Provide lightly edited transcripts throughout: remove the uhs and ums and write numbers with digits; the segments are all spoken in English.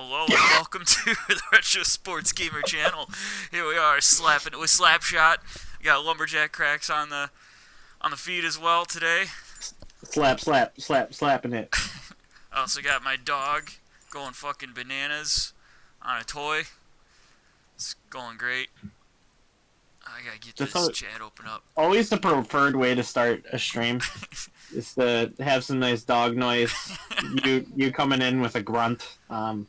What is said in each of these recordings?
Hello and welcome to the Retro Sports Gamer channel. Here we are, slapping it with Slapshot. We got Lumberjack Cracks on the feed as well today. Slapping it. I also got my dog going fucking bananas on a toy. It's going great. I gotta get this chat open up. Always the preferred way to start a stream is to have some nice dog noise. you coming in with a grunt. Yeah,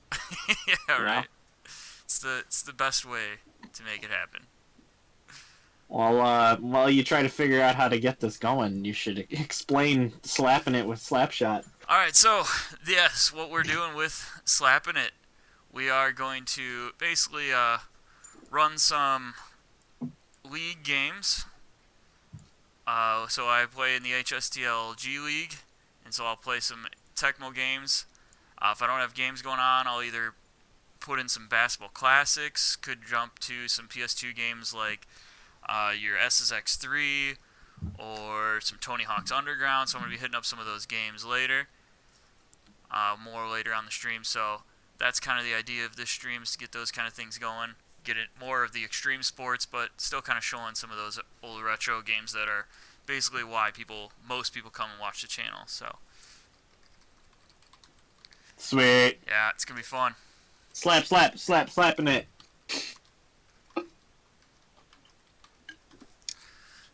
right. It's the best way to make it happen. While you try to figure out how to get this going, you should explain slapping it with Slapshot. Alright, so, yes, what we're doing with Slappin' It, we are going to basically run some league games. So I play in the HSTL G League, and so I'll play some Tecmo games. If I don't have games going on, I'll either put in some basketball classics, could jump to some PS2 games like your SSX3 or some Tony Hawk's Underground, so I'm going to be hitting up some of those games later, more later on the stream. So that's kind of the idea of this stream, is to get those kind of things going, get it more of the extreme sports, but still kind of showing some of those old retro games that are basically why most people come and watch the channel. So Sweet. yeah, it's gonna be fun. Slapping it.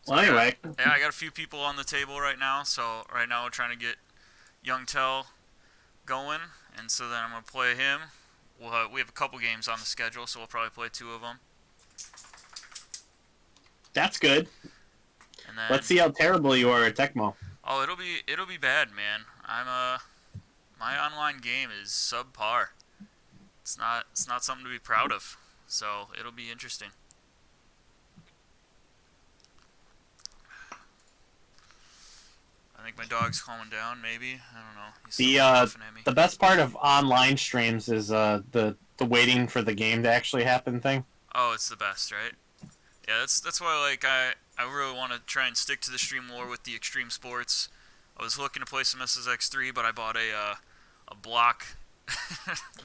Well, anyway. Yeah, I got a few people on the table right now. So right now we're trying to get Young Tell going, and so then I'm gonna play him. We have a couple games on the schedule, so we'll probably play 2 of them. That's good. And then, let's see how terrible you are at Tecmo. Oh, it'll be bad, man. My online game is subpar. It's not something to be proud of. So it'll be interesting. I think my dog's calming down. Maybe, I don't know. He's laughing at me. The best part of online streams is the waiting for the game to actually happen thing. Oh, it's the best, right? Yeah, that's why I really want to try and stick to the stream more with the extreme sports. I was looking to play some SSX3, but I bought a block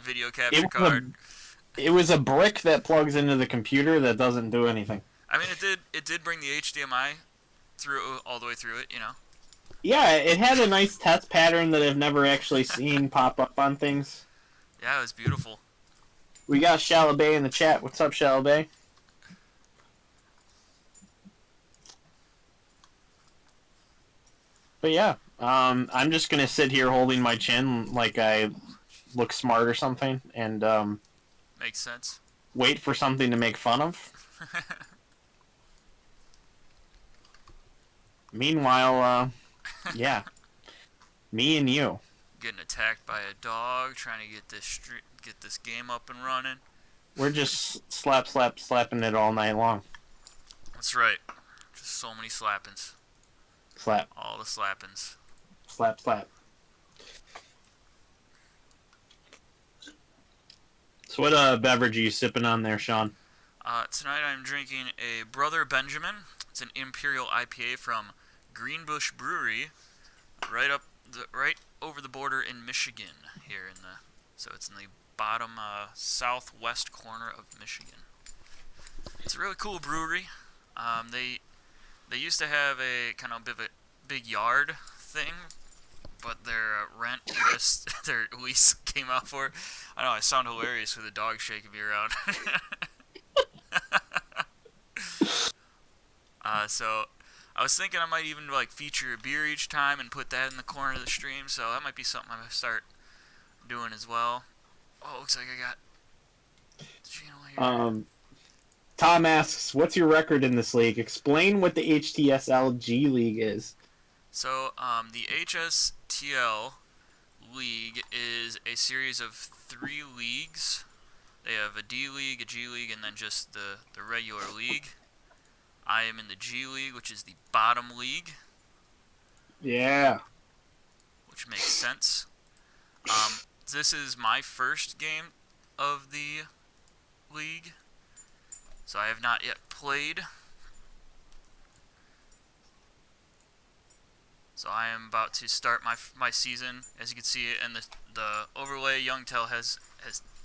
video capture card. It was a brick that plugs into the computer that doesn't do anything. I mean, it did bring the HDMI through all the way through it, you know. Yeah, it had a nice test pattern that I've never actually seen pop up on things. Yeah, it was beautiful. We got Shallow Bay in the chat. What's up, Shallow Bay? But yeah, I'm just gonna sit here holding my chin like I look smart or something, and makes sense. Wait for something to make fun of. Meanwhile, yeah, me and you getting attacked by a dog, trying to get this game up and running. We're just slapping it all night long. That's right. Just so many slappings. Slap. All the slappings. Slap. So what beverage are you sipping on there, Sean? Tonight I'm drinking a Brother Benjamin. It's an Imperial IPA from Greenbush Brewery, right over the border in Michigan. So it's in the bottom southwest corner of Michigan. It's a really cool brewery. They used to have a kind of big yard thing, but their their lease came out for it. I know, I sound hilarious with a dog shaking me around. So I was thinking I might even feature a beer each time and put that in the corner of the stream, so that might be something I'm going to start doing as well. Oh, looks like I got the channel here. Tom asks, what's your record in this league? Explain what the HTSL-G League is. So, the HSTL League is a series of 3 leagues. They have a D League, a G League, and then just the regular league. I am in the G League, which is the bottom league. Yeah. Which makes sense. This is my first game of the league, so I have not yet played. So I am about to start my season. As you can see in the overlay, Young Tell has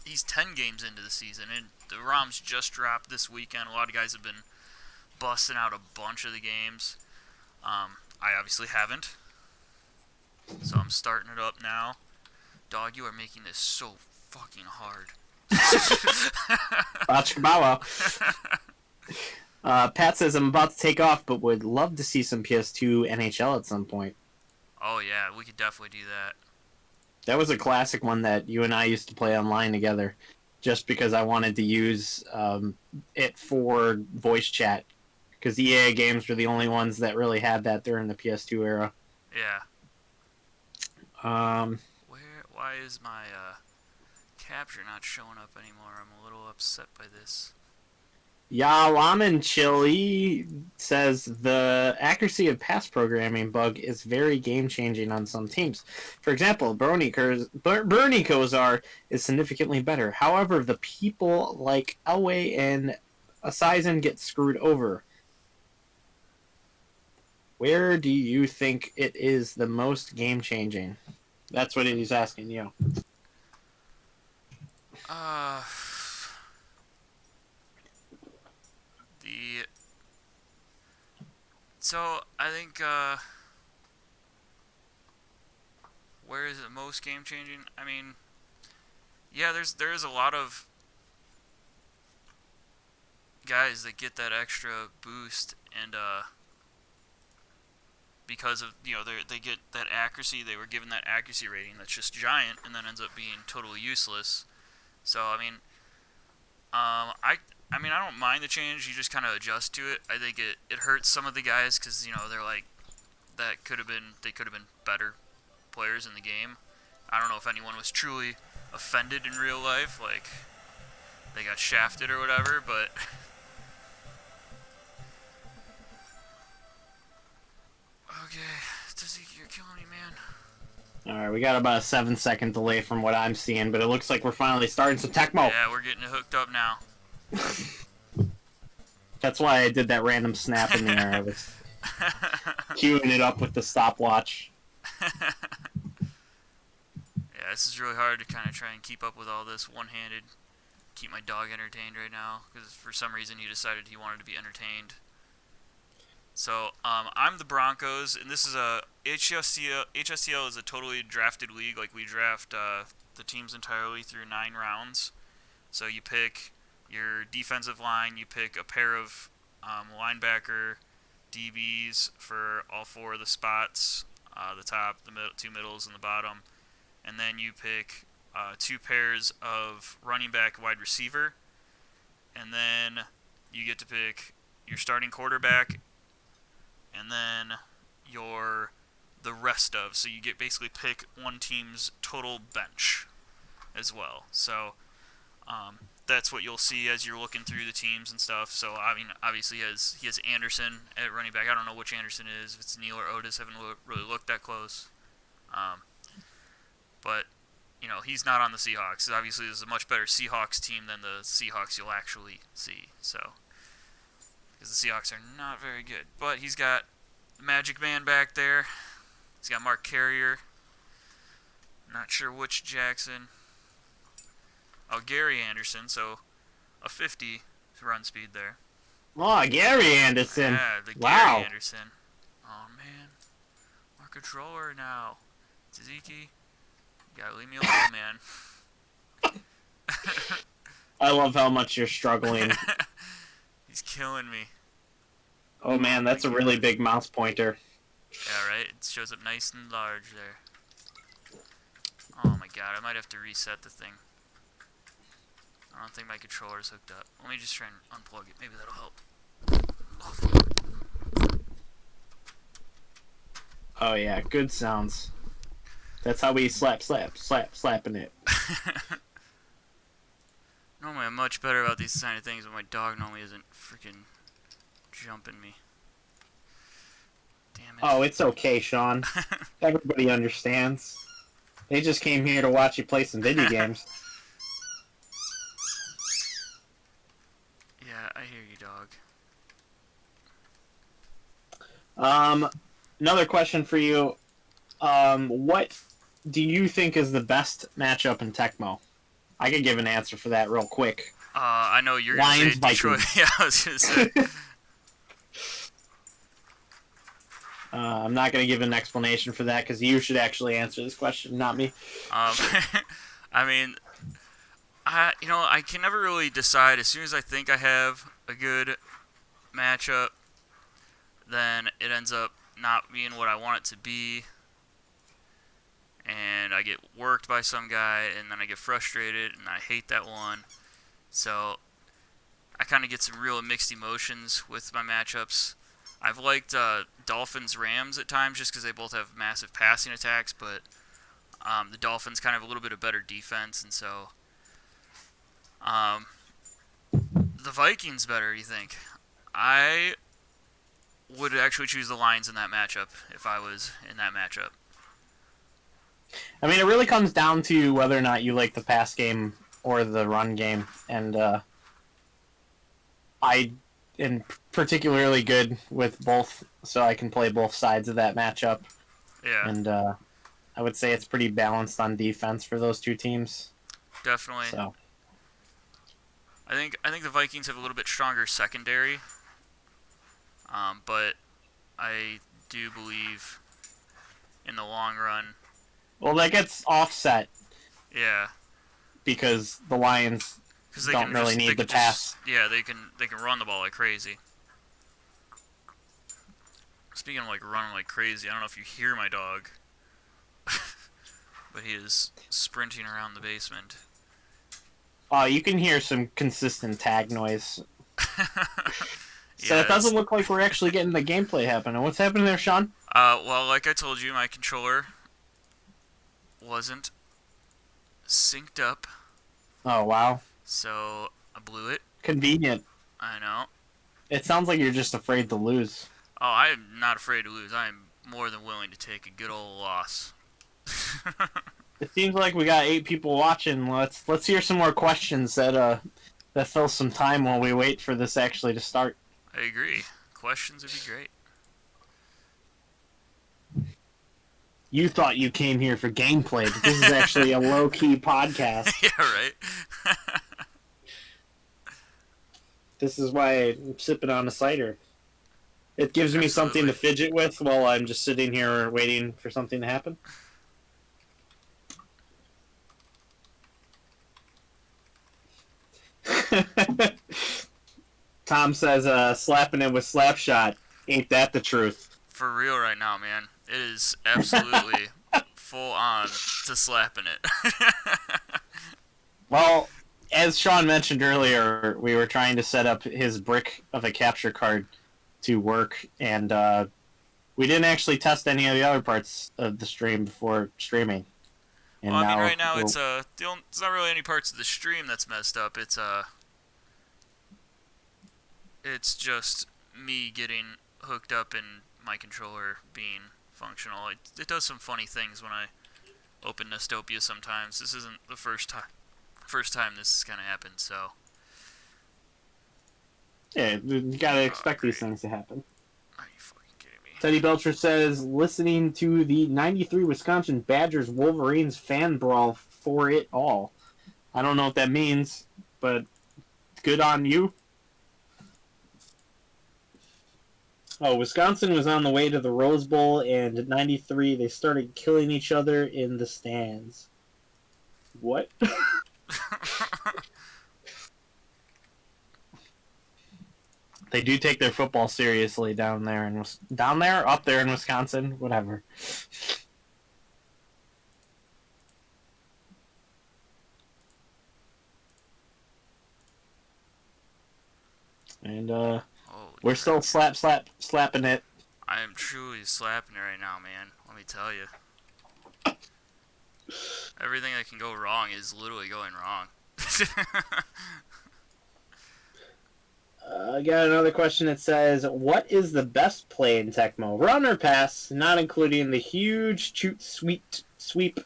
he's 10 games into the season, and the ROMs just dropped this weekend. A lot of guys have been busting out a bunch of the games. I obviously haven't, so I'm starting it up now. Dog, you are making this so fucking hard. Pat says, I'm about to take off, but would love to see some PS2 NHL at some point. Oh yeah, we could definitely do that. That was a classic one that you and I used to play online together, just because I wanted to use it for voice chat, because EA games were the only ones that really had that during the PS2 era. Yeah. Um, Why is my capture not showing up anymore? I'm a little upset by this. Lamen Chili says the accuracy of pass programming bug is very game changing on some teams. For example, Bernie Kosar is significantly better. However, the people like Elway and Asizen get screwed over. Where do you think it is the most game changing? That's what he's asking you. So I think where is it most game changing? I mean, yeah, there is a lot of guys that get that extra boost, and because of they get that accuracy, they were given that accuracy rating that's just giant, and then ends up being totally useless. So I mean, I mean, I don't mind the change. You just kind of adjust to it. I think it hurts some of the guys because they're like they could have been better players in the game. I don't know if anyone was truly offended in real life, like they got shafted or whatever, but okay, you're killing me, man. All right, we got about a 7-second delay from what I'm seeing, but it looks like we're finally starting some Tecmo. Yeah, we're getting it hooked up now. That's why I did that random snap in the air. I was queuing it up with the stopwatch. Yeah, this is really hard to kind of try and keep up with all this one-handed. Keep my dog entertained right now because for some reason he decided he wanted to be entertained. So I'm the Broncos, and this is a HSCL. HSCL is a totally drafted league. Like we draft the teams entirely through 9 rounds. So you pick your defensive line, you pick a pair of linebacker DBs for all 4 of the spots, the top, the 2 middles, and the bottom. And then you pick 2 pairs of running back, wide receiver. And then you get to pick your starting quarterback, and then the rest of. So you get basically pick one team's total bench as well. So that's what you'll see as you're looking through the teams and stuff. So I mean, obviously he has Anderson at running back. I don't know which Anderson it is. If it's Neal or Otis, haven't really looked that close. But he's not on the Seahawks. Obviously, there's a much better Seahawks team than the Seahawks you'll actually see. So because the Seahawks are not very good, but he's got the Magic Man back there. He's got Mark Carrier. Not sure which Jackson. Oh, Gary Anderson, so a 50 run speed there. Oh, Gary Anderson. Yeah, the Wow. Gary Anderson. Oh, man. Our controller now. Tzatziki, you gotta leave me alone, man. I love how much you're struggling. He's killing me. Oh, man, that's a really big mouse pointer. Yeah, right? It shows up nice and large there. Oh, my God. I might have to reset the thing. I don't think my controller's hooked up. Let me just try and unplug it. Maybe that'll help. Oh, fuck. Oh, yeah, good sounds. That's how we slapping it. Normally I'm much better about these kind of things, but my dog normally isn't freaking jumping me. Damn it. Oh, it's okay, Sean. Everybody understands. They just came here to watch you play some video games. Yeah, I hear you, dog. Another question for you. What do you think is the best matchup in Tecmo? I could give an answer for that real quick. I know you're gonna say Lions, Detroit. Vikings. Yeah, I was gonna say. I'm not going to give an explanation for that because you should actually answer this question, not me. Um, I mean, I can never really decide. As soon as I think I have a good matchup, then it ends up not being what I want it to be, and I get worked by some guy, and then I get frustrated, and I hate that one. So I kind of get some real mixed emotions with my matchups. I've liked Dolphins Rams at times just because they both have massive passing attacks, but the Dolphins kind of have a little bit of better defense, and so the Vikings better. You think? I would actually choose the Lions in that matchup if I was in that matchup. I mean, it really comes down to whether or not you like the pass game or the run game, and I am particularly good with both, so I can play both sides of that matchup. Yeah, And I would say it's pretty balanced on defense for those two teams. definitely. So I think the Vikings have a little bit stronger secondary, but I do believe in the long run. well, that gets offset Yeah, because the Lions because they don't can really just need the pass. yeah, they can run the ball like crazy. Speaking of like running like crazy, I don't know if you hear my dog, but he is sprinting around the basement. You can hear some consistent tag noise. So Yeah, it doesn't look like we're actually getting the gameplay happening. What's happening there, Sean? well, like I told you, my controller wasn't synced up, Oh, wow. so I blew it. Convenient. I know. It sounds like you're just afraid to lose. Oh, I am not afraid to lose. I am more than willing to take a good old loss. It seems like we got 8 people watching. Let's hear some more questions that fill some time while we wait for this actually to start. I agree. Questions would be great. You thought you came here for gameplay, but this is actually a low-key podcast. Yeah, right. This is why I'm sipping on a cider. It gives me something to Absolutely. fidget with while I'm just sitting here waiting for something to happen. Tom says, slapping it with Slapshot. Ain't that the truth? For real right now, man. It is absolutely full on to slapping it. Well, as Sean mentioned earlier, we were trying to set up his brick of a capture card to work, and we didn't actually test any of the other parts of the stream before streaming. And Well, I mean, now right now it's it's not really any parts of the stream that's messed up. It's just me getting hooked up and my controller being functional. It does some funny things when I open Nestopia sometimes. This isn't the first time this has kind of happened, so. yeah, you gotta expect Great. these things to happen. Are you fucking kidding me? Teddy Belcher says, listening to the 93 Wisconsin Badgers Wolverines fan brawl for it all. I don't know what that means, but good on you. Oh, Wisconsin was on the way to the Rose Bowl, and in 93 they started killing each other in the stands. What? They do take their football seriously down there up there in Wisconsin, whatever. And Holy we're crap. still slapping it. I am truly slapping it right now, man. Let me tell you. Everything that can go wrong is literally going wrong. I got another question that says, what is the best play in Tecmo? Run or pass, not including the huge sweep.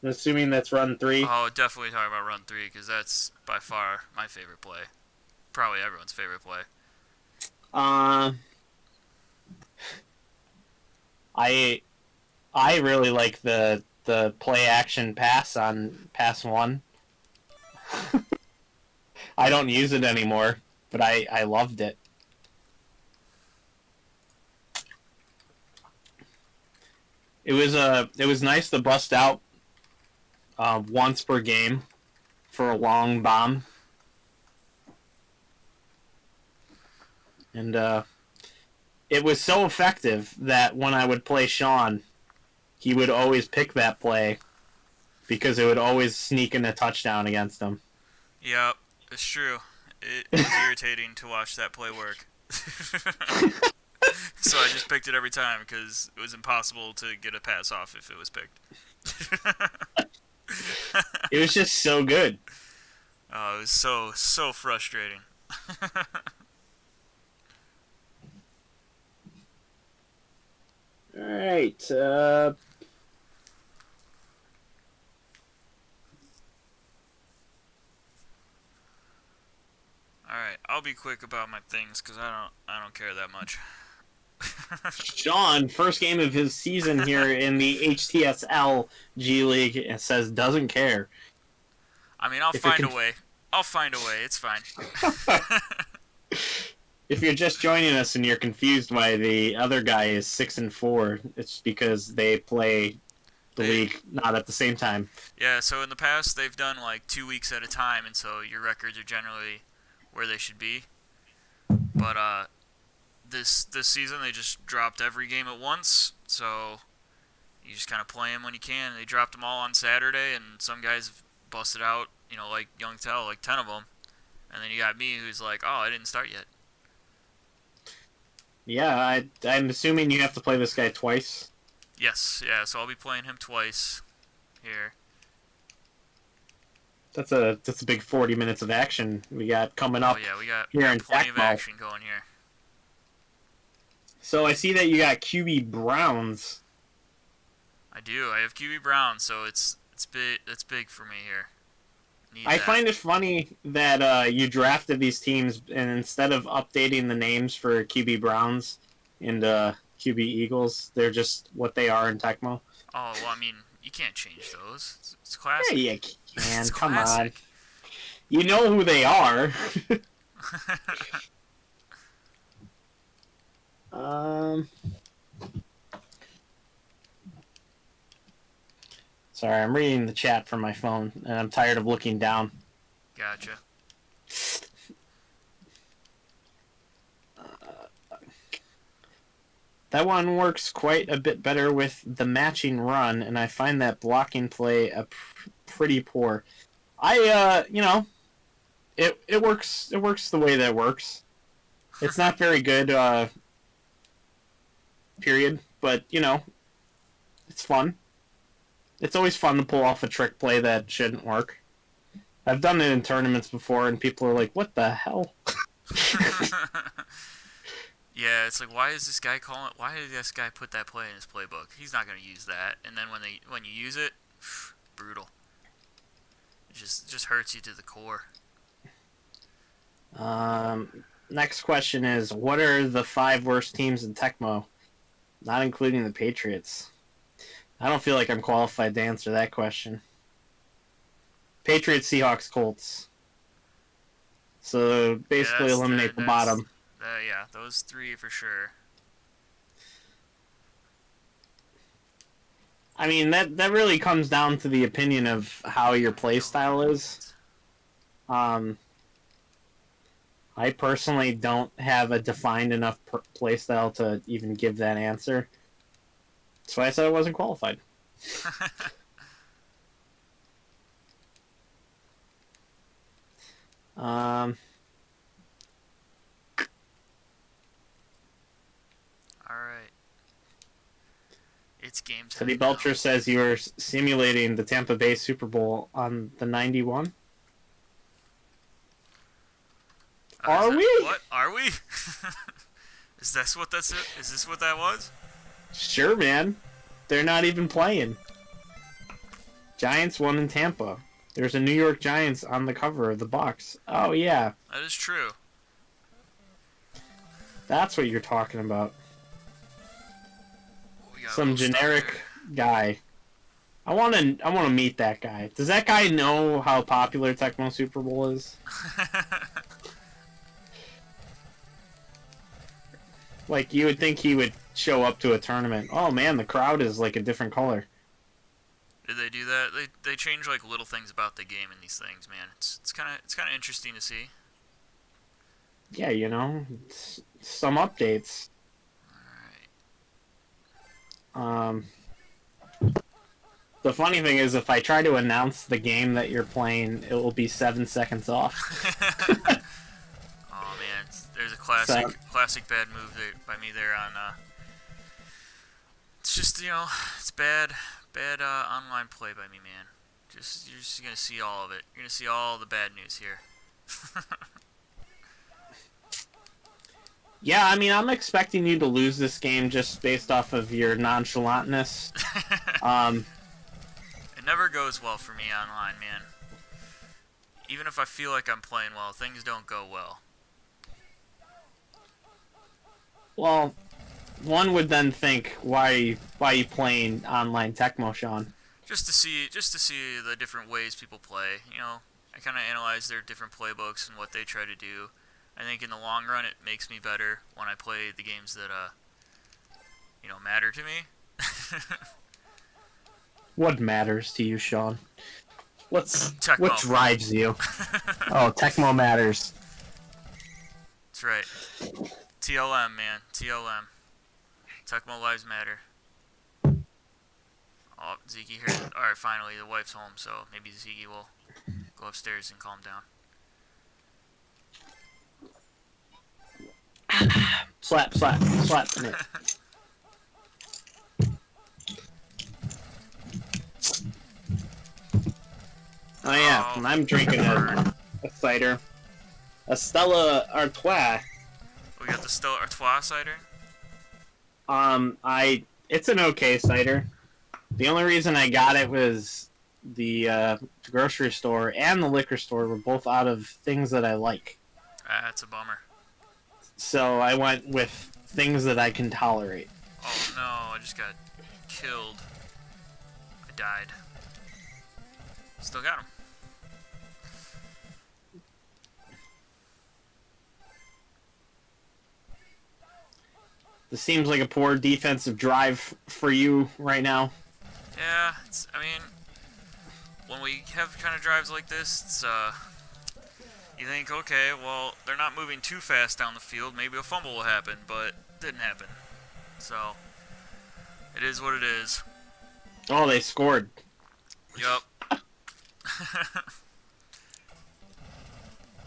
I'm assuming that's run 3. Oh, definitely talking about Run 3, because that's by far my favorite play. Probably everyone's favorite play. I really like the play action pass on pass 1. I don't use it anymore, but I loved it. It was nice to bust out once per game for a long bomb, and it was so effective that when I would play Sean, he would always pick that play because it would always sneak in a touchdown against him. Yep, it's true. It was irritating to watch that play work. So I just picked it every time because it was impossible to get a pass off if it was picked. It was just so good. Oh, it was so frustrating. All right. All right, I'll be quick about my things because I don't care that much. Sean, first game of his season here in the HTSL G League, it says doesn't care. I mean, I'll If you're find a way. I'll find a way. It's fine. If you're just joining us and you're confused why the other guy is 6-4, it's because they play the league not at the same time. Yeah, so in the past they've done like 2 weeks at a time, and so your records are generally where they should be. But this season they just dropped every game at once, so you just kind of play them when you can. They dropped them all on Saturday, and some guys have busted out, like Young Tell, like 10 of them, and then you got me who's like, oh, I didn't start yet. Yeah, I'm assuming you have to play this guy twice. Yes, yeah, so I'll be playing him twice here. That's a big 40 minutes of action we got coming up. Oh yeah, we got here in plenty of Tecmo. action going here. So I see that you got QB Browns. I do. I have QB Brown, so it's big. That's big for me here. I find it funny that you drafted these teams, and instead of updating the names for QB Browns and QB Eagles, they're just what they are in Tecmo. Oh well, I mean, you can't change those. It's classic. Yeah, you can. It's Come classic. on. You know who they are. Sorry, I'm reading the chat from my phone, and I'm tired of looking down. Gotcha. That one works quite a bit better with the matching run, and I find that blocking play pretty poor. It works. It works the way that it works. It's not very good, period. But it's fun. It's always fun to pull off a trick play that shouldn't work. I've done it in tournaments before, and people are like, "What the hell?" Yeah, it's like, why is this guy calling? Why did this guy put that play in his playbook? He's not gonna use that. And then when you use it, brutal. It just hurts you to the core. Next question is, what are the 5 worst teams in Tecmo? Not including the Patriots. I don't feel like I'm qualified to answer that question. Patriots, Seahawks, Colts. So basically eliminate the bottom. Yeah, those 3 for sure. I mean, that really comes down to the opinion of how your play style is. I personally don't have a defined enough play style to even give that answer. That's why I said I wasn't qualified. Alright. It's game time. Teddy Belcher says you were simulating the Tampa Bay Super Bowl on the 91. Are we? What? Are we? Is this what that's it? Is this what that was? Sure, man. They're not even playing. Giants won in Tampa. There's a New York Giants on the cover of the box. Oh, yeah. That is true. That's what you're talking about. We got a Some little stuff generic here. guy. I want to meet that guy. Does that guy know how popular Tecmo Super Bowl is? Like, you would think he would show up to a tournament. Oh man, the crowd is like a different color. Did they do that? They change like little things about the game in these things, man. It's kind of interesting to see. Yeah, some updates. All Um, the funny thing is, if I try to announce the game that you're playing, it will be 7 seconds off. right. Oh man, there's a classic So, classic bad move by me there on. It's just it's bad online play by me, man. You're just gonna see all of it. You're gonna see all the bad news here. yeah, I mean, I'm expecting you to lose this game just based off of your nonchalantness. Um, It never goes well for me online, man. Even if I feel like I'm playing well, things don't go well. well, one would then think, why are you playing online Tecmo, Sean? Just to see the different ways people play. I kind of analyze their different playbooks and what they try to do. I think in the long run, it makes me better when I play the games that matter to me. What matters to you, Sean? What Tecmo. drives you? Oh, Tecmo matters. That's right. TLM, man. TLM. Tecmo Lives Matter. Oh, Zeke here. Alright, finally, the wife's home, so maybe Zeke will go upstairs and calm down. Slap, slap, slap in it. Oh yeah, and I'm drinking a cider. A Stella Artois. We got the Stella Artois cider. It's an okay cider. The only reason I got it was the grocery store and the liquor store were both out of things that I like. That's a bummer. So I went with things that I can tolerate. Oh no, I just got killed. I died. Still got him. This seems like a poor defensive drive for you right now. Yeah, I mean, when we have kind of drives like this, you think, okay, well, they're not moving too fast down the field. Maybe a fumble will happen, but it didn't happen. So, it is what it is. Oh, they scored. Yup.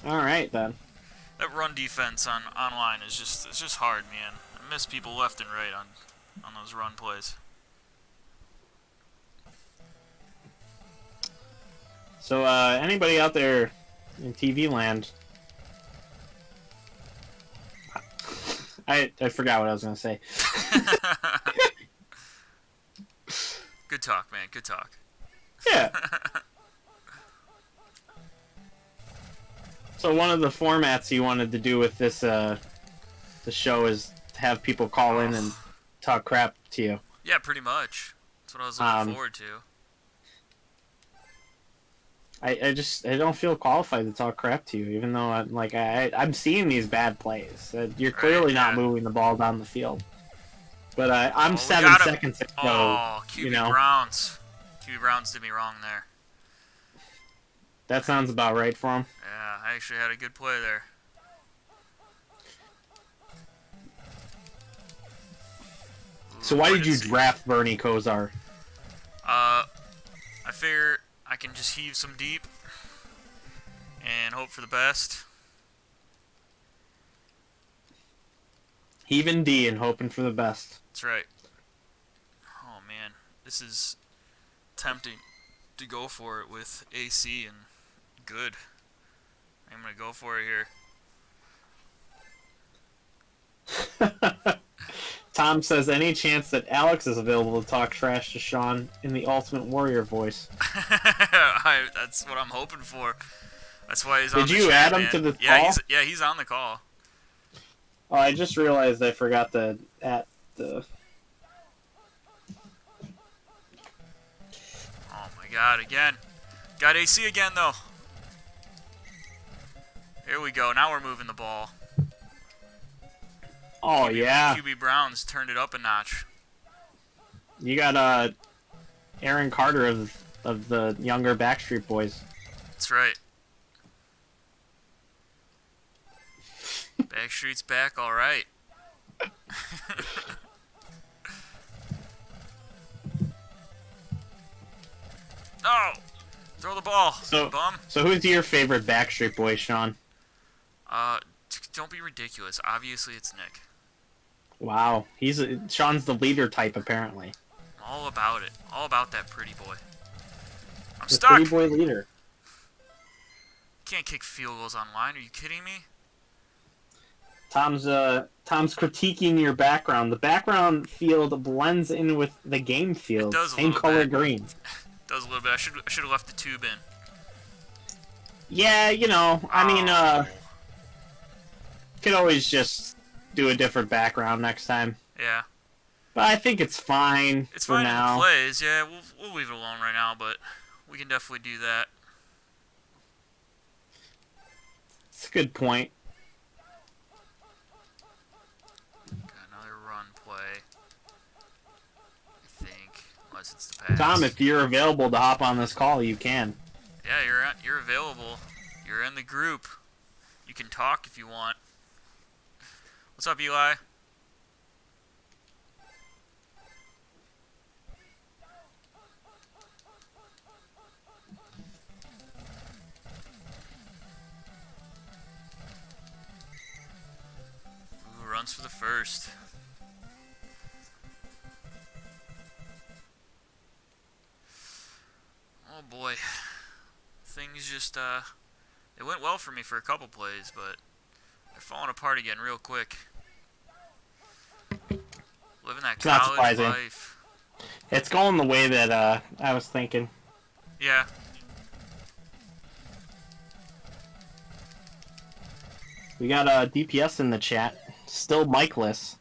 All right then. That run defense online is just hard, man. I miss people left and right on those run plays. So anybody out there in TV land? I forgot what I was gonna say. Good talk, man. Good talk. Yeah. So one of the formats you wanted to do with this the show is to have people call in and talk crap to you. Yeah, pretty much. That's what I was looking forward to. I don't feel qualified to talk crap to you, even though I'm seeing these bad plays. You're clearly not moving the ball down the field. But I'm 7 seconds ago. Oh, QB Browns. QB Browns did me wrong there. That sounds about right for him. Yeah, I actually had a good play there. So why did you draft Bernie Kosar? I figure I can just heave some deep and hope for the best. Heaving D and hoping for the best. That's right. Oh man, this is tempting to go for it with AC and good. I'm gonna go for it here. Tom says, any chance that Alex is available to talk trash to Sean in the Ultimate Warrior voice? That's what I'm hoping for. That's why he's on the Did you chat, add him man. to the call? He's on the call. Oh, I just realized I forgot to add the... God, again. Got AC again, though. Here we go. Now we're moving the ball. Oh, yeah. QB Browns turned it up a notch. You got Aaron Carter of the younger Backstreet Boys. That's right. Backstreet's back, all right. Oh! Throw the ball, bum. So who's your favorite Backstreet Boy, Sean? Don't be ridiculous. Obviously, it's Nick. Wow, Sean's the leader type, apparently. All about it. All about that pretty boy. I'm The stuck. pretty boy leader. Can't kick field goals online. Are you kidding me? Tom's critiquing your background. The background field blends in with the game field. It does a Same little color bit. green. Does a little bit. I should have left the tube in. Yeah, you know, I mean, could always just do a different background next time. Yeah. But I think it's fine It's for fine now. in the plays. Yeah, we'll leave it alone right now, but we can definitely do that. It's a good point. Got another run play. I think, unless it's the pass. Tom, if you're available to hop on this call, you can. Yeah, you're available. You're in the group. You can talk if you want. What's up, Eli? Ooh, runs for the first. Oh boy. Things just, it went well for me for a couple plays, but they're falling apart again real quick. Living that It's not college surprising. life. It's going the way that I was thinking. Yeah. We got DPS in the chat. Still Mikeless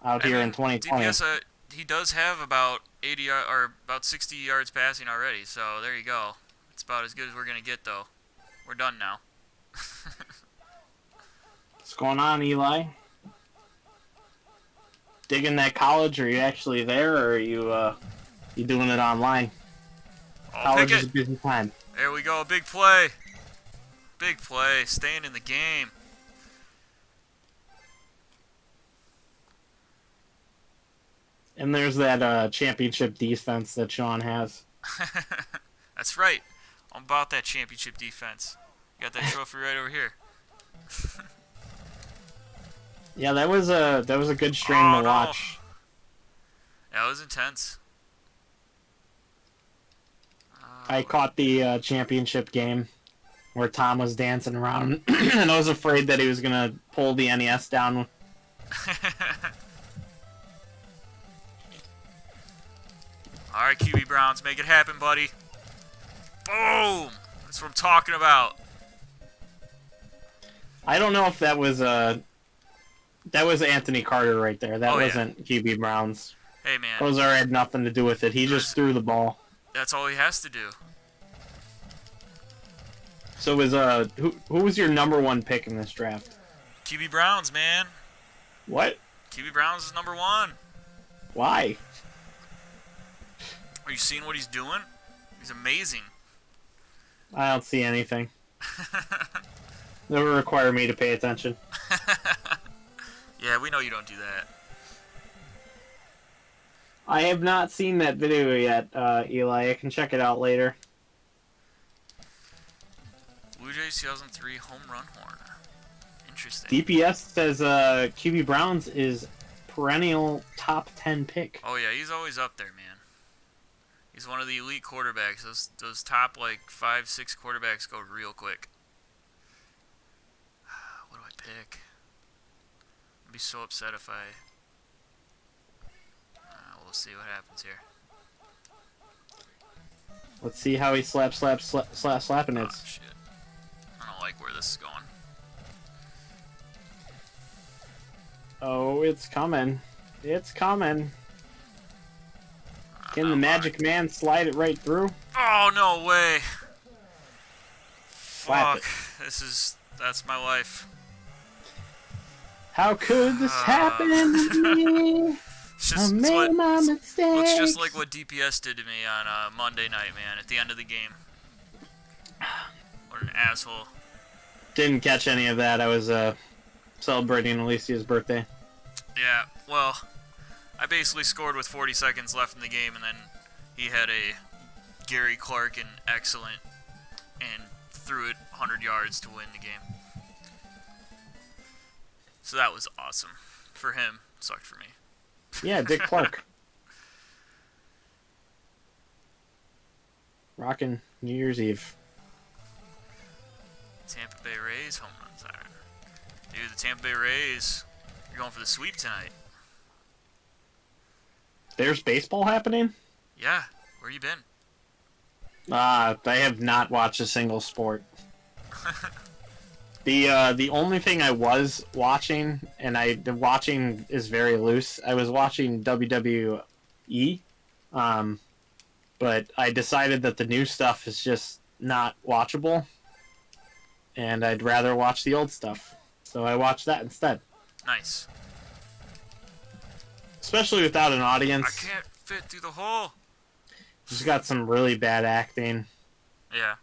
out here in 2020. DPS, he does have about 80 or about 60 yards passing already, so there you go. It's about as good as we're gonna get, though. We're done now. What's going on, Eli? Digging that college? Are you actually there, or are you doing it online? Oh, College pick is a it. busy time. There we go. Big play. Big play. Staying in the game. And there's that championship defense that Sean has. That's right. I'm about that championship defense. Got that trophy right over here. Yeah, that was a good stream Oh, to no. watch. Yeah, it was intense. I caught the championship game where Tom was dancing around, and I was afraid that he was gonna pull the NES down. All right, QB Browns, make it happen, buddy. Boom! That's what I'm talking about. I don't know if that was Anthony Carter right there. That Oh, yeah. wasn't QB Browns. Hey, man, Ozar had nothing to do with it. He just threw the ball. that's all he has to do. So was who was your number one pick in this draft? QB Browns, man. What? QB Browns is number one. Why? Are you seeing what he's doing? He's amazing. I don't see anything. Never require me to pay attention. Yeah, we know you don't do that. I have not seen that video yet, Eli. I can check it out later. Blue Jays 2003 home run horn. Interesting. DPS says QB Browns is perennial top 10 pick. Oh yeah, he's always up there, man. He's one of the elite quarterbacks. Those top like 5-6 quarterbacks go real quick. What do I pick? I'd be so upset if I. We'll see what happens here. Let's see how he slapping it. Oh, shit. I don't like where this is going. Oh, it's coming. It's coming. Can the Magic Man slide it right through? Oh, no way. Slap Fuck. That's my life. How could this happen to me? I made my mistakes. Looks just like what DPS did to me on Monday night, man, at the end of the game. What an asshole. Didn't catch any of that. I was celebrating Alicia's birthday. Yeah, well, I basically scored with 40 seconds left in the game, and then he had a Gary Clark and excellent and threw it 100 yards to win the game. So that was awesome. For him, sucked for me. Yeah, Dick Clark. Rockin' New Year's Eve. Tampa Bay Rays home run siren. Dude, the Tampa Bay Rays, you're going for the sweep tonight. There's baseball happening? Yeah, where you been? I have not watched a single sport. The only thing I was watching, and the watching is very loose. I was watching WWE, but I decided that the new stuff is just not watchable, and I'd rather watch the old stuff. So I watched that instead. Nice. Especially without an audience. I can't fit through the hole. It's got some really bad acting. Yeah.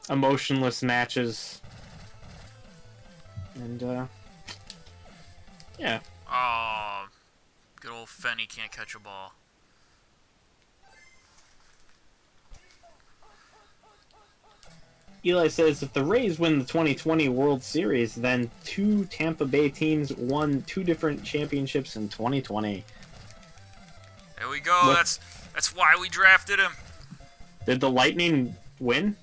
Emotionless matches. And, yeah. Oh, good old Fenny can't catch a ball. Eli says, if the Rays win the 2020 World Series, then 2 Tampa Bay teams won 2 different championships in 2020. There we go. What? That's why we drafted him. Did the Lightning win?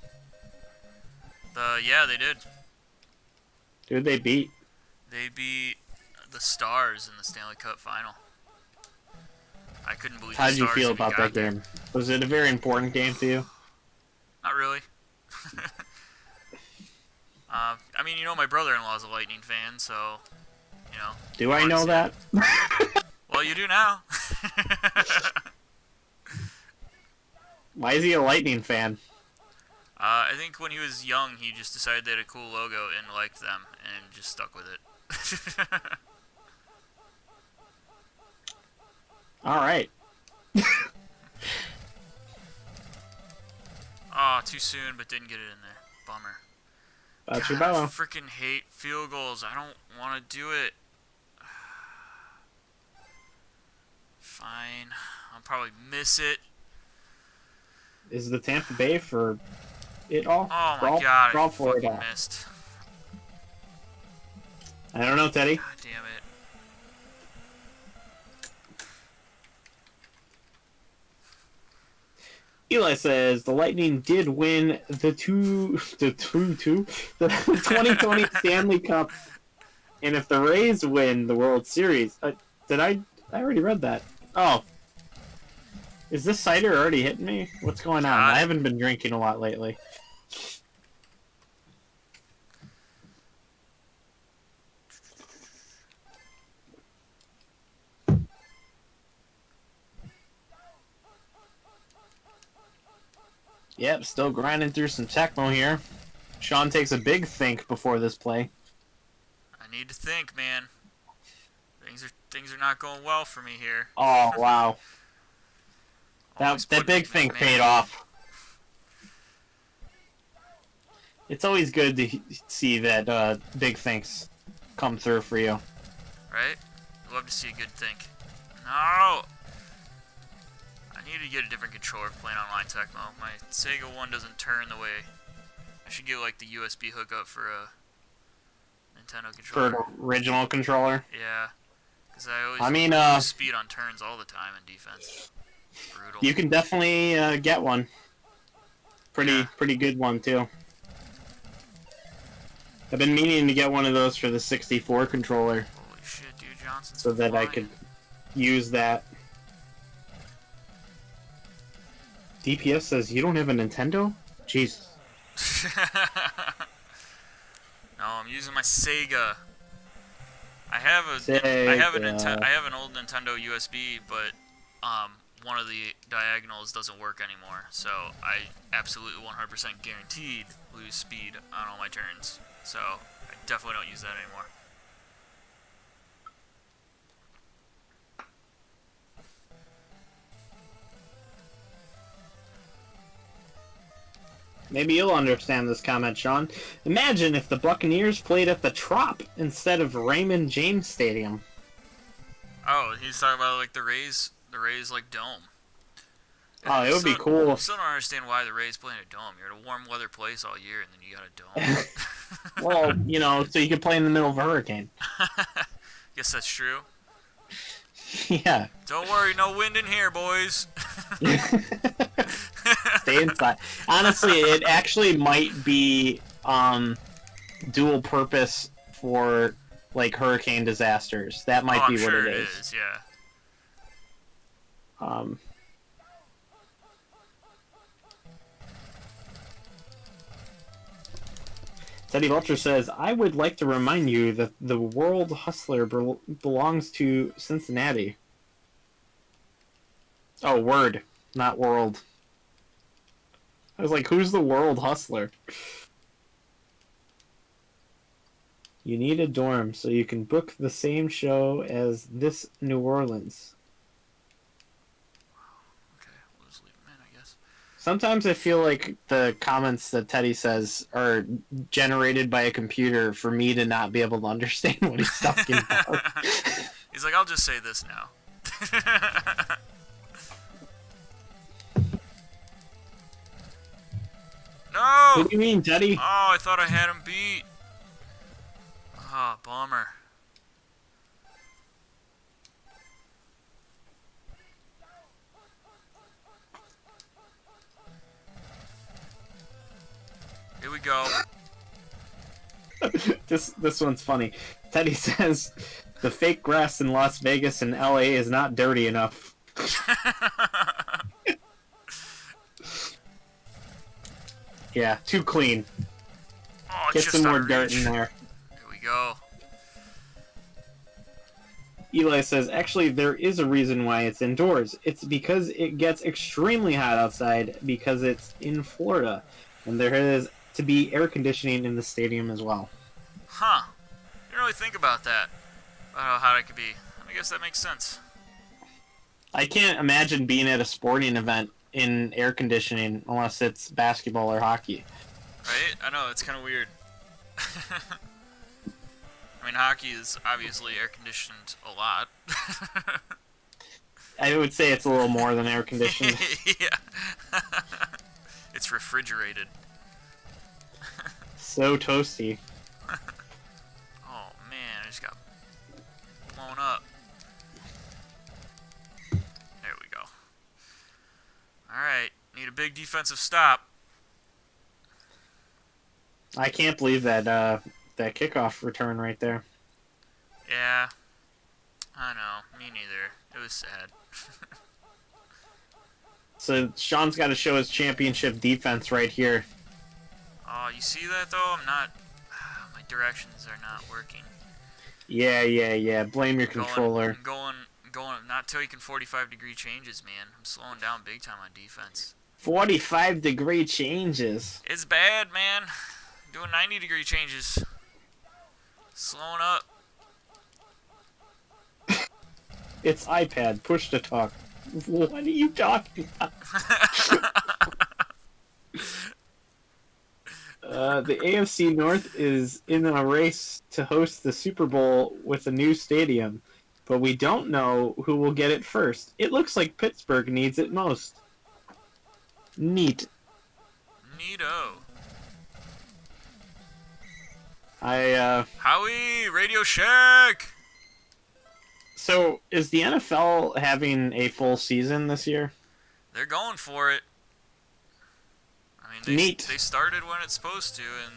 Yeah, they did. Who did they beat? They beat the Stars in the Stanley Cup final. I couldn't believe. How the did you Stars feel even about got that there. game? Was it a very important game to you? Not really. I mean, you know, my brother-in-law's a Lightning fan, so, you know. Do I know that? Well, you do now. Why is he a Lightning fan? I think when he was young, he just decided they had a cool logo and liked them, and just stuck with it. Alright. Oh, too soon, but didn't get it in there. Bummer. That's your God, I bellow. freaking hate field goals. I don't want to do it. Fine. I'll probably miss it. Is the Tampa Bay for it all? Oh my Brawl- god, brawl I for it fucking all. missed. I don't know, Teddy. God damn it. Eli says the Lightning did win the 2020 Stanley Cup, and if the Rays win the World Series, I already read that. Oh, is this cider already hitting me? What's going on? I haven't been drinking a lot lately. Yep, still grinding through some Tecmo here. Sean takes a big think before this play. I need to think, man. Things are not going well for me here. Oh, wow. Always That putting big me, think man. paid off. It's always good to see that big thinks come through for you. Right? Love to see a good think. No! I need to get a different controller for playing online Tecmo. My Sega one doesn't turn the way. I should get like the USB hookup for a Nintendo For controller. an original controller. Yeah. Because I I mean, lose speed on turns all the time in defense. Brutal. you can definitely get one. Pretty good one, too. I've been meaning to get one of those for the 64 controller Holy shit, dude, Johnson's so that I flying. could use that. DPS says, you don't have a Nintendo? Jesus. No, I'm using my Sega. I have Sega. I have an old Nintendo USB, but one of the diagonals doesn't work anymore. So I absolutely 100% guaranteed lose speed on all my turns. So I definitely don't use that anymore. Maybe you'll understand this comment, Sean. Imagine if the Buccaneers played at the Trop instead of Raymond James Stadium. Oh, he's talking about like the Rays like dome. Oh, it would be cool. I still don't understand why the Rays play in a dome. You're in a warm weather place all year, and then you got a dome. Well, you know, so you could play in the middle of a hurricane. Guess that's true. Yeah. Don't worry, no wind in here, boys. Stay inside. Honestly, it actually might be dual purpose for like hurricane disasters. That might be what sure it it is. is. Yeah. Teddy Vulture says, I would like to remind you that the World Hustler belongs to Cincinnati. Oh, word, not world. I was like, who's the World Hustler? You need a dorm so you can book the same show as This New Orleans. Okay, we'll just leave him in, I guess. Sometimes I feel like the comments that Teddy says are generated by a computer for me to not be able to understand what he's talking about. He's like, I'll just say this now. No! What do you mean, Teddy? Oh, I thought I had him beat. Ah, oh, bummer. Here we go. This one's funny. Teddy says the fake grass in Las Vegas and LA is not dirty enough. Yeah, too clean. Oh, Get some more dirt in there. Here we go. Eli says, actually, there is a reason why it's indoors. It's because it gets extremely hot outside because it's in Florida. And there is to be air conditioning in the stadium as well. Huh. Didn't really think about that. About how hot it could be. I guess that makes sense. I can't imagine being at a sporting event in air conditioning unless it's basketball or hockey. Right? I know, it's kind of weird. I mean, hockey is obviously air conditioned a lot. I would say it's a little more than air conditioned. Yeah. It's refrigerated. So toasty. Oh man, I just got blown up. There we go. Alright, need a big defensive stop. I can't believe that that kickoff return right there. Yeah. I know, me neither. It was sad. So Sean's got to show his championship defense right here. Oh, you see that though? I'm not... My directions are not working. Yeah. Blame your controller. I'm going, not taking 45-degree changes, man. I'm slowing down big time on defense. 45-degree changes. It's bad, man. Doing 90-degree changes. Slowing up. It's iPad. Push to talk. What are you talking about? The AFC North is in a race to host the Super Bowl with a new stadium, but we don't know who will get it first. It looks like Pittsburgh needs it most. Neat. Neato. Howie, Radio Shack! So, is the NFL having a full season this year? They're going for it. I mean, they started when it's supposed to, and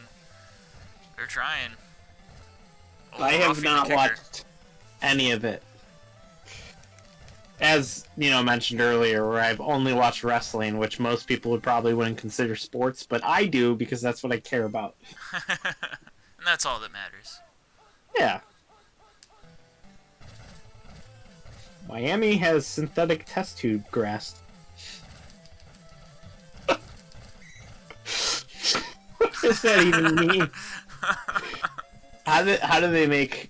they're trying. I have not watched any of it. As, mentioned earlier, where I've only watched wrestling, which most people wouldn't consider sports, but I do because that's what I care about. And that's all that matters. Yeah. Miami has synthetic test tube grass. What does that even mean? How do they make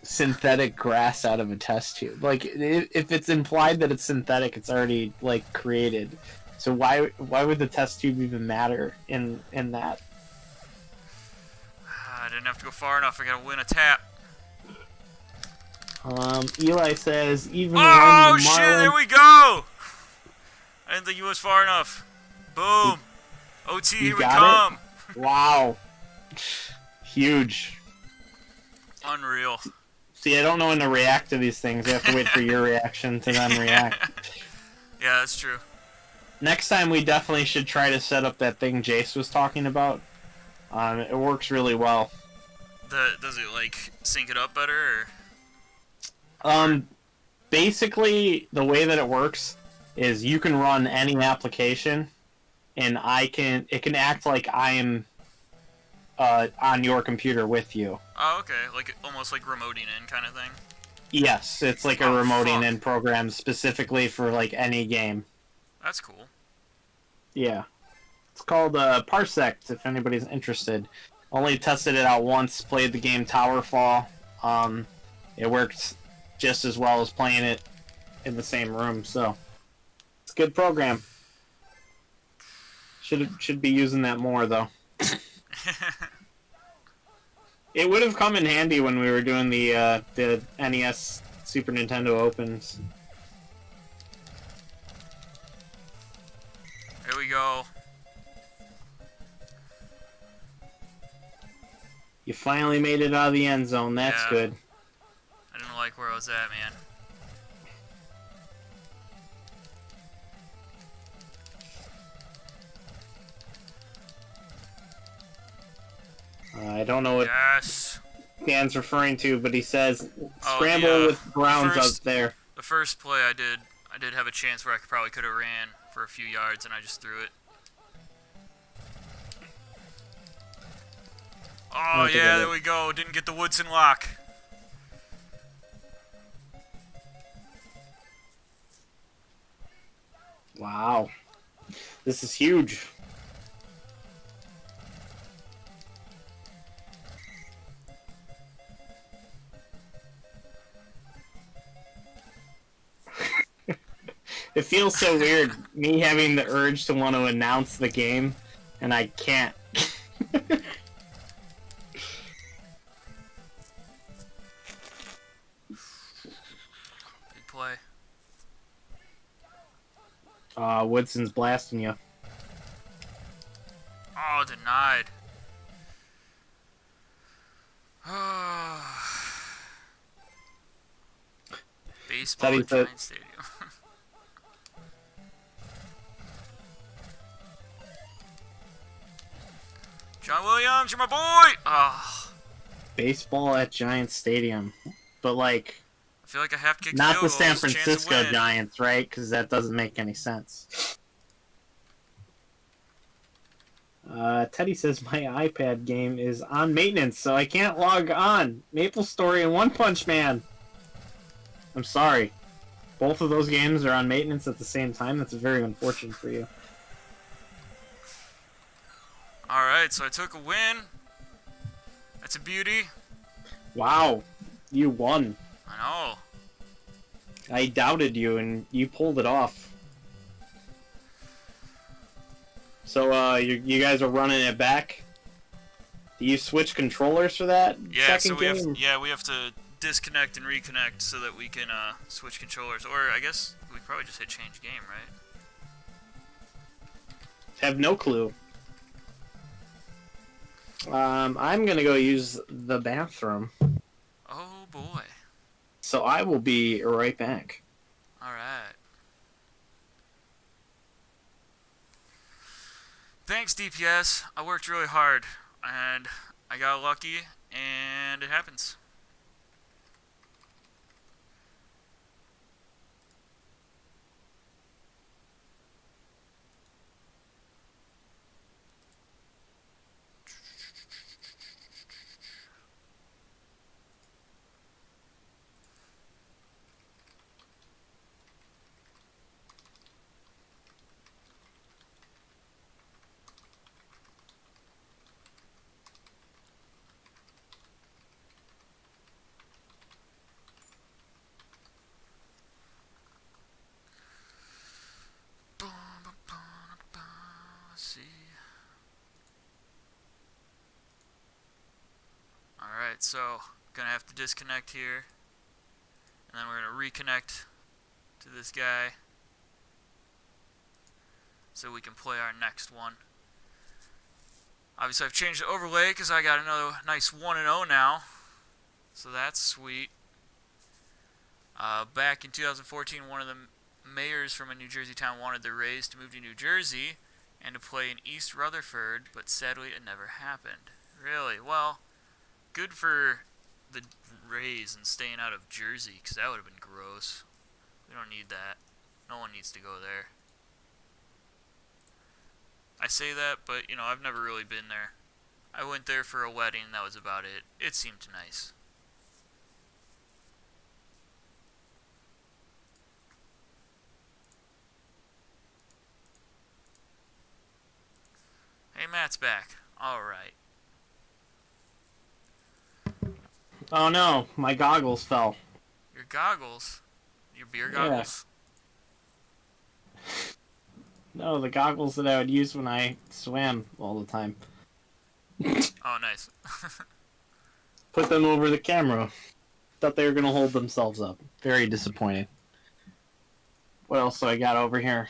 synthetic grass out of a test tube? Like, if it's implied that it's synthetic, it's already like created. So why would the test tube even matter in that? I didn't have to go far enough. I gotta win a tap. Eli says even Oh when the shit! Marlins... There we go. I didn't think he was far enough. Boom. OT. You Here we got come. it? Wow. Huge. Unreal. See, I don't know when to react to these things. I have to wait for your reaction to then react. Yeah, that's true. Next time, we definitely should try to set up that thing Jace was talking about. It works really well. Does it like sync it up better? Basically, the way that it works is you can run any application, and it can act like I am on your computer with you. Oh, okay. Like almost like remoting in kind of thing. Yes, it's like a remoting in program specifically for like any game. That's cool. Yeah. It's called Parsect, if anybody's interested. Only tested it out once, played the game Towerfall. It worked just as well as playing it in the same room, so it's a good program. Should be using that more, though. It would have come in handy when we were doing the NES Super Nintendo Opens. Here we go. You finally made it out of the end zone. That's Yeah. good. I didn't like where I was at, man. I don't know what Yes. Dan's referring to, but he says Oh, scramble yeah. with grounds up there. The first play I did have a chance where I probably could have ran for a few yards, and I just threw it. Oh, yeah, there we go. Didn't get the Woodson lock. Wow. This is huge. It feels so weird, me having the urge to want to announce the game, and I can't. Good play. Woodson's blasting you. Oh, denied. Baseball at Giant Stadium. John Williams, you're my boy! Oh, Baseball at Giant Stadium. But, like, I feel like I have to kick not field the goals, San chance to Francisco win. Giants, right? Because that doesn't make any sense. Teddy says my iPad game is on maintenance, so I can't log on. Maple Story and One Punch Man. I'm sorry. Both of those games are on maintenance at the same time. That's very unfortunate for you. Alright, so I took a win. That's a beauty. Wow. You won. I know. I doubted you, and you pulled it off. So, you guys are running it back? Do you switch controllers for that Yeah, second so game? we have to disconnect and reconnect so that we can switch controllers. Or I guess we probably just hit change game, right? Have no clue. I'm gonna go use the bathroom. Oh boy. So I will be right back. Alright. Thanks, DPS. I worked really hard, and I got lucky, and it happens. Alright, so gonna have to disconnect here. And then we're gonna reconnect to this guy. So we can play our next one. Obviously I've changed the overlay because I got another nice 1-0 now. So that's sweet. Back in 2014, one of the mayors from a New Jersey town wanted the Rays to move to New Jersey and to play in East Rutherford, but sadly it never happened. Really? Well, good for the Rays and staying out of Jersey, because that would have been gross. We don't need that. No one needs to go there. I say that, but, I've never really been there. I went there for a wedding, that was about it. It seemed nice. Hey, Matt's back. Alright. Oh no, my goggles fell. Your goggles? Your beer goggles? No, the goggles that I would use when I swam all the time. Oh, nice. Put them over the camera. Thought they were going to hold themselves up. Very disappointed. What else do I got over here?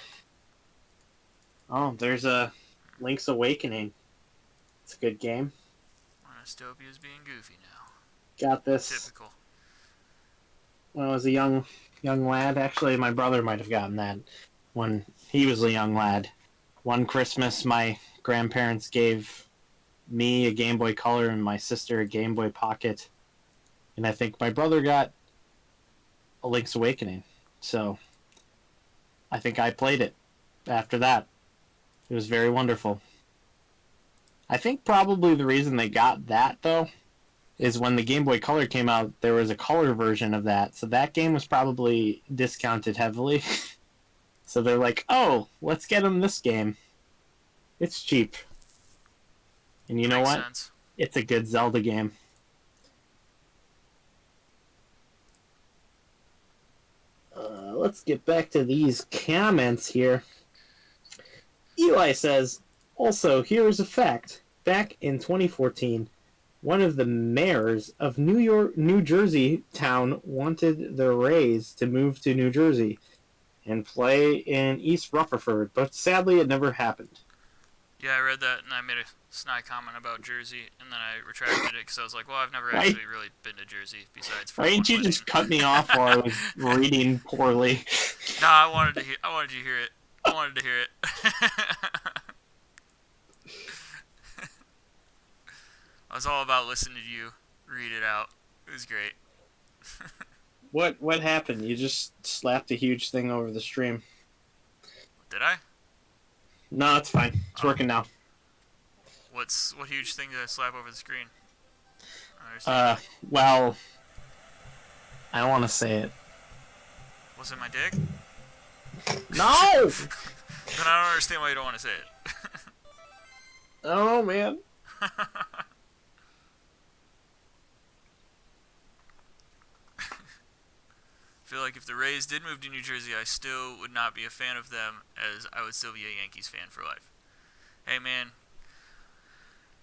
Oh, there's a Link's Awakening. It's a good game. Monostopia's being goofy now. Got this Typical. when I was a young lad. Actually, my brother might have gotten that when he was a young lad. One Christmas, my grandparents gave me a Game Boy Color and my sister a Game Boy Pocket. And I think my brother got a Link's Awakening. So I think I played it after that. It was very wonderful. I think probably the reason they got that, though, is when the Game Boy Color came out, there was a color version of that. So that game was probably discounted heavily. So they're like, oh, let's get them this game. It's cheap. And you know Makes what? sense. It's a good Zelda game. Let's get back to these comments here. Eli says, also, here's a fact. Back in 2014, one of the mayors of New Jersey town wanted the Rays to move to New Jersey and play in East Rutherford, but sadly it never happened. Yeah, I read that, and I made a snide comment about Jersey, and then I retracted it because I was like, well, I've never Right. actually really been to Jersey besides for Why didn't you just cut me off while I was reading poorly? No, I wanted you to hear it. I wanted to hear it. I was all about listening to you read it out. It was great. What happened? You just slapped a huge thing over the stream. Did I? No, it's fine. It's working now. What huge thing did I slap over the screen? Well, I don't want to say it. Was it my dick? No! Then I don't understand why you don't want to say it. Oh, man. I feel like if the Rays did move to New Jersey, I still would not be a fan of them, as I would still be a Yankees fan for life. Hey, man,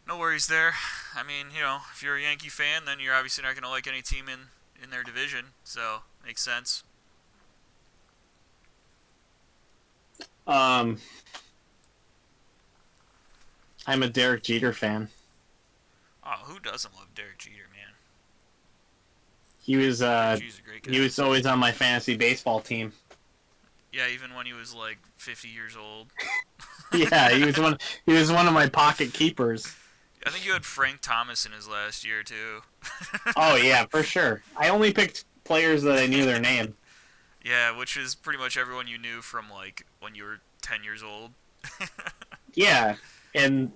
no worries there. I mean, if you're a Yankee fan, then you're obviously not going to like any team in their division, so makes sense. I'm a Derek Jeter fan. Oh, who doesn't love Derek Jeter, man? He was He's a great guy. he was always on my fantasy baseball team. Yeah, even when he was like 50 years old. Yeah, he was one of my pocket keepers. I think you had Frank Thomas in his last year too. Oh yeah, for sure. I only picked players that I knew their name. Yeah, which is pretty much everyone you knew from like when you were 10 years old. Yeah, and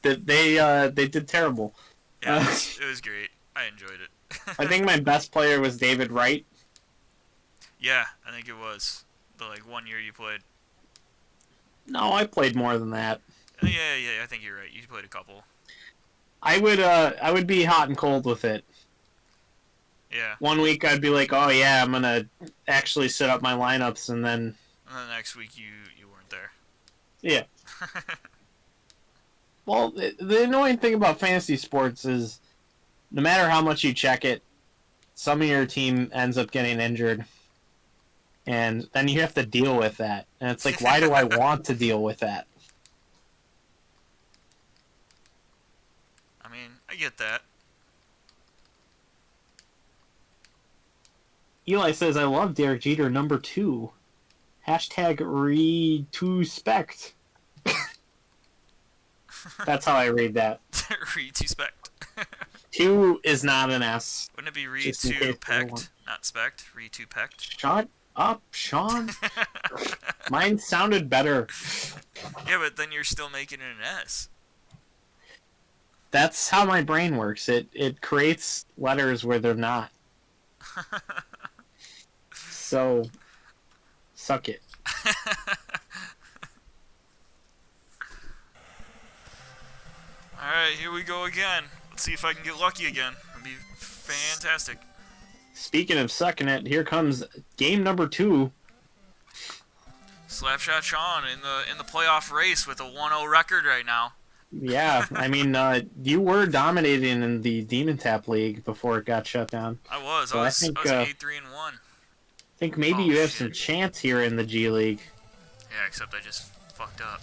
they did terrible. Yeah, it was great. I enjoyed it. I think my best player was David Wright. Yeah, I think it was the 1 year you played. No, I played more than that. Yeah, I think you're right. You played a couple. I would be hot and cold with it. Yeah. One week I'd be like, oh yeah, I'm gonna actually set up my lineups, and then the next week you weren't there. Yeah. Well, the annoying thing about fantasy sports is no matter how much you check it, some of your team ends up getting injured. And then you have to deal with that. And it's like, why do I want to deal with that? I mean, I get that. Eli says, I love Derek Jeter number 2. Hashtag re2spect. That's how I read that. Re-to-spect. 2 is not an S. Wouldn't it be Just in case everyone- re-to-pect, not spect? Re-to-pect? Shut up, Sean. Mine sounded better. Yeah, but then you're still making it an S. That's how my brain works. It creates letters where they're not. So, suck it. Alright, here we go again. Let's see if I can get lucky again. It'd be fantastic. Speaking of sucking it, here comes game number 2. Slapshot Sean in the playoff race with a 1-0 record right now. Yeah, I mean, you were dominating in the Demon Tap League before it got shut down. I was. So I I was think, 8-3-1. I think maybe you have some chance here in the G League. Yeah, except I just fucked up.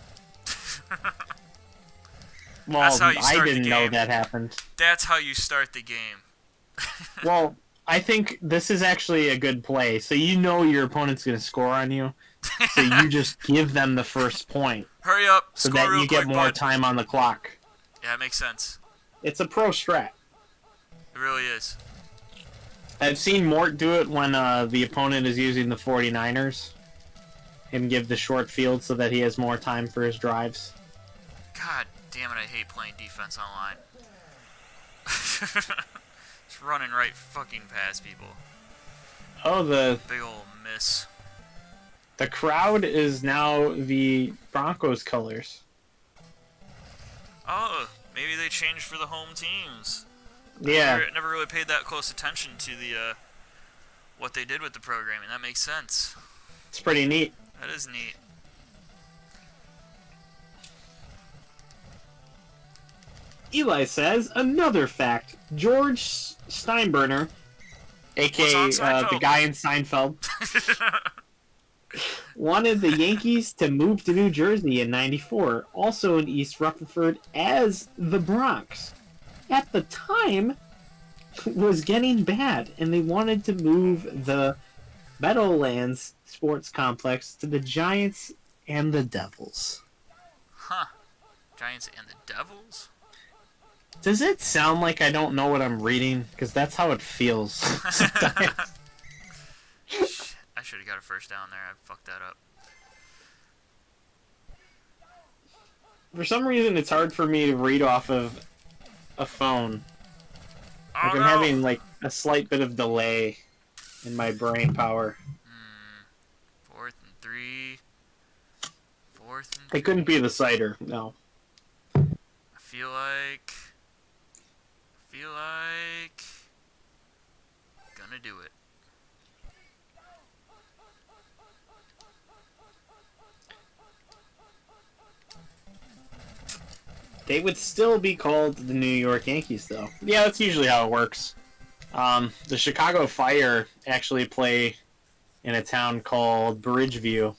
Well, That's how you start I didn't the know game. that happened. That's how you start the game. Well, I think this is actually a good play. So you know your opponent's going to score on you. So you just give them the first point. Hurry up, So score that real you get quick, more bud. time on the clock. Yeah, it makes sense. It's a pro strat. It really is. I've seen Mort do it when the opponent is using the 49ers. Him give the short field so that he has more time for his drives. God damn it, I hate playing defense online. Just running right fucking past people. Oh, Big ol' miss. the crowd is now the Broncos colors. Oh, maybe they changed for the home teams. Yeah. Never really paid that close attention to the what they did with the programming. That makes sense. It's pretty neat. That is neat. Eli says, another fact. George Steinbrenner, a.k.a. Was on Seinfeld. The guy in Seinfeld, wanted the Yankees to move to New Jersey in '94, also in East Rutherford, as the Bronx. At the time, was getting bad, and they wanted to move the Meadowlands Sports Complex to the Giants and the Devils. Huh. Giants and the Devils? Does it sound like I don't know what I'm reading? Because that's how it feels sometimes. Shit, I should have got a first down there. I fucked that up. For some reason, it's hard for me to read off of a phone. Oh, Like I'm no. having like a slight bit of delay in my brain power. 4th and 3. 4th and It couldn't be the cider, no. I feel like gonna do it. They would still be called the New York Yankees, though. Yeah, that's usually how it works. The Chicago Fire actually play in a town called Bridgeview.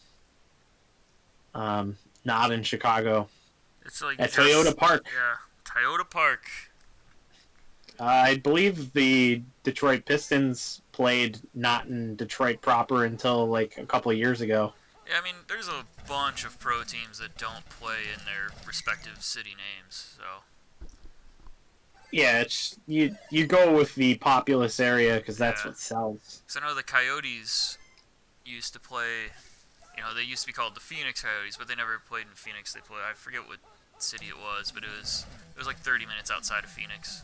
Not in Chicago. It's like At just- Toyota Park. Yeah, Toyota Park. I believe the Detroit Pistons played not in Detroit proper until like a couple of years ago. Yeah, I mean, there's a bunch of pro teams that don't play in their respective city names, so Yeah, it's you go with the populous area because that's Yeah. what sells. I know the Coyotes used to play. You know, they used to be called the Phoenix Coyotes, but they never played in Phoenix. They played. I forget what city it was, but it was like 30 minutes outside of Phoenix.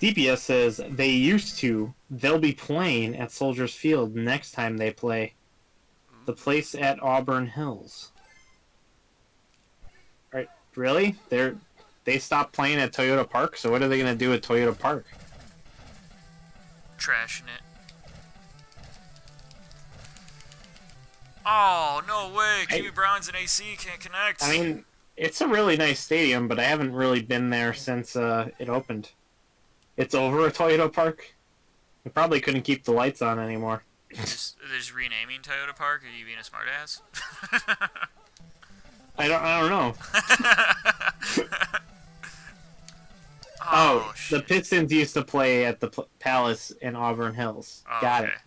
DPS says they used to. They'll be playing at Soldiers Field next time they play. The place at Auburn Hills. Right? Really? They stopped playing at Toyota Park. So what are they gonna do at Toyota Park? Trashing it. Oh, no way. I- QB Browns and AC can't connect. I mean, It's a really nice stadium, but I haven't really been there since it opened. It's over a Toyota Park. I probably couldn't keep the lights on anymore. They're just renaming Toyota Park. Are you being a smartass? I don't know. Oh, The shit. Pistons used to play at the Palace in Auburn Hills. Oh, Got okay. it.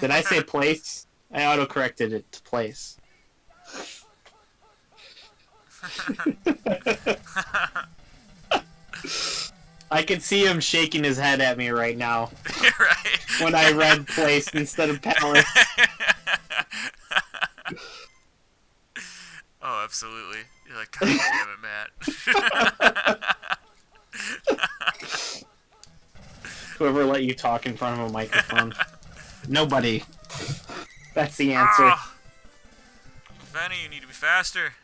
Did I say place? I auto-corrected it to place. I can see him shaking his head at me right now Right. when I read place instead of Palace. Oh, absolutely. You're like, God damn it, Matt. Whoever let you talk in front of a microphone? Nobody. That's the answer. Oh, Fanny, you need to be faster.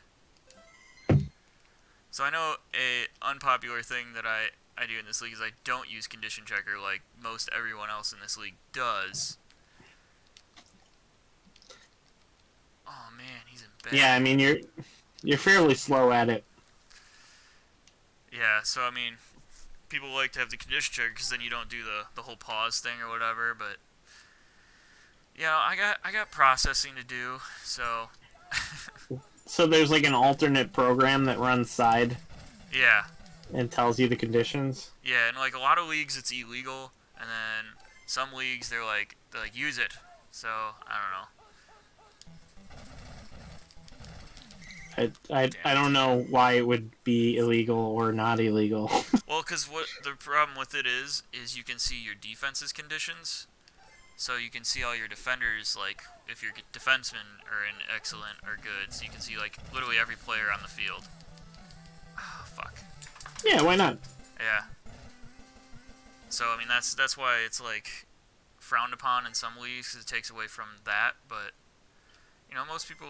So I know a unpopular thing that I do in this league is I don't use condition checker like most everyone else in this league does. Oh man, he's in bed. Yeah, I mean you're fairly slow at it. Yeah, so I mean, people like to have the condition checker because then you don't do the whole pause thing or whatever. But yeah, I got processing to do, so So there's like an alternate program that runs side yeah, and tells you the conditions. yeah, and like a lot of leagues it's illegal, and then some leagues they're like use it. So I don't know. I don't know why it would be illegal or not illegal. Well, because what the problem with it is you can see your defense's conditions. So you can see all your defenders, like, if your defensemen are in excellent or good. So you can see, like, literally every player on the field. Oh, fuck. Yeah, why not? Yeah. So, I mean, that's why it's, like, frowned upon in some leagues, because it takes away from that. But, you know, most people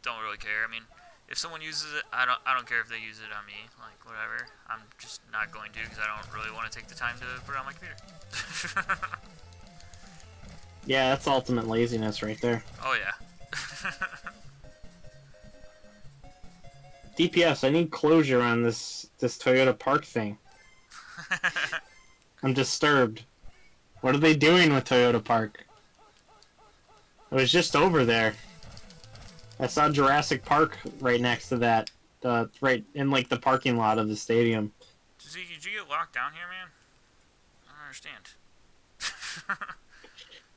don't really care. I mean, if someone uses it, I don't care if they use it on me. Like, whatever. I'm just not going to, because I don't really want to take the time to put it on my computer. Yeah, that's ultimate laziness right there. Oh, yeah. DPS, I need closure on this Toyota Park thing. I'm disturbed. What are they doing with Toyota Park? I was just over there. I saw Jurassic Park right next to that, right in like the parking lot of the stadium. Zeke, did you get locked down here, man? I don't understand.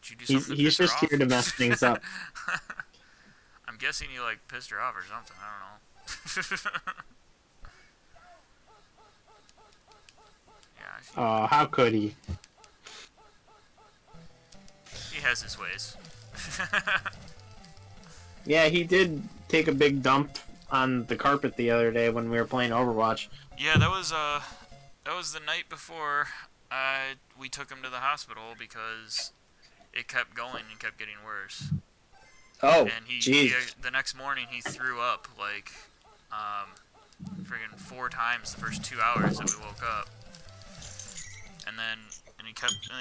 Did you do something to He's piss her just off? here to mess things up. I'm guessing you like pissed her off or something. I don't know. Yeah, Oh, how could he? he has his ways. Yeah, he did take a big dump on the carpet the other day when we were playing Overwatch. Yeah, that was the night before we took him to the hospital because it kept going and kept getting worse. Oh, And he the next morning he threw up like friggin' 4 times the first 2 hours that we woke up. And then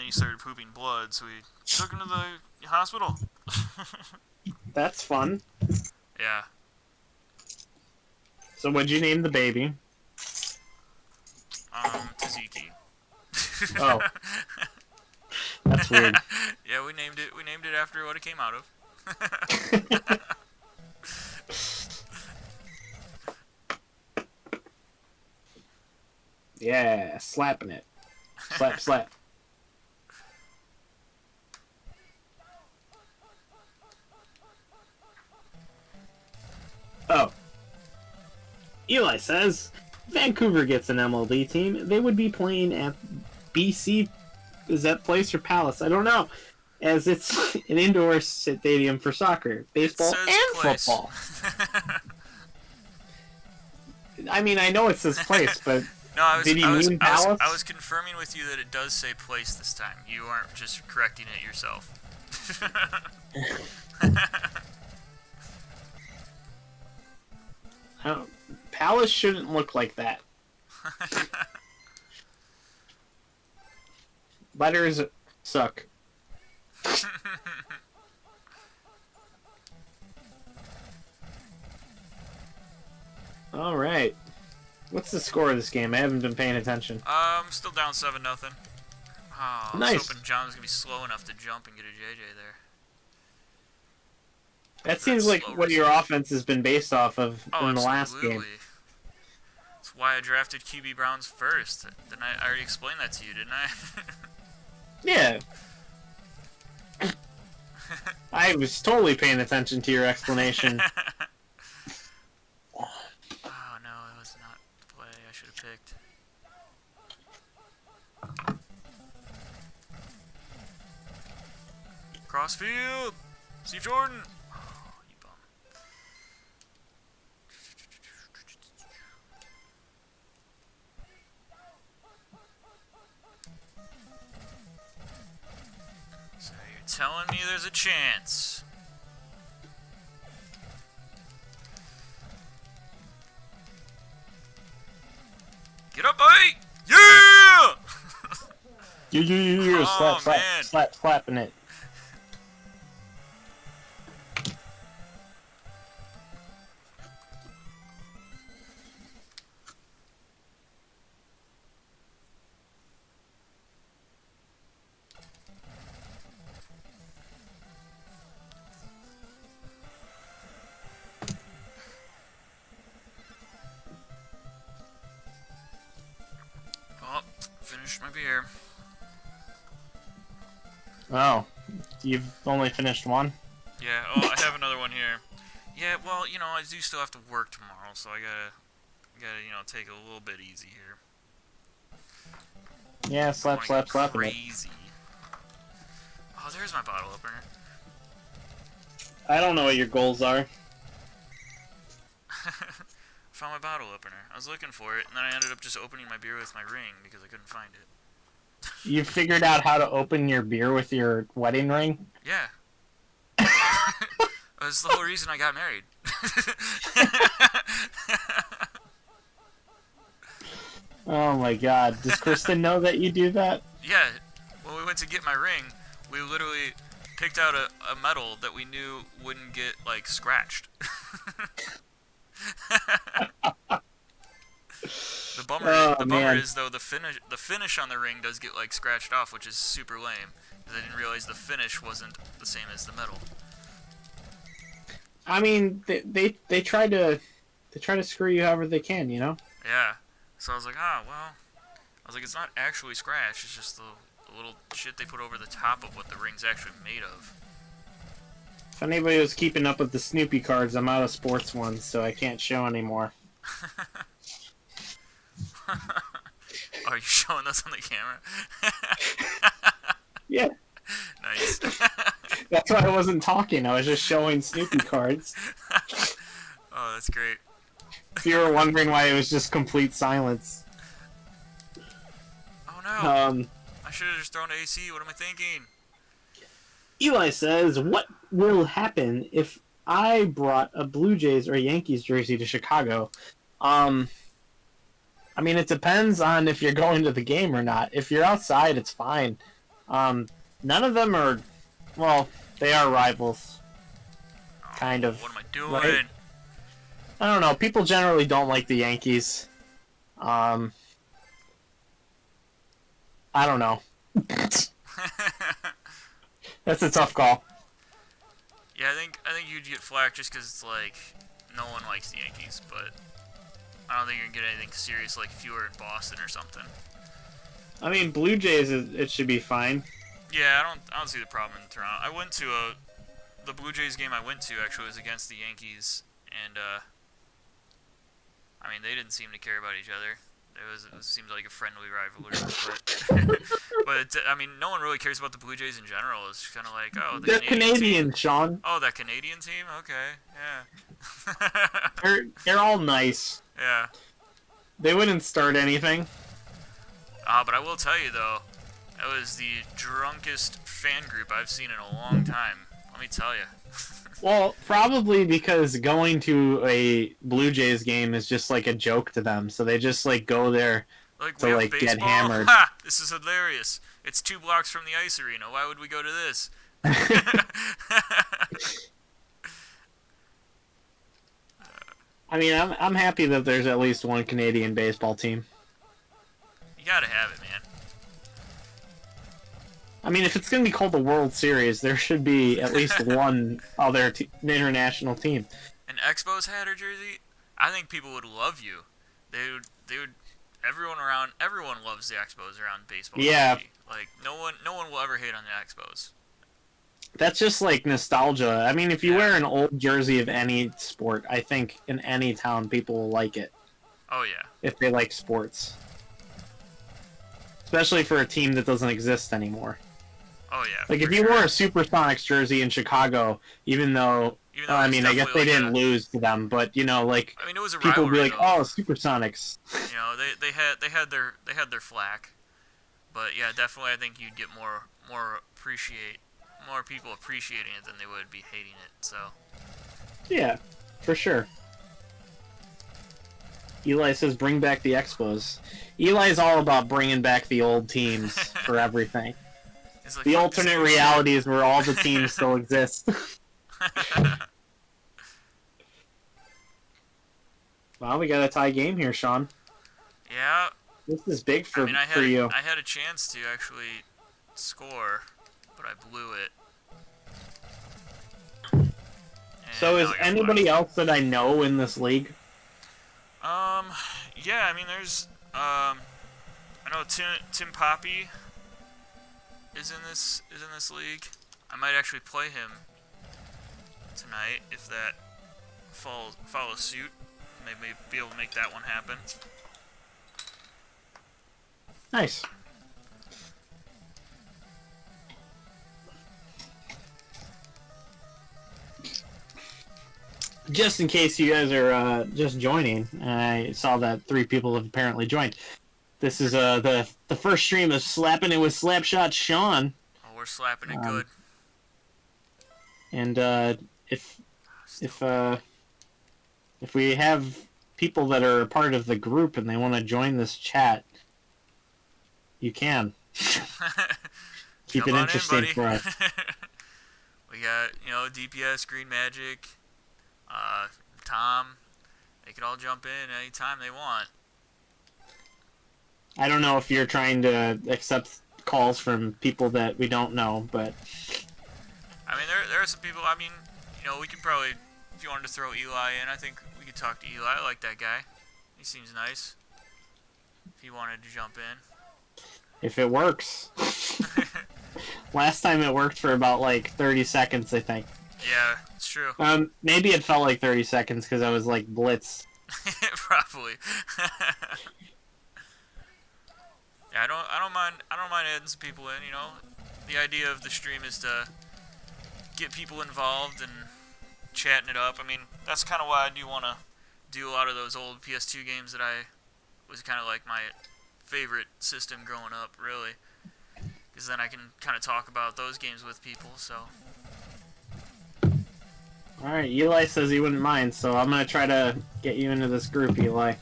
he started pooping blood, so we took him to the hospital. That's fun. Yeah. So what'd you name the baby? Tzatziki. Oh. That's weird. Yeah, we named it after what it came out of. Yeah, slapping it. Slap, slap. Oh. Eli says, Vancouver gets an MLB team. They would be playing at BC. Is that place or Palace? I don't know. As it's an indoor stadium for soccer, baseball, and place. football. I mean, I know it says place, but No, I mean Palace? was confirming with you that it does say place this time. You aren't just correcting it yourself. Palace shouldn't look like that. Letters suck. All right. What's the score of this game? I haven't been paying attention. Still down 7-0. Oh, I was Nice. hoping John was gonna be slow enough to jump and get a JJ there. That seems like what your offense has been based off of Oh, in the last absolutely. game. That's why I drafted QB Browns first. Didn't I already explained that to you, didn't I? Yeah. I was totally paying attention to your explanation. Oh no, it was not the play I should have picked. Crossfield! Steve Jordan! Oh, you bum. So you're telling me there's a chance. Get up, buddy! Yeah! You Oh, man. slapping it. Oh, finished my beer. Oh, you've only finished one? Yeah, oh, I have another one here. Yeah, well, you know, I do still have to work tomorrow, so I gotta, you know, take it a little bit easy here. Yeah, slapping it. Crazy. Oh, there's my bottle opener. I don't know what your goals are. Found my bottle opener. I was looking for it, and then I ended up just opening my beer with my ring because I couldn't find it. You figured out how to open your beer with your wedding ring? Yeah. That's the whole reason I got married. Oh my god. Does Kristen know that you do that? Yeah, when we went to get my ring, we literally picked out a metal that we knew wouldn't get, like, scratched. The bummer is though the finish on the ring does get like scratched off, which is super lame because I didn't realize the finish wasn't the same as the metal. I mean, they try to screw you however they can, you know? Yeah. So I was like, well, it's not actually scratched. It's just the little shit they put over the top of what the ring's actually made of. If anybody was keeping up with the Snoopy cards, I'm out of sports ones, so I can't show anymore. Are you showing us on the camera? Yeah. Nice. That's why I wasn't talking. I was just showing Snoopy cards. Oh, that's great. If you were wondering why it was just complete silence. Oh no. I should have just thrown AC. What am I thinking? Eli says, what will happen if I brought a Blue Jays or Yankees jersey to Chicago? I mean, it depends on if you're going to the game or not. If you're outside, it's fine. None of them are, well, they are rivals. Kind of. What am I doing? Right? I don't know. People generally don't like the Yankees. I don't know. That's a tough call. Yeah, I think you'd get flack just because it's like no one likes the Yankees, but I don't think you're gonna get anything serious like if you were in Boston or something. I mean, Blue Jays, it should be fine. Yeah, I don't see the problem in Toronto. I went to the Blue Jays game I went to actually was against the Yankees, and I mean they didn't seem to care about each other. It seemed like a friendly rivalry, but I mean no one really cares about the Blue Jays in general. It's kind of like They're Canadian, Sean. Oh, that Canadian team? Okay, yeah. They're all nice. Yeah. They wouldn't start anything. But I will tell you though, that was the drunkest fan group I've seen in a long time. Let me tell you. Well, probably because going to a Blue Jays game is just like a joke to them, so they just like go there to like get hammered. Ha! This is hilarious. It's 2 blocks from the ice arena. Why would we go to this? I I mean, I'm happy that there's at least one Canadian baseball team. You gotta have it, man. I mean, if it's going to be called the World Series, there should be at least one other international team. An Expos hat or jersey, I think people would love you. They would. Everyone loves the Expos around baseball. Yeah. Jersey. Like no one will ever hate on the Expos. That's just like nostalgia. I mean, if you wear an old jersey of any sport, I think in any town people will like it. Oh yeah. If they like sports. Especially for a team that doesn't exist anymore. Oh yeah. Like if you wore a Supersonics jersey in Chicago, even though I mean, I guess they didn't lose to them, but you know, like I mean, it was a people would be like, though. "Oh, Supersonics." You know, they had their flack, but yeah, definitely, I think you'd get more people appreciating it than they would be hating it. So. Yeah, for sure. Eli says, "Bring back the Expos." Eli's all about bringing back the old teams for everything. Like, the alternate realities where all the teams still exist. Well, we got a tie game here, Sean. Yeah. This is big for you. I had a chance to actually score, but I blew it. And so is anybody else that I know in this league? Yeah, I mean, there's, I know Tim Poppy is in this league. I might actually play him tonight if that follows suit. Maybe be able to make that one happen. Nice. Just in case you guys are just joining, I saw that 3 people have apparently joined. This is the first stream of Slappin' It with Slapshot Sean. Oh, we're slapping it good. And if we have people that are a part of the group and they want to join this chat, you can. Keep it interesting for us. We got, DPS, Green Magic, Tom. They can all jump in anytime they want. I don't know if you're trying to accept calls from people that we don't know, but... I mean, there are some people, we can probably, if you wanted to throw Eli in, I think we could talk to Eli. I like that guy. He seems nice. If he wanted to jump in. If it works. Last time it worked for about, 30 seconds, I think. Yeah, it's true. Maybe it felt like 30 seconds because I was, blitzed. Probably. Yeah, I don't mind adding some people in, The idea of the stream is to get people involved and chatting it up. I mean, that's kind of why I do want to do a lot of those old PS2 games that I was kind of like my favorite system growing up, really. Because then I can kind of talk about those games with people, so. Alright, Eli says he wouldn't mind, so I'm going to try to get you into this group, Eli.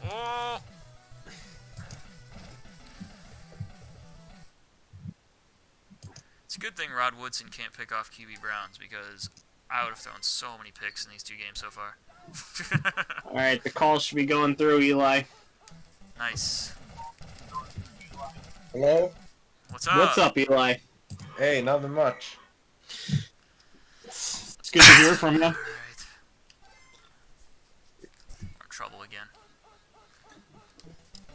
Oh! It's a good thing Rod Woodson can't pick off QB Browns, because I would have thrown so many picks in these 2 games so far. Alright, the call should be going through, Eli. Nice. Hello? What's up? What's up, Eli? Hey, nothing much. It's good to hear from you. Alright. We're in trouble again.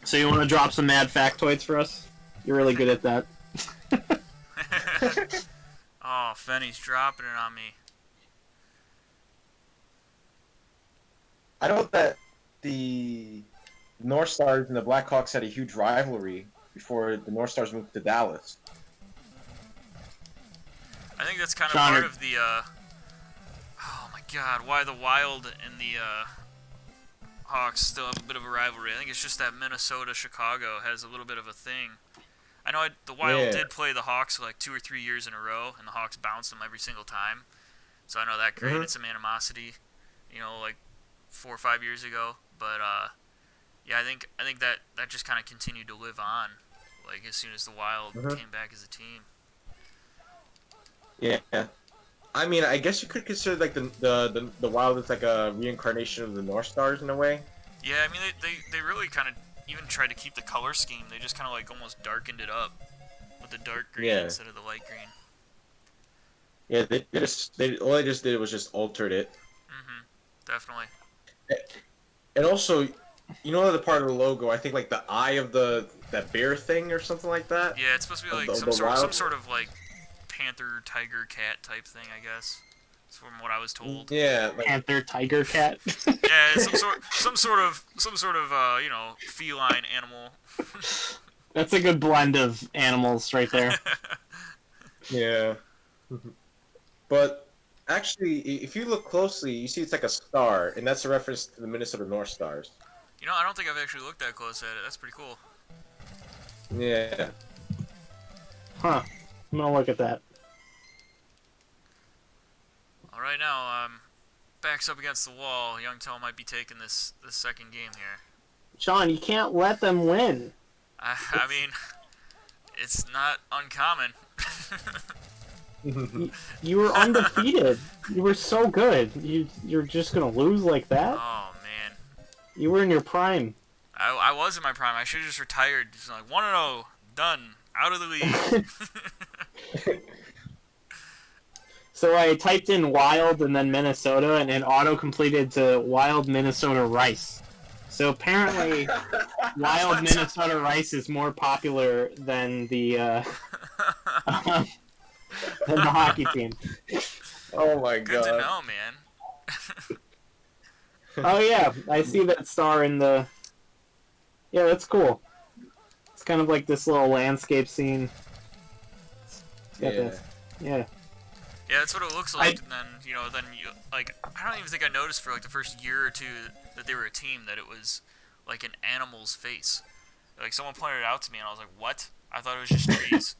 So you want to drop some mad factoids for us? You're really good at that. Oh, Fenny's dropping it on me. I know that the North Stars and the Blackhawks had a huge rivalry before the North Stars moved to Dallas. I think that's kind of part of the, oh my god, why the Wild and the, Hawks still have a bit of a rivalry. I think it's just that Minnesota-Chicago has a little bit of a thing. I know the Wild did play the Hawks for 2 or 3 years in a row, and the Hawks bounced them every single time. So I know that created some animosity, 4 or 5 years ago. But, yeah, I think that just kind of continued to live on, as soon as the Wild came back as a team. Yeah. I mean, I guess you could consider like the Wild as like a reincarnation of the North Stars in a way. Yeah, I mean they really kind of even tried to keep the color scheme. They just kind of like almost darkened it up with the dark green Yeah. instead of the light green. Yeah, they all they just did was just altered it. Mhm. Definitely. And also, you know the part of the logo, I think like the eye of that bear thing or something like that. Yeah, it's supposed to be like The- some the sort wild- of like panther, tiger, cat type thing, I guess. That's from what I was told. Yeah, like, Panther, tiger, cat. Yeah, it's some sort of you know, feline animal. That's a good blend of animals right there. yeah. But actually, if you look closely, you see it's like a star, and that's a reference to the Minnesota North Stars. You know, I don't think I've actually looked that close at it. That's pretty cool. Yeah. Huh. I'm gonna look at that. All right, now backs up against the wall. Young Tell might be taking this second game here. Sean, you can't let them win. I mean, it's not uncommon. You were undefeated. You were so good. You're just gonna lose like that? Oh man, You were in your prime. I was in my prime. I should have just retired. Just like 1-0, done, out of the league. So I typed in Wild and then Minnesota, and it auto-completed to Wild Minnesota Rice. So apparently, Wild Minnesota Rice is more popular than the than the hockey team. Oh my Good to god. know, man. Oh yeah, I see that star in the. Yeah, that's cool. It's kind of like this little landscape scene. It's got Yeah. this. Yeah. Yeah, that's what it looks like. And then you like I don't even think I noticed for like the first year or two that they were a team that it was like an animal's face. Like someone pointed it out to me, and I was like, "What?" I thought it was just trees.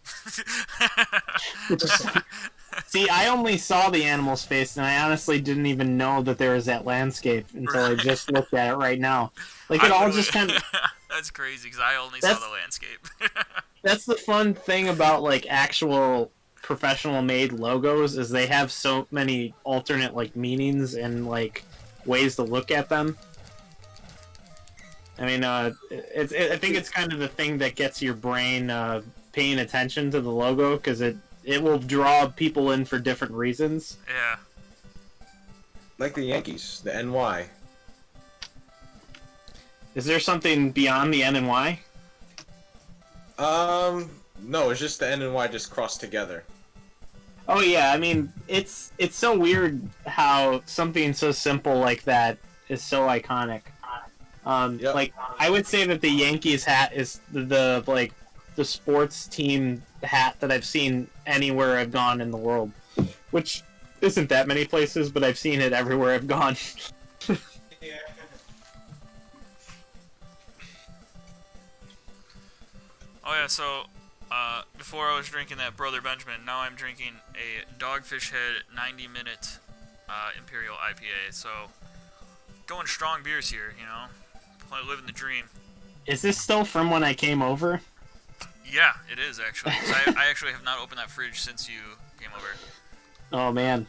See, I only saw the animal's face, and I honestly didn't even know that there was that landscape until I just looked at it right now. Like, it all just kind of... That's crazy, because I only saw the landscape. That's the fun thing about, like, actual professional-made logos, is they have so many alternate, like, meanings and, like, ways to look at them. I mean, I think it's kind of the thing that gets your brain paying attention to the logo, because it will draw people in for different reasons. Yeah. Like the Yankees, the NY. Is there something beyond the N and Y? No, it's just the N and Y just crossed together. Oh yeah, I mean, it's so weird how something so simple like that is so iconic. Yep. Like, I would say that the Yankees hat is the sports team hat that I've seen anywhere I've gone in the world, which isn't that many places, but I've seen it everywhere I've gone. Oh yeah, so before I was drinking that Brother Benjamin, now I'm drinking a Dogfish Head 90-minute Imperial IPA. So going strong beers here, you know, living the dream. Is this still from when I came over? Yeah, it is actually. 'Cause I actually have not opened that fridge since you came over. Oh man,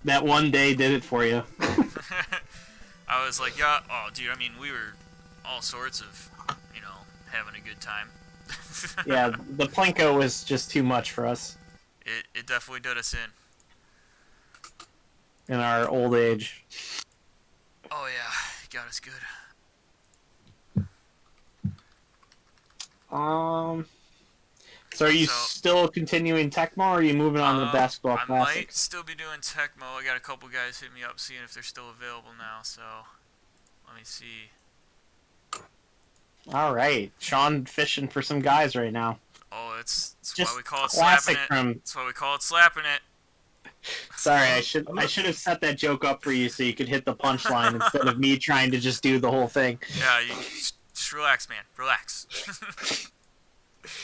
that one day did it for you. I was like, yeah, oh dude, I mean, we were all sorts of, you know, having a good time. Yeah, the Plinko was just too much for us It definitely did us in. in our old age. Oh yeah, it got us good. So are you So- still continuing Tecmo, or are you moving on to Basketball I might Classics? still be doing Tecmo. I got a couple guys hitting me up seeing if they're still available now, so let me see. All right, Sean fishing for some guys right now. Oh, that's Just why we call it classic slapping it. from. That's why we call it slapping it. Sorry, I should have set that joke up for you so you could hit the punchline instead of me trying to just do the whole thing. Yeah, you just relax, man. Relax.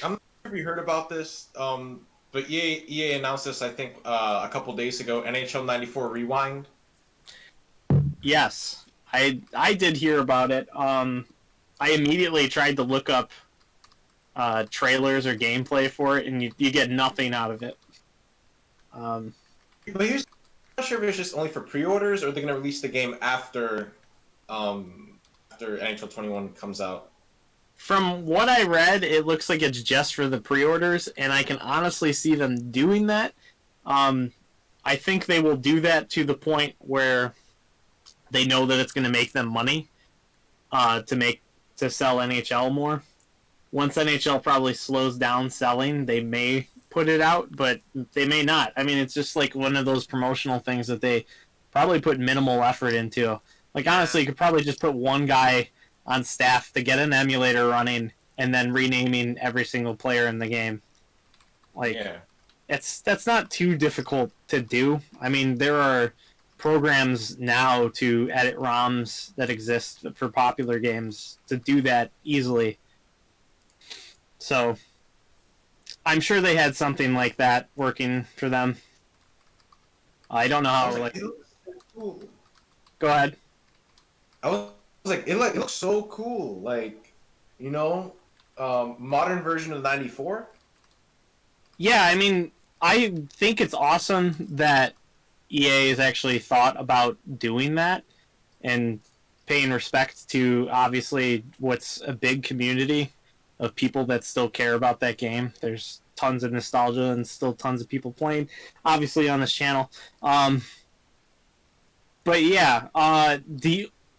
Have you heard about this? But EA announced this, I think, a couple days ago. NHL '94 Rewind. Yes, I did hear about it. I immediately tried to look up trailers or gameplay for it, and you get nothing out of it. But sure if it's just only for pre-orders or they're gonna release the game after NHL 21 comes out. From what I read, it looks like it's just for the pre-orders, and I can honestly see them doing that. I think they will do that to the point where they know that it's going to make them money to sell NHL more. Once NHL probably slows down selling, they may put it out, but they may not. I mean, it's just like one of those promotional things that they probably put minimal effort into. Like, honestly, you could probably just put one guy on staff to get an emulator running and then renaming every single player in the game. Like, Yeah. that's not too difficult to do. I mean, there are programs now to edit ROMs that exist for popular games to do that easily. So, I'm sure they had something like that working for them. I don't know I how. was Like, it looks so cool. go ahead. I was like, it looks so cool. Like, you know, modern version of '94. Yeah, I mean, I think it's awesome that EA has actually thought about doing that and paying respect to obviously what's a big community of people that still care about that game. There's tons of nostalgia and still tons of people playing, obviously, on this channel. But yeah,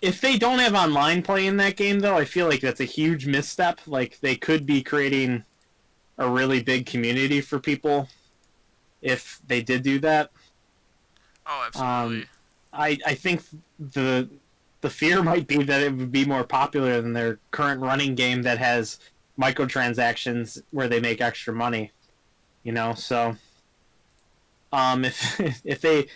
if they don't have online play in that game, though, I feel like that's a huge misstep. Like, they could be creating a really big community for people if they did do that. Oh, absolutely. I think the fear might be that it would be more popular than their current running game that has microtransactions where they make extra money. You know, so if they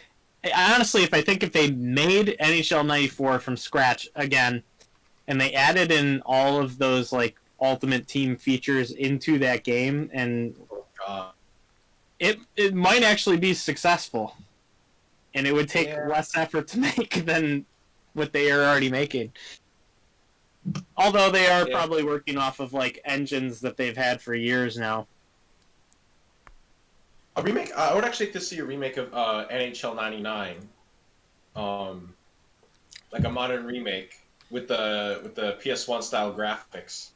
honestly, if they made NHL 94 from scratch again, and they added in all of those like ultimate team features into that game, and it might actually be successful, and it would take less effort to make than what they are already making. Although they are probably working off of like engines that they've had for years now. A remake. I would actually like to see a remake of NHL '99, like a modern remake with the PS1 style graphics.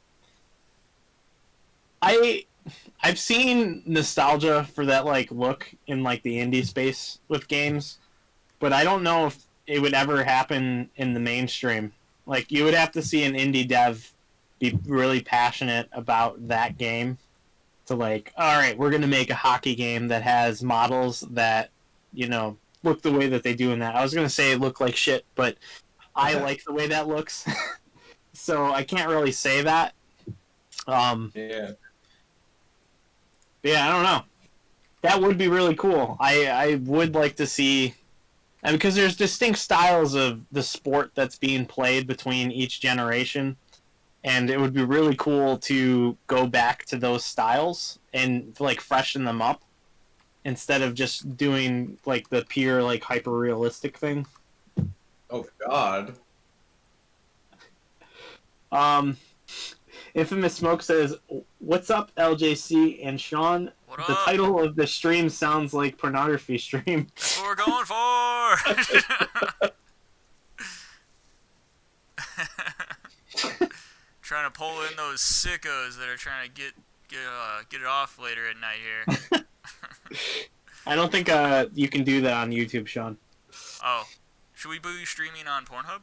I've seen nostalgia for that like look in like the indie space with games, but I don't know if it would ever happen in the mainstream. Like, you would have to see an indie dev be really passionate about that game to like, all right, we're gonna make a hockey game that has models that, you know, look the way that they do in that. I was gonna say it look like shit, but I like the way that looks, so I can't really say that. Yeah. Yeah, I don't know. That would be really cool. I would like to see, and because there's distinct styles of the sport that's being played between each generation, and it would be really cool to go back to those styles and like freshen them up instead of just doing like the pure like hyper realistic thing. Oh God. Infamous Smoke says, "What's up, LJC and Sean? What The up? title of the stream sounds like pornography stream." That's what we're going for. Trying to pull in those sickos that are trying to get it off later at night here. I don't think you can do that on YouTube, Sean. Oh, should we be streaming on Pornhub?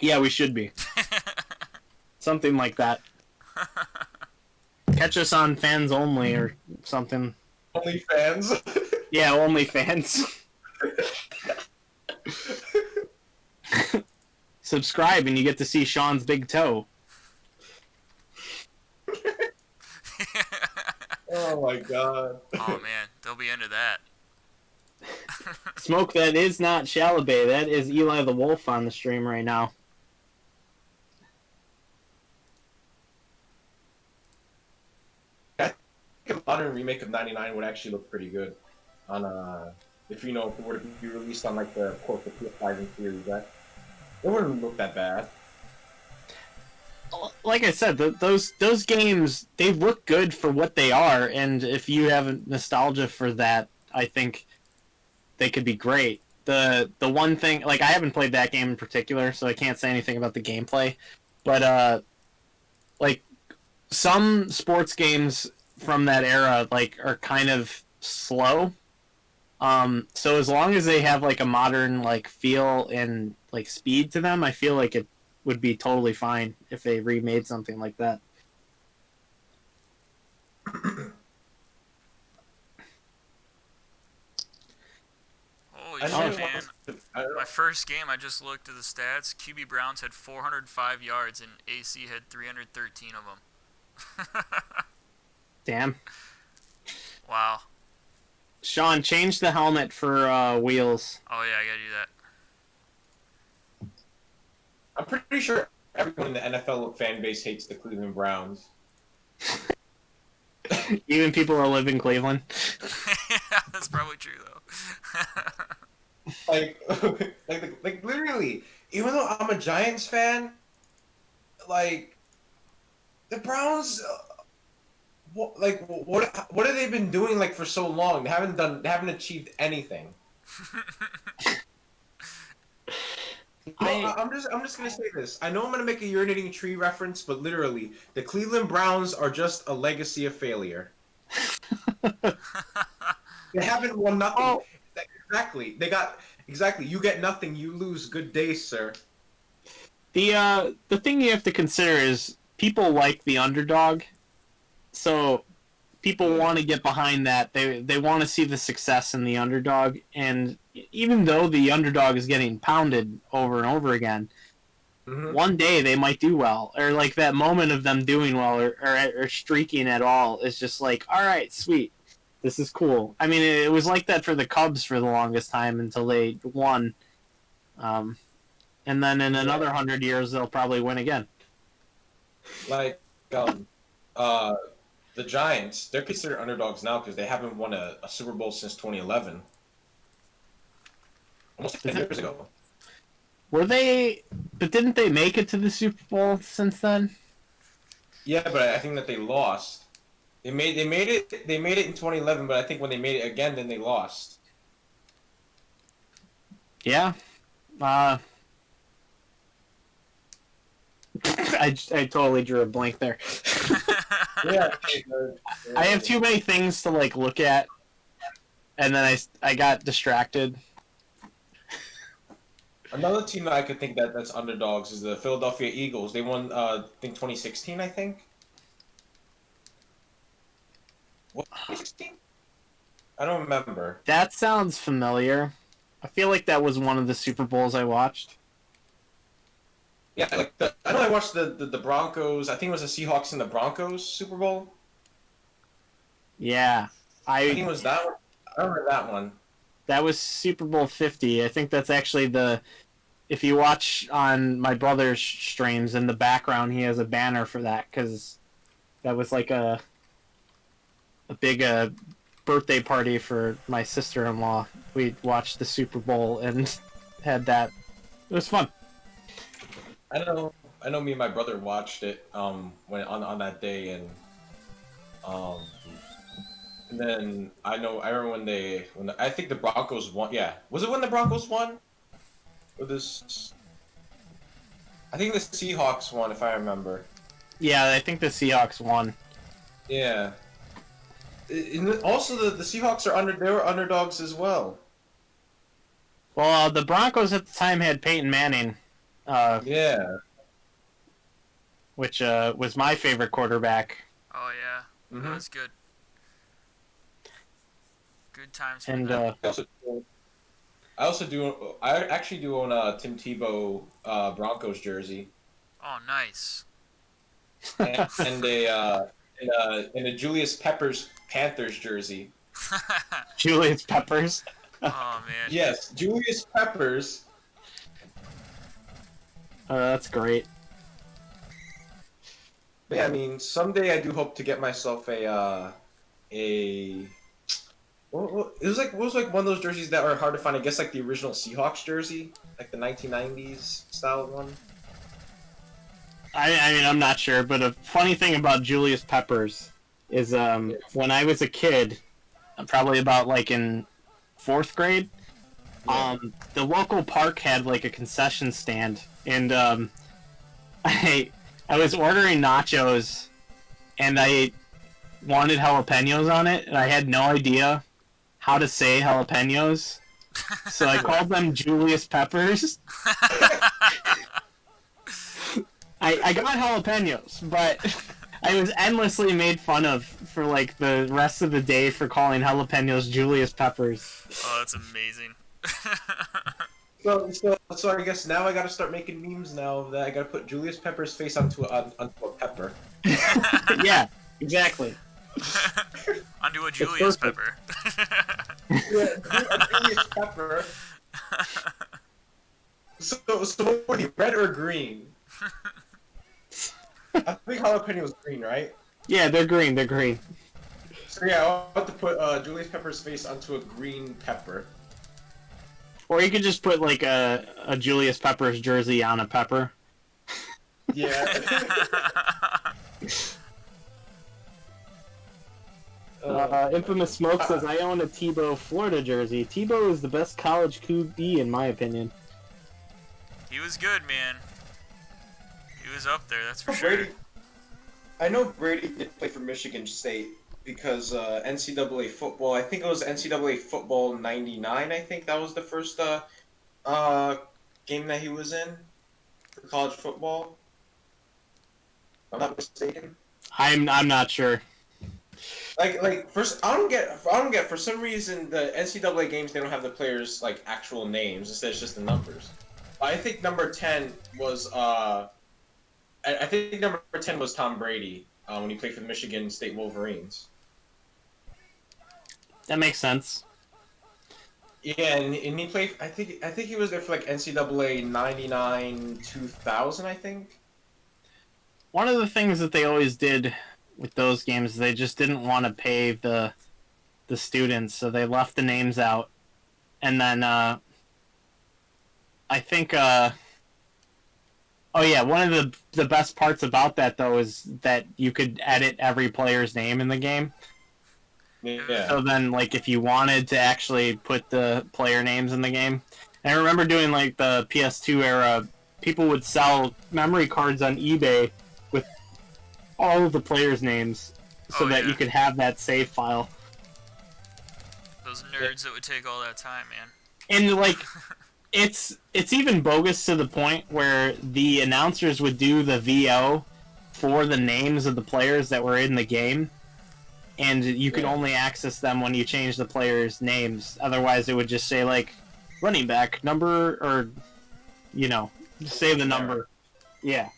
Yeah, we should be. Something like that. Catch us on Fans Only or something. Only fans. Yeah, Only Fans. Subscribe and you get to see Sean's big toe. Oh my God. Oh man, they'll be into that. Smoke, that is not Shalabay. That is Eli the Wolf on the stream right now. A modern remake of '99 would actually look pretty good on if you know if it were to be released on like the core for PS5 and Series X. It wouldn't look that bad. Like I said, those games, they look good for what they are, and if you have nostalgia for that, I think they could be great. The one thing, like, I haven't played that game in particular, so I can't say anything about the gameplay. But like, some sports games from that era, like, are kind of slow. So as long as they have like a modern like feel and like speed to them, I feel like it would be totally fine if they remade something like that. Holy I shit, know. man. My first game, I just looked at the stats. QB Browns had 405 yards and AC had 313 of them. Damn. Wow. Sean, change the helmet for wheels. Oh yeah, I gotta do that. I'm pretty sure everyone in the NFL fan base hates the Cleveland Browns. Even people who live in Cleveland. Yeah, that's probably true though. Like literally, even though I'm a Giants fan, like the Browns, what have they been doing like for so long? They haven't achieved anything. I'm just gonna say this. I know I'm gonna make a urinating tree reference, but literally, the Cleveland Browns are just a legacy of failure. They haven't won nothing. Oh. Exactly. Exactly. You get nothing. You lose. Good day, sir. The thing you have to consider is people like the underdog, so people want to get behind that. They want to see the success in the underdog, and even though the underdog is getting pounded over and over again, one day they might do well, or like that moment of them doing well or streaking at all is just like, all right, sweet, this is cool. I mean, it was like that for the Cubs for the longest time until they won, and then in another 100 years they'll probably win again. Like, the Giants, they're considered underdogs now because they haven't won a Super Bowl since 2011. Almost 10 years ago. Were they? But didn't they make it to the Super Bowl since then? Yeah, but I think that they lost. They made it in 2011, but I think when they made it again, then they lost. Yeah. I totally drew a blank there. Yeah. I have too many things to like look at, and then I got distracted. Another team that I could think that's underdogs is the Philadelphia Eagles. They won, I think 2016. I think. What 2016? I don't remember. That sounds familiar. I feel like that was one of the Super Bowls I watched. Yeah, like I know I watched the Broncos. I think it was the Seahawks and the Broncos Super Bowl. Yeah, I think it was that one. I remember that one. That was Super Bowl 50. I think that's actually if you watch on my brother's streams, in the background he has a banner for that, because that was like a big birthday party for my sister-in-law. We watched the Super Bowl and had that. It was fun. I know me and my brother watched it when on that day, and then I remember when I think the Broncos won. Yeah, was it when the Broncos won? Or this? I think the Seahawks won, if I remember. Yeah, I think the Seahawks won. Yeah. And also the Seahawks they were underdogs as well. Well, the Broncos at the time had Peyton Manning. Yeah. Which was my favorite quarterback. Oh yeah, Mm-hmm. that was good. Good times. For And them. I actually do own a Tim Tebow Broncos jersey. Oh, nice. and a Julius Peppers Panthers jersey. Julius Peppers. Oh man. Yes, Julius Peppers. That's great. But yeah, I mean, someday I do hope to get myself a. Well, it was like one of those jerseys that are hard to find. I guess like the original Seahawks jersey, like the 1990s style one. I mean, I'm not sure, but a funny thing about Julius Peppers is when I was a kid, probably about like in 4th grade, The local park had like a concession stand, and I was ordering nachos, and I wanted jalapenos on it, and I had no idea how to say jalapenos, so I called them Julius Peppers. I got jalapenos, but I was endlessly made fun of for like the rest of the day for calling jalapenos Julius Peppers. Oh, that's amazing. So I guess now I gotta start making memes now that I gotta put Julius Pepper's face onto a pepper. Yeah, exactly. Onto a Julius Pepper. Yeah, a Julius Pepper. So what are you, red or green? I think jalapeno was green, right? Yeah, they're green. They're green. So yeah, I'll have to put Julius Pepper's face onto a green pepper. Or you could just put like a Julius Peppers jersey on a pepper. Yeah. Infamous Smoke says, I own a Tebow Florida jersey. Tebow is the best college QB in my opinion. He was good, man. He was up there, that's for Brady, sure. I know Brady did play for Michigan State because NCAA football. I think it was NCAA football '99. I think that was the first game that he was in for college football. If I'm not mistaken. I'm not sure. Like first, I don't get for some reason the NCAA games they don't have the players like actual names instead it's just the numbers. I think number 10 was I think number 10 was Tom Brady when he played for the Michigan State Wolverines. That makes sense. Yeah, and he played. I think he was there for like NCAA '99, 2000. I think. One of the things that they always did with those games is they just didn't want to pay the students, so they left the names out. And then I think oh yeah, one of the best parts about that though is that you could edit every player's name in the game. Yeah. So then, like, if you wanted to actually put the player names in the game, and I remember doing like the PS2 era, people would sell memory cards on eBay with all of the players' names, so that you could have that save file. Those nerds that would take all that time, man. And like, it's even bogus to the point where the announcers would do the VO for the names of the players that were in the game. And you could only access them when you change the players' names. Otherwise, it would just say, like, running back number, or, you know, just say the number. Yeah.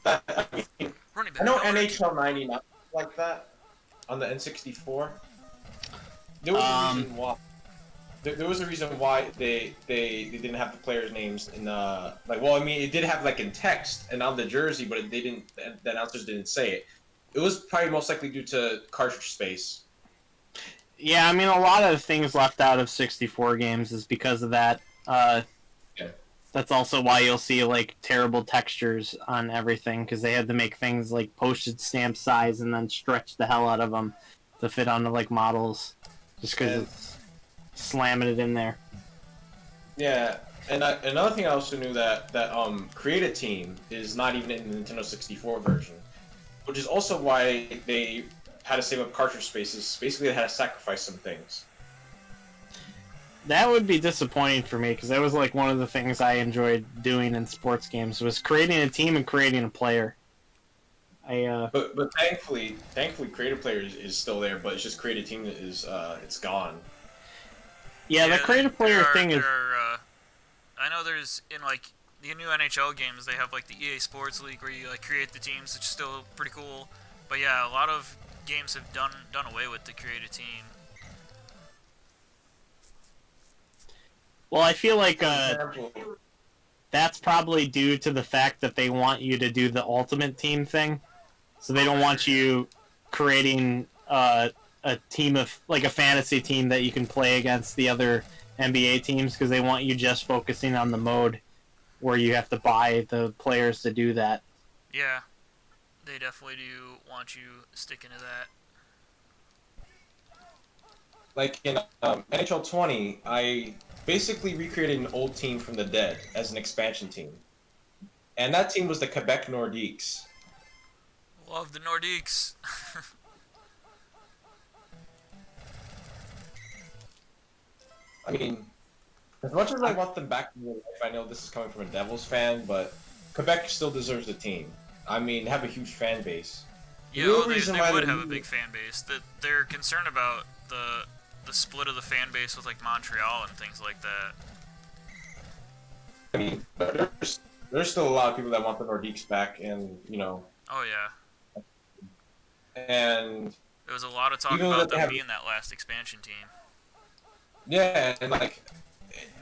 Running back I know number. NHL '99 like that on the N64. There was a reason why. There was a reason why they didn't have the players' names in like. Well, I mean, it did have like in text and on the jersey, but they didn't. The announcers didn't say it. It was probably most likely due to cartridge space. Yeah, I mean, a lot of things left out of 64 games is because of that. That's also why you'll see, like, terrible textures on everything, because they had to make things, like, postage stamp size and then stretch the hell out of them to fit onto, like, models, just because it's slamming it in there. Yeah, and another thing I also knew that Create a Team is not even in the Nintendo 64 version. Which is also why they had to save up cartridge spaces. Basically, they had to sacrifice some things. That would be disappointing for me, because that was like one of the things I enjoyed doing in sports games, was creating a team and creating a player. But thankfully, Create a Player is still there, but it's just Create a Team is it's gone. Yeah, the Create a Player thing is. I know there's in like the new NHL games, they have like the EA Sports League where you like create the teams, which is still pretty cool. But yeah, a lot of games have done away with the create a team. Well, I feel like that's probably due to the fact that they want you to do the ultimate team thing. So they don't want you creating a team of, like, a fantasy team that you can play against the other NBA teams, because they want you just focusing on the mode where you have to buy the players to do that. Yeah, they definitely do want you sticking to that. like in NHL 20, I basically recreated an old team from the dead as an expansion team, and that team was the Quebec Nordiques. Love the Nordiques. I mean, as much as I want them back in real life, I know this is coming from a Devils fan, but Quebec still deserves a team. I mean, they have a huge fan base. Yeah, The real oh, they reason why would they have a need- big fan base. That they're concerned about the split of the fan base with like Montreal and things like that. I mean, but there's still a lot of people that want the Nordiques back, and Oh yeah, and there was a lot of talk even though about that they them have, being that last expansion team. yeah, and like,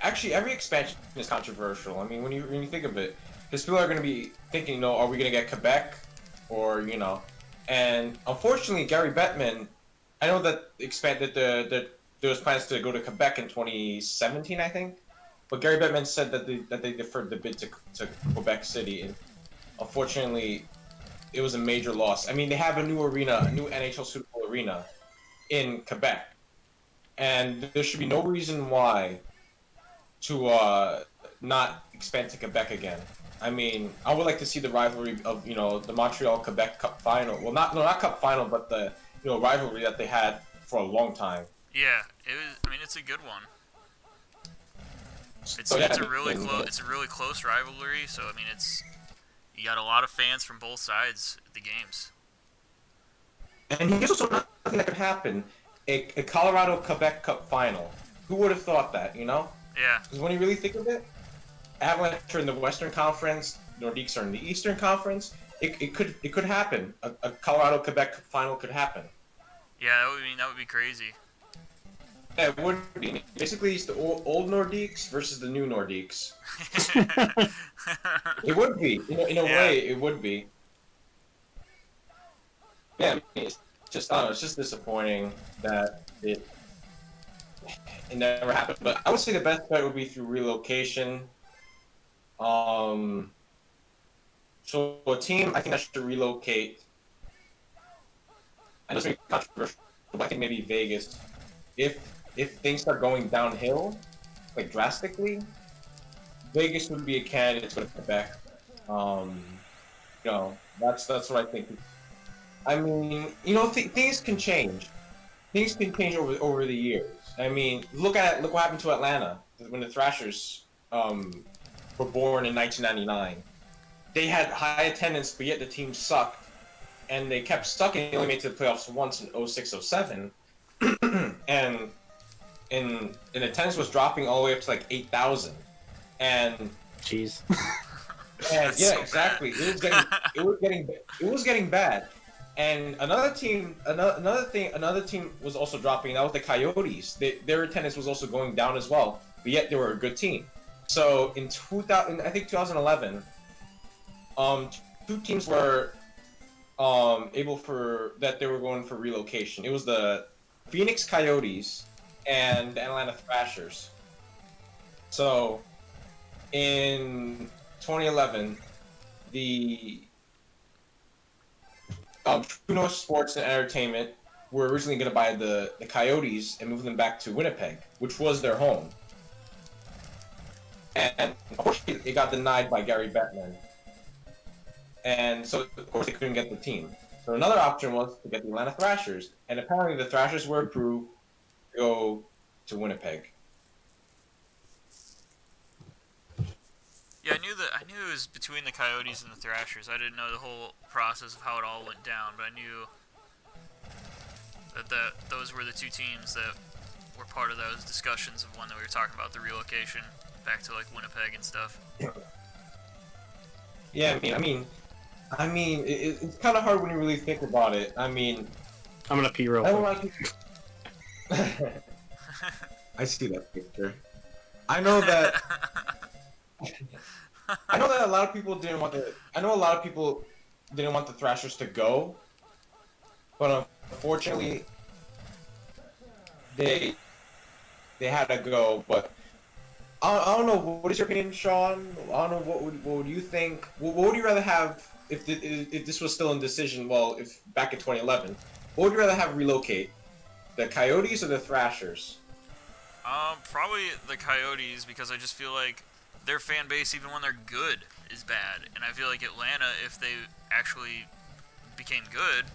actually, every expansion is controversial. I mean, when you think of it, because people are going to be thinking, are we going to get Quebec, or and unfortunately, Gary Bettman, I know that there was plans to go to Quebec in 2017, I think. But Gary Bettman said that they deferred the bid to Quebec City, and unfortunately, it was a major loss. I mean, they have a new arena, a new NHL Super Bowl arena in Quebec, and there should be no reason why to not expand to Quebec again. I mean, I would like to see the rivalry of the Montreal Quebec Cup final. Well, not Cup final, but the rivalry that they had for a long time. Yeah, it was. I mean, it's a good one. It's So, yeah, it's a really close. It's a really close rivalry. So I mean, you got a lot of fans from both sides at the games. And here's also another thing that could happen: a Colorado Quebec Cup final. Who would have thought that? Yeah. Because when you really think of it, Avalanche are in the Western Conference, Nordiques are in the Eastern Conference. It could happen. A Colorado Quebec final could happen. Yeah, that would be crazy. Yeah, it would be. Basically, it's the old Nordiques versus the new Nordiques. It would be. In a way, it would be. Yeah, I mean, it's just, I don't know, it's just disappointing that it never happened. But I would say the best bet would be through relocation. So a team, I think that should relocate. I know it's maybe controversial, but I think maybe Vegas. If things start going downhill, like drastically, Vegas would be a candidate to go to Quebec. That's what I think. I mean, things can change. Things can change over the years. I mean, look what happened to Atlanta when the Thrashers were born in 1999. They had high attendance, but yet the team sucked, and they kept sucking. They only made it to the playoffs once in 06-07, and in attendance was dropping all the way up to like 8,000, and Jeez. and yeah, so exactly. It was getting bad. And another team was also dropping. That was the Coyotes. Their attendance was also going down as well, but yet they were a good team. So in 2011, two teams were they were going for relocation. It was the Phoenix Coyotes and the Atlanta Thrashers. So in 2011, the True North Sports and Entertainment were originally going to buy the Coyotes and move them back to Winnipeg, which was their home. And unfortunately, it got denied by Gary Bettman. And so, of course, they couldn't get the team. So another option was to get the Atlanta Thrashers, and apparently the Thrashers were approved to go to Winnipeg. Yeah, I knew it was between the Coyotes and the Thrashers. I didn't know the whole process of how it all went down, but I knew that those were the two teams that were part of those discussions of when we were talking about the relocation back to like Winnipeg and stuff. Yeah, I mean, it's kind of hard when you really think about it. I mean, I'm gonna pee real quick. I see that picture. I know that a lot of people didn't want the Thrashers to go, but unfortunately, they had to go. But I don't know. What is your opinion, Sean? I don't know. What would you think? What would you rather have if this was still in decision? Well, if back in 2011, what would you rather have relocate? The Coyotes or the Thrashers? Probably the Coyotes, because I just feel like their fan base, even when they're good, is bad. And I feel like Atlanta, if they actually became good,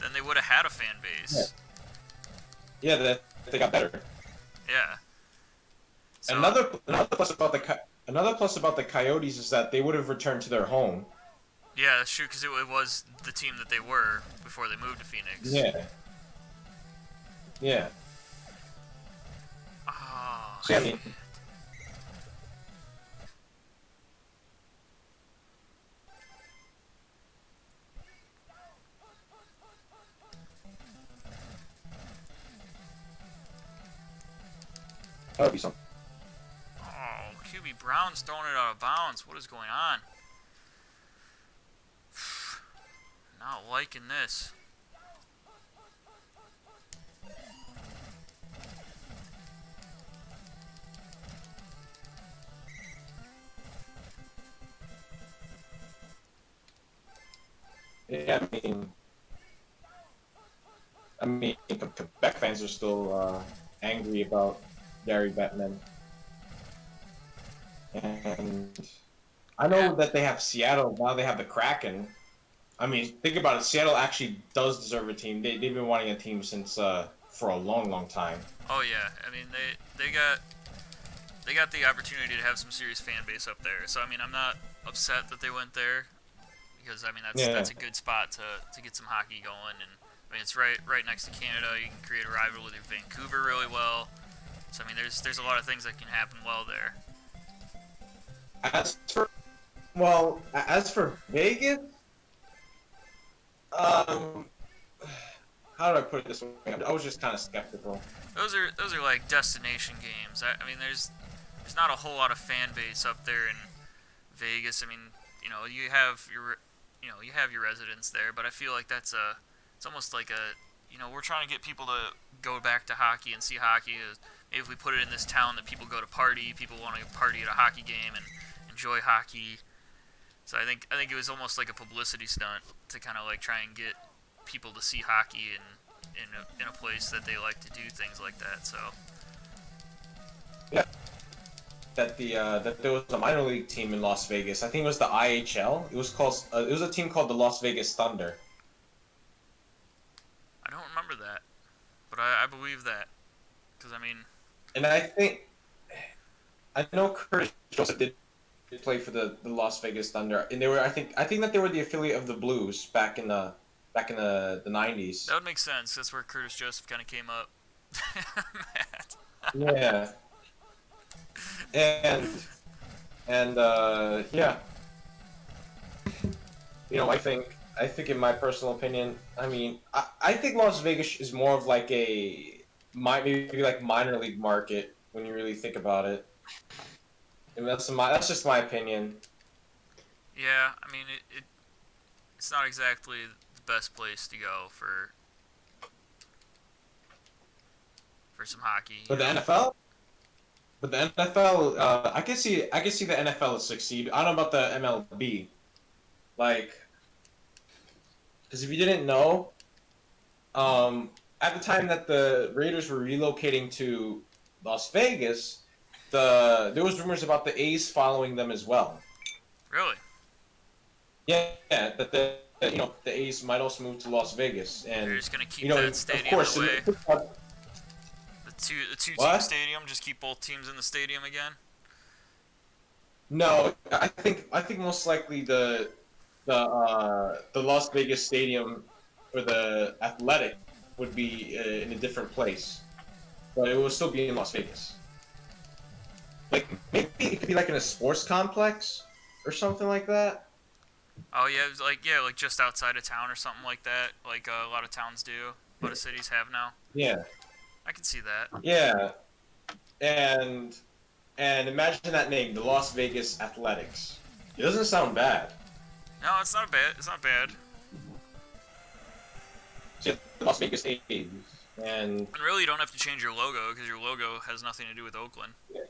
then they would have had a fan base. Yeah, they got better. Yeah. So, Another plus about the Coyotes is that they would have returned to their home. yeah, that's true, because it was the team that they were before they moved to Phoenix. Yeah. Yeah. Oh, So, I mean, that would be something. oh, QB Brown's throwing it out of bounds. What is going on? Not liking this. Yeah, I mean, Quebec fans are still angry about Gary Bettman, and I know that they have Seattle now. They have the Kraken. I mean, think about it. Seattle actually does deserve a team. They've been wanting a team since for a long, long time. Oh yeah, I mean they got the opportunity to have some serious fan base up there. So I mean I'm not upset that they went there, because I mean that's a good spot to get some hockey going, and I mean it's right next to Canada. You can create a rivalry with Vancouver really well. So I mean there's a lot of things that can happen well there. As for Vegas, how do I put it this way? I was just kind of skeptical. Those are like destination games. I mean there's not a whole lot of fan base up there in Vegas. I mean, you have your residents there, but I feel like it's almost like we're trying to get people to go back to hockey and see hockey. Maybe if we put it in this town that people go to party, people want to party at a hockey game and enjoy hockey. So I think it was almost like a publicity stunt to kind of like try and get people to see hockey in a place that they like to do things like that. So Yeah. That there was a minor league team in Las Vegas. I think it was the IHL. It was a team called the Las Vegas Thunder. I don't remember that, but I believe that, because I mean. And I know Curtis Joseph did play for the Las Vegas Thunder, and they were I think that they were the affiliate of the Blues back in the 90s. That would make sense. That's where Curtis Joseph kind of came up. Yeah. And yeah. I think in my personal opinion, I mean, I think Las Vegas is more of like maybe like minor league market when you really think about it. And that's just my opinion. Yeah, I mean it's not exactly the best place to go for some hockey. But the NFL? But the NFL, I can see the NFL succeed. I don't know about the MLB, like, because if you didn't know, at the time that the Raiders were relocating to Las Vegas, there was rumors about the A's following them as well. Really? Yeah, that the A's might also move to Las Vegas, and they're just gonna keep that stadium of course, away. The two team stadium, just keep both teams in the stadium again. No, I think most likely the Las Vegas stadium for the Athletic would be in a different place, but it will still be in Las Vegas. Like maybe it could be like in a sports complex or something like that. Oh yeah, like just outside of town or something like that, like a lot of towns do, a lot of cities have now. Yeah. I can see that. Yeah, and imagine that name, the Las Vegas Athletics. It doesn't sound bad. No, it's not bad. It's not bad. So the Las Vegas A's, and really, you don't have to change your logo because your logo has nothing to do with Oakland. Yeah.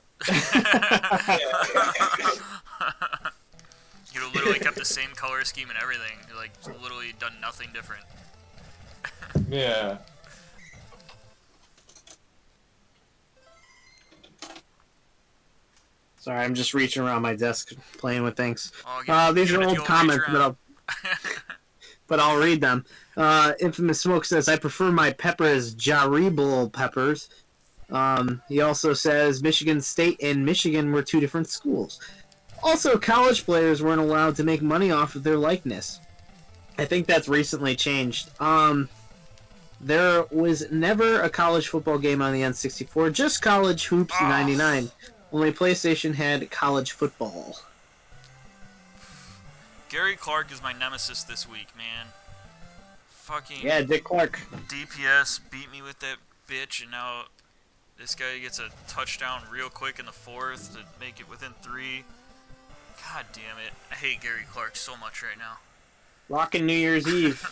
You have literally kept the same color scheme and everything. Like literally done nothing different. Yeah. Sorry, I'm just reaching around my desk playing with things. Oh, These are giving it the old old comments, reach around. but I'll read them. Infamous Smoke says, I prefer my peppers Jarrible peppers. He also says Michigan State and Michigan were two different schools. Also, college players weren't allowed to make money off of their likeness. I think that's recently changed. There was never a college football game on the N64, just college hoops in '99. Only PlayStation had college football. Gary Clark is my nemesis this week, man. Fucking Yeah, Dick Clark. DPS beat me with that bitch, and now this guy gets a touchdown real quick in the fourth to make it within 3. God damn it. I hate Gary Clark so much right now. Rockin' New Year's Eve.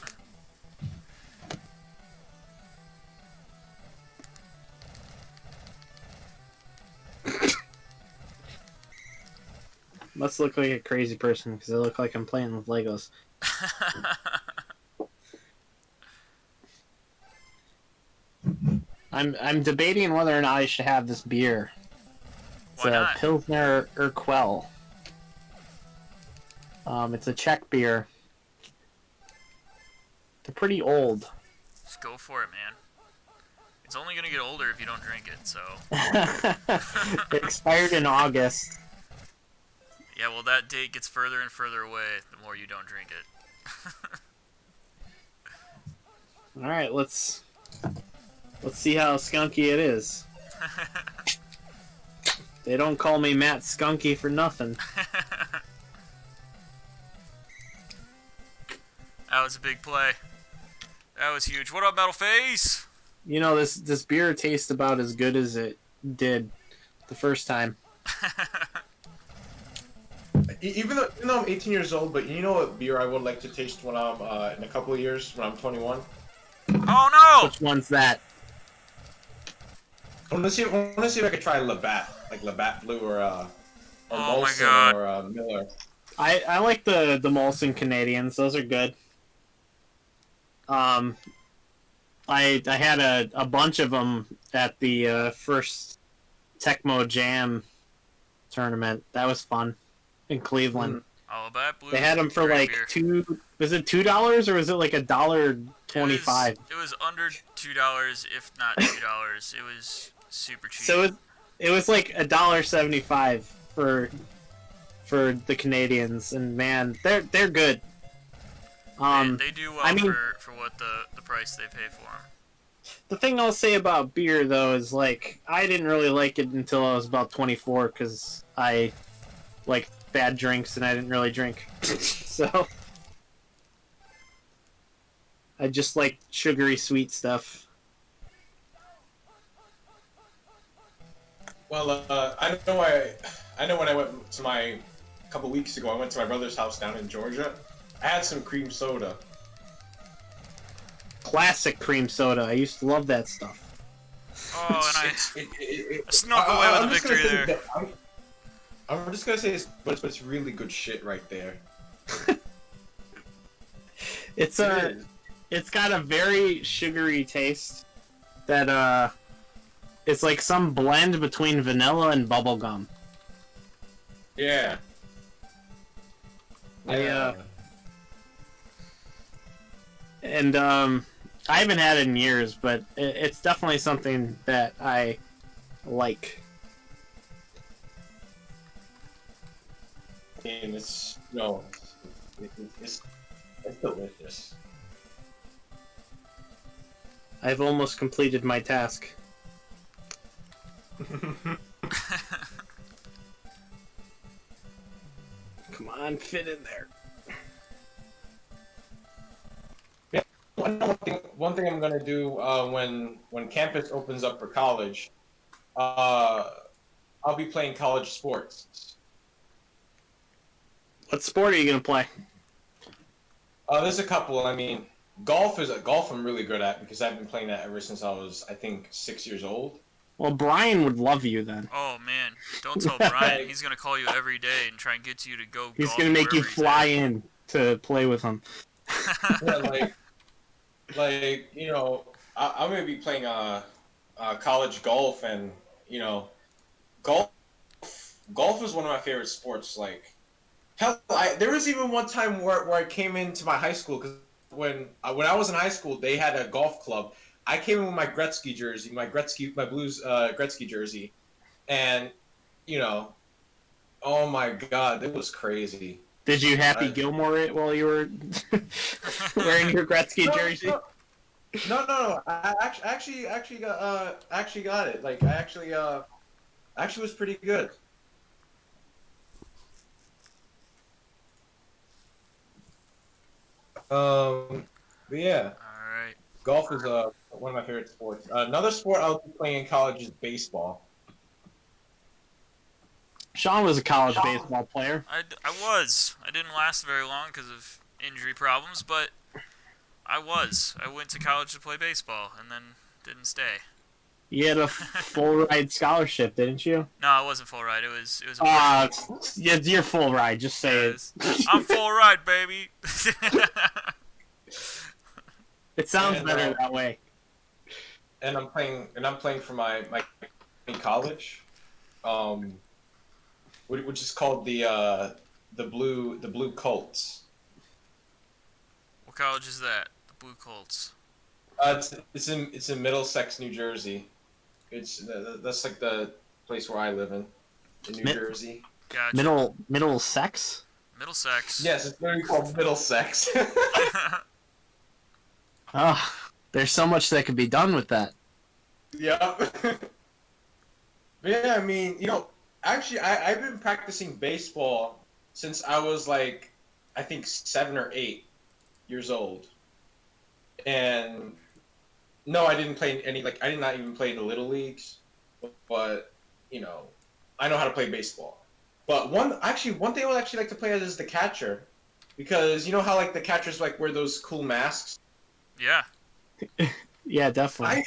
Must look like a crazy person because I look like I'm playing with Legos. I'm debating whether or not I should have this beer. It's Why a not? Pilsner Urquell. It's a Czech beer. They're pretty old. Just go for it, man. It's only gonna get older if you don't drink it, so. It expired in August. Yeah, well, that date gets further and further away the more you don't drink it. All right, let's see how skunky it is. They don't call me Matt Skunky for nothing. That was a big play. That was huge. What up, Metal Face? You know, this beer tastes about as good as it did the first time. Even though I'm 18 years old, but you know what beer I would like to taste when I'm in a couple of years when I'm 21? Oh no! Which one's that? I want to see if I could try Labatt, like Labatt Blue or Oh my Molson God. or Miller. I like the Molson Canadians. Those are good. I had a bunch of them at the first Tecmo Jam tournament. That was fun in Cleveland. Oh, that blue. They had them for great like beer. Was it $2 or was it like $1.25? It was under $2, if not $2. It was super cheap. So it was like $1.75 for the Canadians, and man, they're good. They do well I mean, for what the price they pay for them. the thing I'll say about beer though is like I didn't really like it until I was about 24 because I like bad drinks and I didn't really drink, so I just like sugary sweet stuff. Well, I know when I went to a couple weeks ago, I went to my brother's house down in Georgia. I had some cream soda. Classic cream soda. I used to love that stuff. Oh, and I snuck away with a victory there. I'm just gonna say this, but it's really good shit right there. It's got a very sugary taste that it's like some blend between vanilla and bubblegum. Yeah. I haven't had it in years, but it's definitely something that I like. And it's delicious. I've almost completed my task. Come on, fit in there. One thing I'm gonna do when campus opens up for college, I'll be playing college sports. What sport are you gonna play? There's a couple. I mean, golf I'm really good at because I've been playing that ever since I was, I think, 6 years old. Well, Brian would love you then. Oh man, don't tell Brian. He's gonna call you every day and try and get you to go. He's golf gonna make you wherever he's fly at. in to play with him. Yeah, like you know, I'm gonna be playing college golf, and you know, golf golf is one of my favorite sports. Like, hell, there was even one time where I came into my high school because when I was in high school, they had a golf club. I came in with my Gretzky jersey, my Blues Gretzky jersey, and you know, oh my god, it was crazy. Did you Happy Gilmore it while you were wearing your Gretzky jersey? No. I actually got it. Like, I actually was pretty good. But yeah, All right. golf is one of my favorite sports. Another sport I was playing in college is baseball. Sean was a college baseball player. I was. I didn't last very long because of injury problems, but I was. I went to college to play baseball and then didn't stay. You had a full ride scholarship, didn't you? No, it wasn't full ride. It was a You're full ride. Just say it. I'm full ride, baby. It sounds better that way. And I'm playing for my college, which is called the Blue Colts. What college is that? The Blue Colts. It's in Middlesex, New Jersey. That's like the place where I live in New Jersey. Gotcha. Middlesex? Middlesex. Yes, it's literally called Middlesex. Oh, there's so much that could be done with that. Yep. But yeah, I mean, actually, I've been practicing baseball since I was like, I think 7 or 8 years old. And no, I didn't play any, like, I did not even play in the little leagues, but I know how to play baseball. But one thing I would actually like to play as is the catcher, because you know how like the catchers like wear those cool masks. Yeah. Yeah, definitely.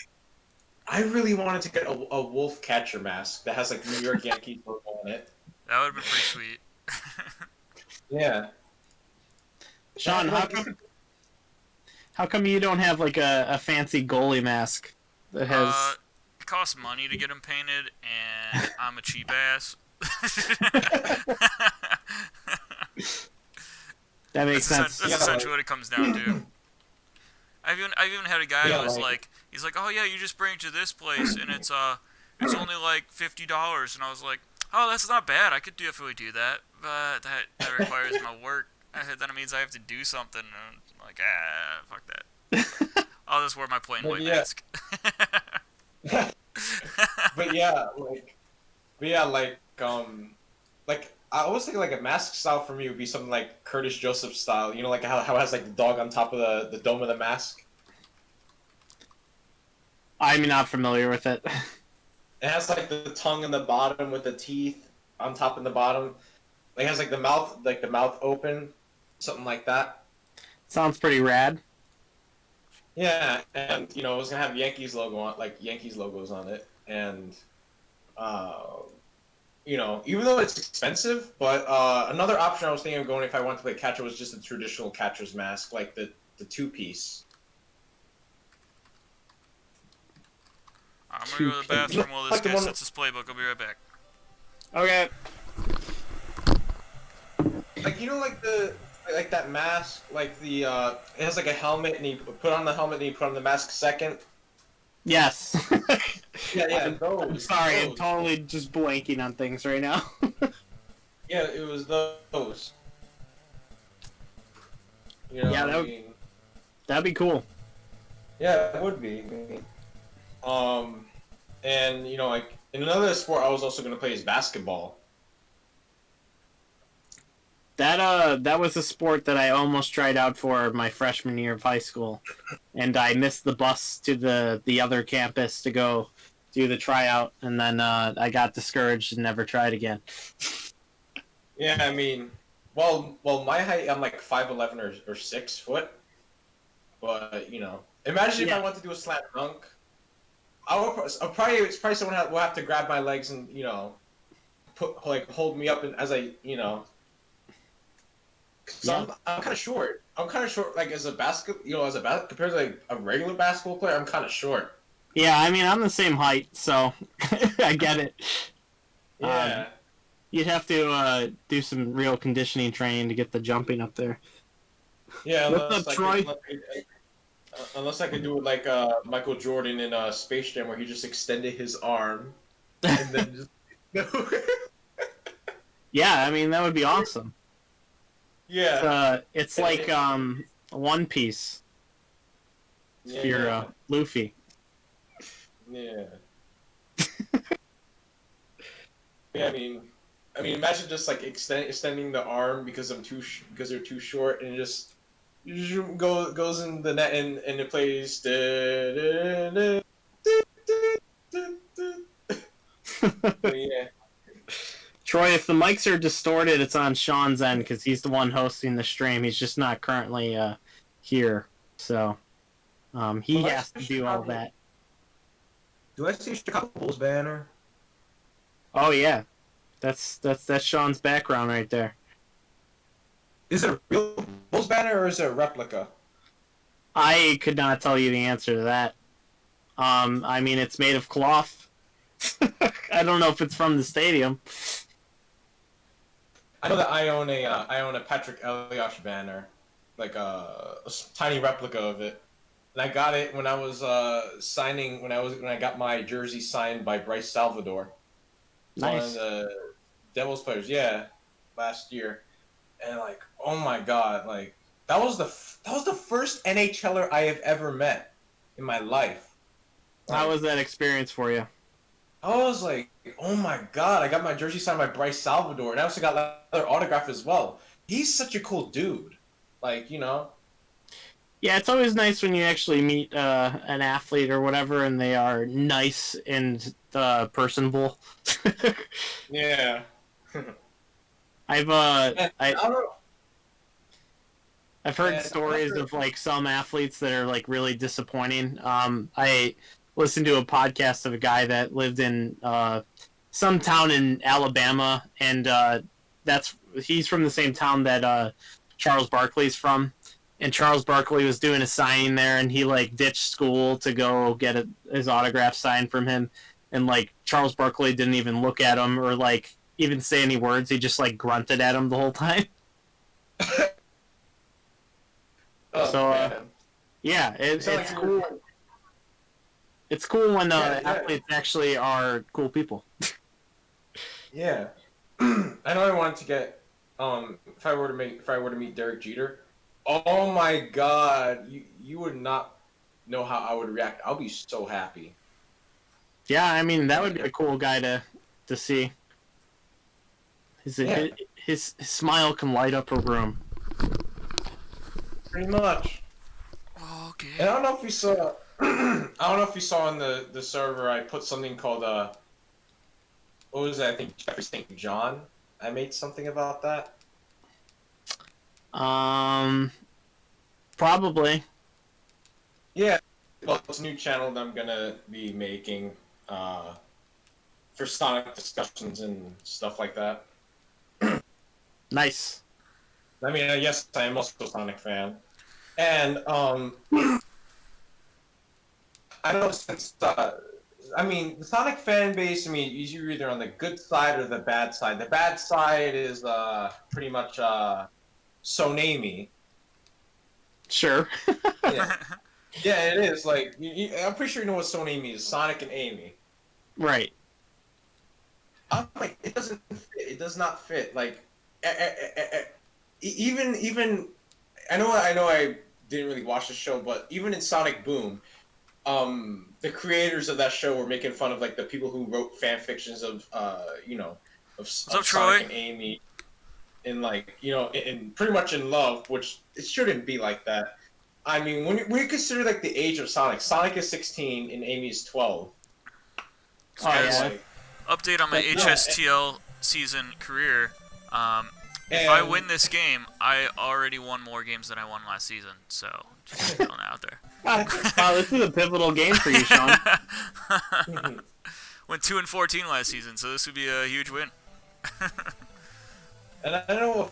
I really wanted to get a wolf catcher mask that has like New York Yankees logo on it. That would have been pretty sweet. Yeah. Sean, how come you don't have like a fancy goalie mask that has? It costs money to get them painted, and I'm a cheap ass. That makes sense. That's essentially what it comes down to. I've even had a guy who was he's like, oh yeah, you just bring it to this place, and it's only like $50, and I was like, oh, that's not bad. I could definitely do that, but that requires my work. Then it means I have to do something. And I'm like, fuck that. I'll just wear my plain white mask. But yeah, I always think like a mask style for me would be something like Curtis Joseph style. You know, like how it has like the dog on top of the dome of the mask. I'm not familiar with it. It has like the tongue in the bottom with the teeth on top and the bottom. Like it has like the mouth open, something like that. Sounds pretty rad. Yeah, and it was gonna have Yankees logos on it, and even though it's expensive, but another option I was thinking of going if I wanted to play catcher was just a traditional catcher's mask, like the 2-piece. I'm gonna go to the bathroom while this guy sets his playbook. I'll be right back. Okay. Like that mask, like the it has like a helmet, and you put on the helmet and you put on the mask second. Yes. Yeah. I'm sorry, I'm totally just blanking on things right now. Yeah, it was those. Yeah, that'd be cool. Yeah, it would be. And like in another sport, I was also going to play is basketball. That was a sport that I almost tried out for my freshman year of high school, and I missed the bus to the other campus to go do the tryout, and then I got discouraged and never tried again. Yeah, I mean, well, my height, I'm like 5'11" or 6 foot, but imagine if I want to do a slam dunk. It's probably someone will have to grab my legs and hold me up and as I Yeah. I'm kind of short. Like as a compared to like a regular basketball player, I'm kind of short. Yeah, I mean I'm the same height, so I get it. Yeah. You'd have to do some real conditioning training to get the jumping up there. Yeah, What's up, Troy? unless I could do it like Michael Jordan in Space Jam, where he just extended his arm and then just. Yeah, I mean that would be awesome. Yeah. It's like One Piece. If you're Luffy. Yeah. Yeah, I mean, imagine just like extending the arm because because they're too short, and it just goes in the net and it plays. Yeah. Troy, if the mics are distorted, it's on Sean's end because he's the one hosting the stream. He's just not currently here, so he has to do all that. Do I see Chicago Bulls banner? Oh yeah, that's Sean's background right there. Is it a real Bulls banner or is it a replica? I could not tell you the answer to that. I mean, it's made of cloth. I don't know if it's from the stadium. I know that I own a Patrick Elias banner, like a tiny replica of it, and I got it when I was signing when I got my jersey signed by Bryce Salvador, one of Nice. the Devils players, yeah, last year, and like, oh my god, like that was the first NHLer I have ever met in my life. How was that experience for you? I was like, oh my god, I got my jersey signed by Bryce Salvador, and I also got another autograph as well. He's such a cool dude. Like, you know? Yeah, it's always nice when you actually meet an athlete or whatever, and they are nice and personable. Yeah. I've I don't know. I've heard And stories of like some athletes that are like really disappointing. I listened to a podcast of a guy that lived in some town in Alabama, and he's from the same town that Charles Barkley's from. And Charles Barkley was doing a signing there, and he like ditched school to go get his autograph signed from him. And like Charles Barkley didn't even look at him or like even say any words. He just like grunted at him the whole time. Oh, So man. yeah, it's cool. It's cool when athletes actually are cool people. Yeah. I know I wanted to get if I were to meet Derek Jeter. Oh my god, you would not know how I would react. I'll be so happy. Yeah, I mean that would be a cool guy to see. His smile can light up a room. Pretty much. Okay. And I don't know if you saw I don't know if you saw on the server I put something called what was that? I think Jeffrey St. John. I made something about that. Probably. Yeah. Well, it's a new channel that I'm gonna be making for Sonic discussions and stuff like that. Nice. I mean, yes, I am also a Sonic fan, and I know since I mean the Sonic fan base. I mean, you're either on the good side or the bad side. The bad side is pretty much Sonami. Sure. Yeah. Yeah, it is. Like, I'm pretty sure you know what Sonami is. Sonic and Amy. Right. I'm like, it doesn't fit. It does not fit. Like, even I know I didn't really watch the show, but even in Sonic Boom, the creators of that show were making fun of like the people who wrote fan fictions of of up, Sonic Troy? and Amy, and like in pretty much in love, which it shouldn't be like that. I mean, when you consider like the age of Sonic is 16 and Amy is 12. So Oh, it's yeah. like, Update on my HSTL season career. If I win this game, I already won more games than I won last season. So just throwing it out there. Wow, this is a pivotal game for you, Sean. Went 2-14 last season, so this would be a huge win. and I know a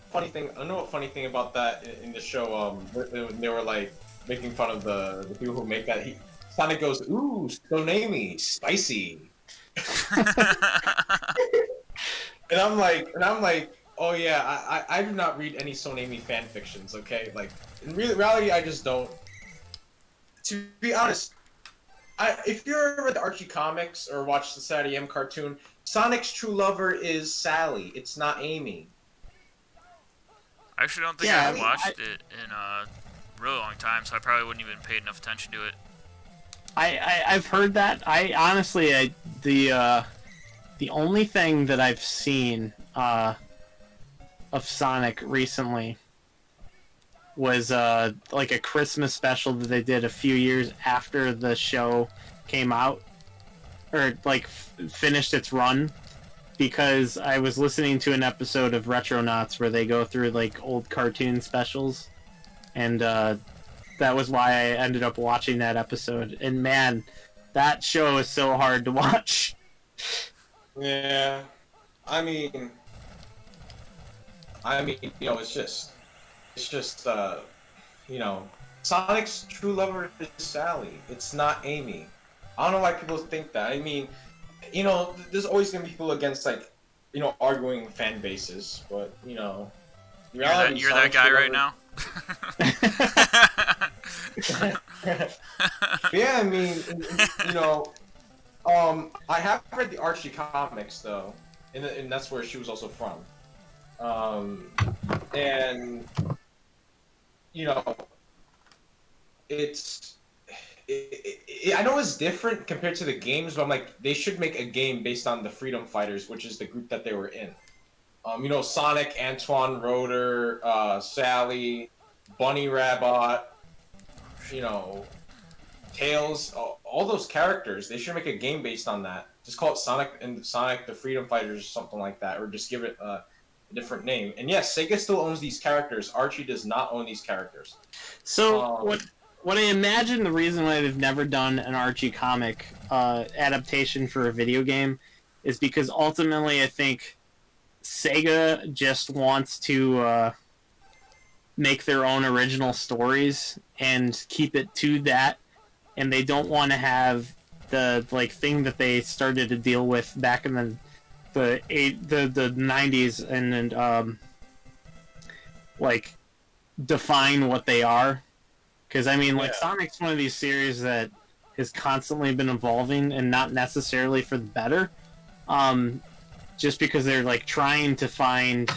funny thing about that in the show. When they were like making fun of the people who make that. Sonic goes, "Ooh, Sonami, spicy," and I'm I'm like, oh yeah, I do not read any Sonami fan fictions. Okay, like in reality, I just don't. To be honest, if you ever read the Archie comics or watched the Saturday M cartoon, Sonic's true lover is Sally. It's not Amy. I actually don't think I've watched it in a really long time, so I probably wouldn't even pay enough attention to it. I've heard that. I honestly, the only thing that I've seen of Sonic recently was like a Christmas special that they did a few years after the show came out, or like finished its run, because I was listening to an episode of Retronauts where they go through like old cartoon specials, and that was why I ended up watching that episode. And man, that show is so hard to watch. Yeah, I mean, you know, it's just, you know, Sonic's true lover is Sally. It's not Amy. I don't know why people think that. I mean, you know, there's always gonna be people against, like, you know, arguing fan bases, but you know, reality, you're that guy right now. Yeah, I mean, you know, I have read the Archie comics though, and that's where she was also from. And you know, I know it's different compared to the games, but I'm like, they should make a game based on the Freedom Fighters, which is the group that they were in. You know, Sonic, Antoine, Rotor, Sally, Bunny Rabbit, you know, Tails, all those characters. They should make a game based on that. Just call it Sonic and Sonic the Freedom Fighters or something like that, or just give it a different name. And yes, Sega still owns these characters. Archie does not own these characters. So what I imagine the reason why they've never done an Archie comic adaptation for a video game is because ultimately I think Sega just wants to make their own original stories and keep it to that, and they don't want to have the like thing that they started to deal with back in the 90s and like define what they are. Because I mean, like, Sonic's one of these series that has constantly been evolving and not necessarily for the better. Just because they're like trying to find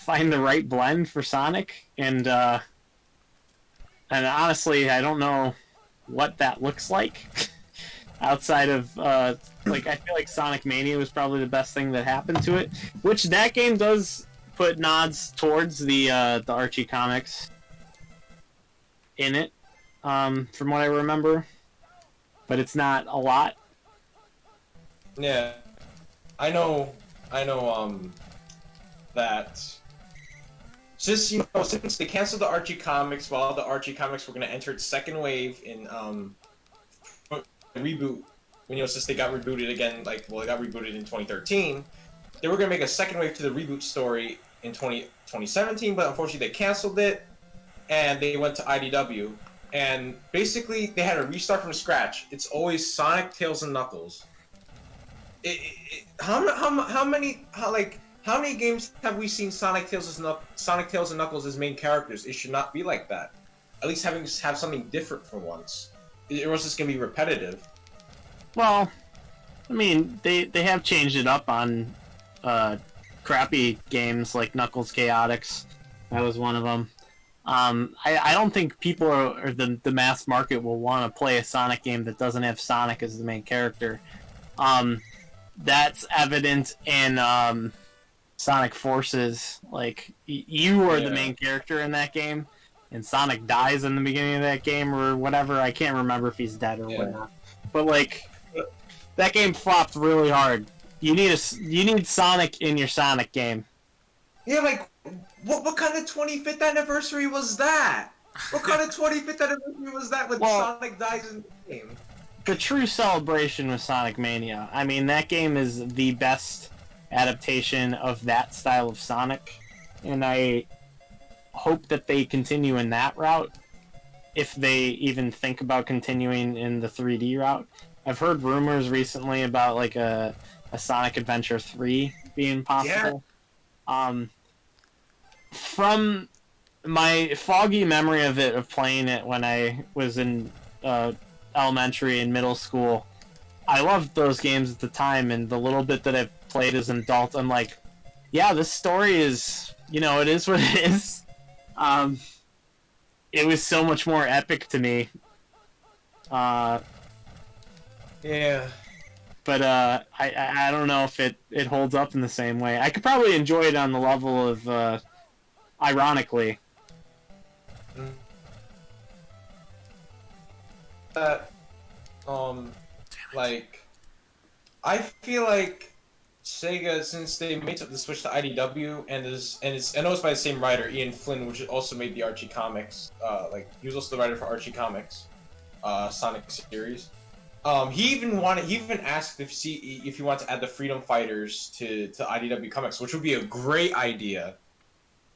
the right blend for Sonic, and honestly, I don't know what that looks like outside of like, I feel like Sonic Mania was probably the best thing that happened to it, which that game does put nods towards the Archie comics in it, from what I remember, but it's not a lot. Yeah, I know, that since, you know, since they canceled the Archie comics, while the Archie comics were going to enter its second wave in reboot, you know, since they got rebooted again, like, well, they got rebooted in 2013, they were going to make a second wave to the reboot story in 2017, but unfortunately they canceled it, and they went to IDW, and basically they had to restart from scratch. It's always Sonic, Tails, and Knuckles. How many games have we seen Sonic, Tails, and Knuckles as main characters? It should not be like that. At least have something different for once. Or else it's gonna be repetitive. Well, I mean, they have changed it up on crappy games like Knuckles Chaotix. That was one of them. I don't think people or the mass market will want to play a Sonic game that doesn't have Sonic as the main character. That's evident in Sonic Forces. Like, you are the main character in that game, and Sonic dies in the beginning of that game or whatever. I can't remember if he's dead or whatnot. But like, that game flopped really hard. You need Sonic in your Sonic game. Yeah, like, what kind of 25th anniversary was that? What kind of 25th anniversary was that when Sonic dies in the game? The true celebration was Sonic Mania. I mean, that game is the best adaptation of that style of Sonic, and I hope that they continue in that route, if they even think about continuing in the 3D route. I've heard rumors recently about like a a Sonic Adventure 3 being possible. From my foggy memory of playing it when I was in elementary and middle school, I loved those games at the time, and the little bit that I've played as an adult, I'm like, yeah, this story is, it is what it is. It was so much more epic to me. Yeah. But I don't know if it holds up in the same way. I could probably enjoy it on the level of, ironically. Like, I feel like Sega, since they made the switch to IDW, and I know it's by the same writer, Ian Flynn, which also made the Archie comics. He was also the writer for Archie comics, Sonic series. He even asked if he wanted to add the Freedom Fighters to IDW comics, which would be a great idea.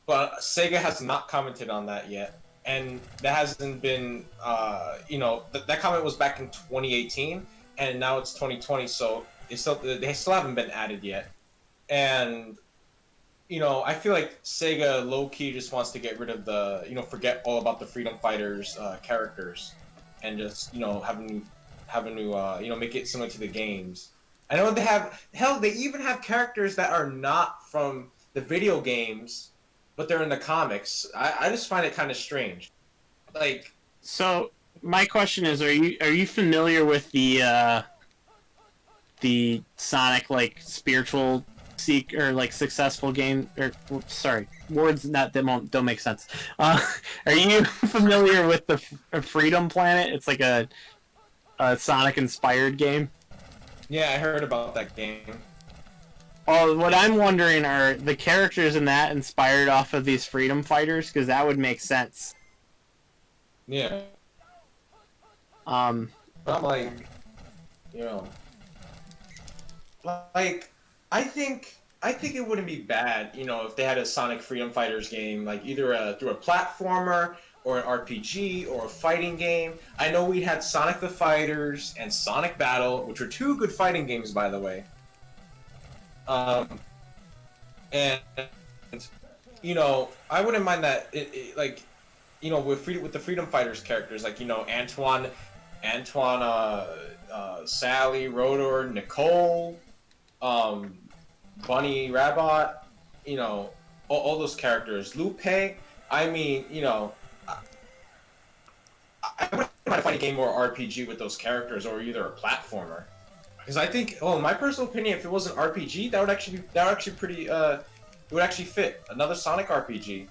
But Sega has not commented on that yet, and that hasn't been, that comment was back in 2018, and now it's 2020, so they still haven't been added yet. And, I feel like Sega low-key just wants to get rid of forget all about the Freedom Fighters characters, and just, have a new, make it similar to the games. I know they even have characters that are not from the video games, but they're in the comics. I just find it kind of strange. Like, so my question is, are you familiar with the Sonic spiritual successful game, or sorry, words that don't make sense. Are you familiar with the Freedom Planet? It's like a Sonic inspired game. Yeah, I heard about that game. Oh, what I'm wondering, are the characters in that inspired off of these Freedom Fighters? Because that would make sense. Yeah. But I'm like, I think it wouldn't be bad, if they had a Sonic Freedom Fighters game, either through a platformer or an RPG or a fighting game. I know we had Sonic the Fighters and Sonic Battle, which are two good fighting games, by the way. And I wouldn't mind that. With the Freedom Fighters characters, Antoine, Sally, Rodor, Nicole, Bunny Rabbit, all those characters. Lupe. I mean, I wouldn't mind fighting a game or RPG with those characters, or either a platformer. Because I think, in my personal opinion, if it was an RPG, that would actually pretty, it would actually fit. Another Sonic RPG.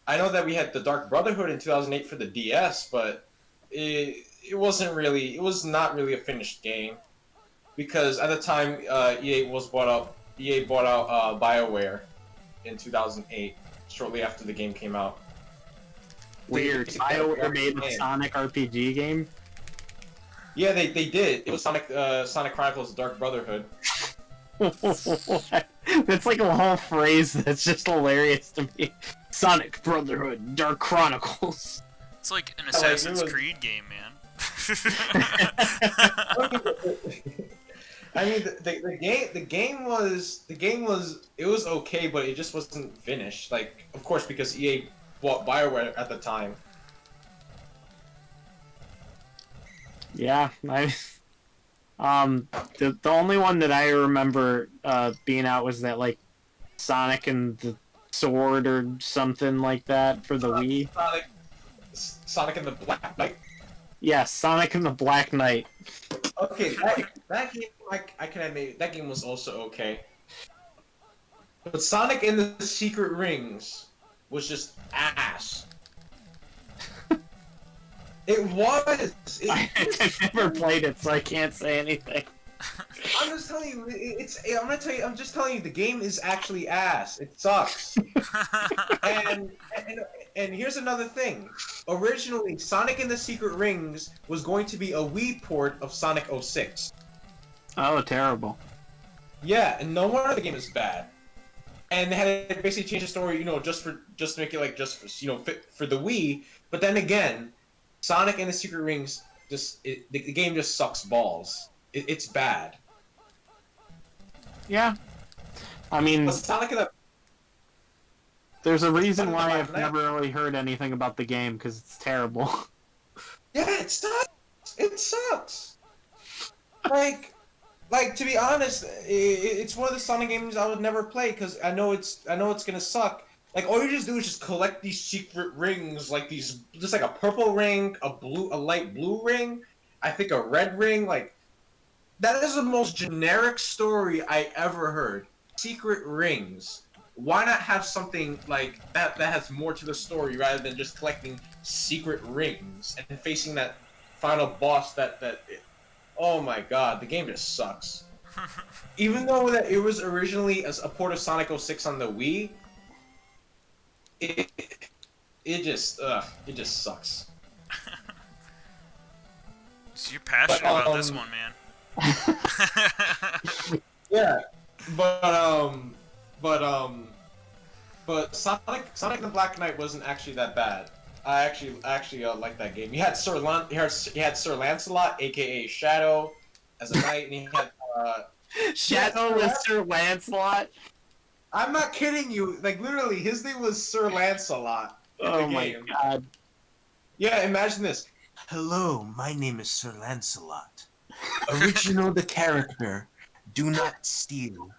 I know that we had the Dark Brotherhood in 2008 for the DS, but it was not really a finished game. Because at the time, EA bought out BioWare in 2008, shortly after the game came out. Weird. BioWare made a Sonic RPG game? Yeah, they did. It was Sonic Chronicles Dark Brotherhood. That's like a whole phrase that's just hilarious to me. Sonic Brotherhood Dark Chronicles. It's like an Assassin's Creed game, man. I mean, the game was okay, but it just wasn't finished. Of course, because EA bought BioWare at the time. Yeah, the only one that I remember being out was that Sonic and the Sword or something like that for the Wii. Sonic and the Black Knight. Yeah, Sonic and the Black Knight. Okay, that game I can admit that game was also okay. But Sonic and the Secret Rings was just ass. It was. I've never played it, so I can't say anything. I'm just telling you, I'm just telling you, the game is actually ass. It sucks. and here's another thing. Originally, Sonic and the Secret Rings was going to be a Wii port of Sonic 06. Oh, terrible. Yeah, and no wonder the game is bad. And they had to basically change the story, just to make it fit for the Wii. But then again, Sonic and the Secret Rings the game just sucks balls. It's bad. Yeah. I mean, But Sonic in the there's a reason Sonic why Black I've Knight- never really heard anything about the game, because it's terrible. Yeah, it sucks. It sucks. Like to be honest, it's one of the Sonic games I would never play because I know it's gonna suck. Like all you just do is just collect these secret rings, like these, just like a purple ring, a light blue ring, I think a red ring. Like that is the most generic story I ever heard. Secret rings. Why not have something like that has more to the story rather than just collecting secret rings and facing that final boss oh my god, the game just sucks. Even though that it was originally as a port of Sonic 06 on the Wii, it just sucks. So you're passionate about this one, man. Yeah, but Sonic the Black Knight wasn't actually that bad. I actually like that game. You had Sir Lancelot, aka Shadow, as a knight, and he had Shadow with Sir Lancelot? I'm not kidding you. Like literally, his name was Sir Lancelot in the Oh my game. god. Yeah, imagine this. Hello, my name is Sir Lancelot. Original the character. Do not steal.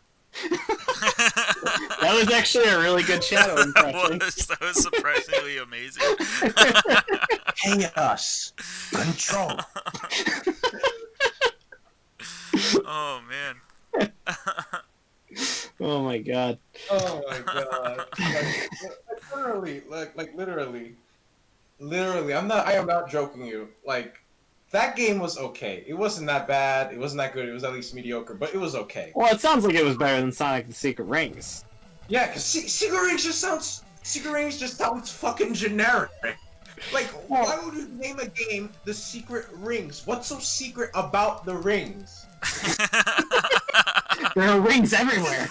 That was actually a really good Shadow impression. That was surprisingly amazing. Chaos. Control. Oh man. Oh my god. Oh my god. Literally, I am not joking you. Like, that game was okay. It wasn't that bad. It wasn't that good. It was at least mediocre, but it was okay. Well, it sounds like it was better than Sonic the Secret Rings. Yeah, because Secret Rings just sounds fucking generic. Like, why would you name a game The Secret Rings? What's so secret about the rings? There are rings everywhere.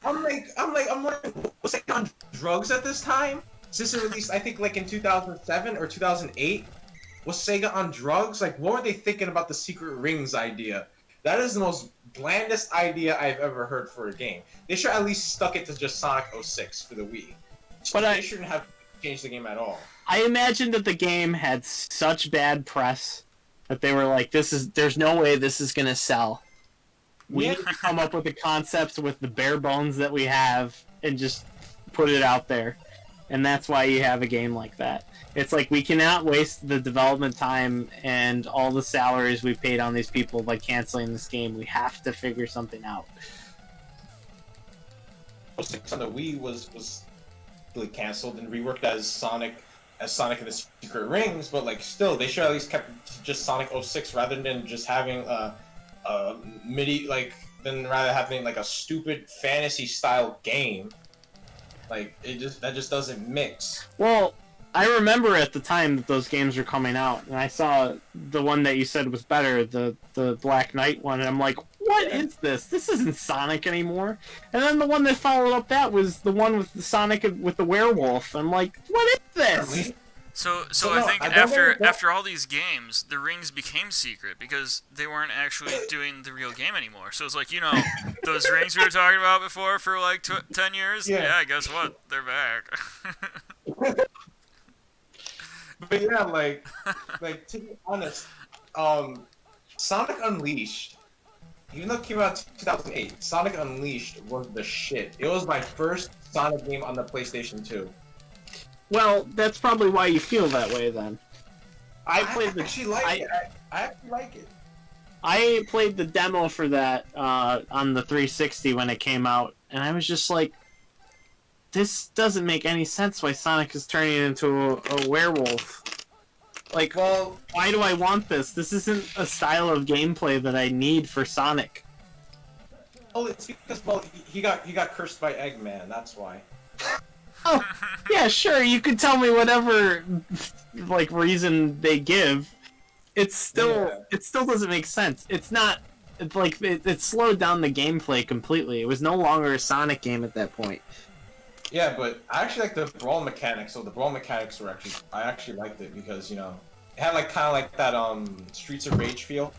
I'm like, was it on drugs at this time? Since it released, I think, like in 2007 or 2008, was Sega on drugs? Like, what were they thinking about the Secret Rings idea? That is the most blandest idea I've ever heard for a game. They should at least stuck it to just Sonic 06 for the Wii. But they shouldn't have changed the game at all. I imagine that the game had such bad press that they were like, there's no way this is gonna sell. We need to come up with a concept with the bare bones that we have and just put it out there. And that's why you have a game like that. It's like, we cannot waste the development time and all the salaries we paid on these people by canceling this game. We have to figure something out. 06 on the Wii was really canceled and reworked as Sonic and the Secret Rings, but like still, they should at least kept just Sonic 06 rather than just having a a stupid fantasy style game. Like that just doesn't mix. Well, I remember at the time that those games were coming out, and I saw the one that you said was better, the Black Knight one, and I'm like, what is this? This isn't Sonic anymore. And then the one that followed up that was the one with the Sonic with the werewolf. I'm like, what is this? So I think after all these games, the rings became secret because they weren't actually doing the real game anymore. So it's like, those rings we were talking about before for like 10 years? Yeah, guess what? They're back. But yeah, like to be honest, Sonic Unleashed, even though it came out in 2008, Sonic Unleashed was the shit. It was my first Sonic game on the PlayStation 2. Well, that's probably why you feel that way then. I actually like it. I played the demo for that on the 360 when it came out, and I was just like, this doesn't make any sense why Sonic is turning into a werewolf. Like, well, why do I want this? This isn't a style of gameplay that I need for Sonic. Oh, it's because, he got cursed by Eggman, that's why. Oh, yeah, sure, you could tell me whatever, like, reason they give. It still doesn't make sense. It's not, it's like, it slowed down the gameplay completely. It was no longer a Sonic game at that point. Yeah, but I actually like the brawl mechanics, so the brawl mechanics were I actually liked it because, it had kind of like that, Streets of Rage feel.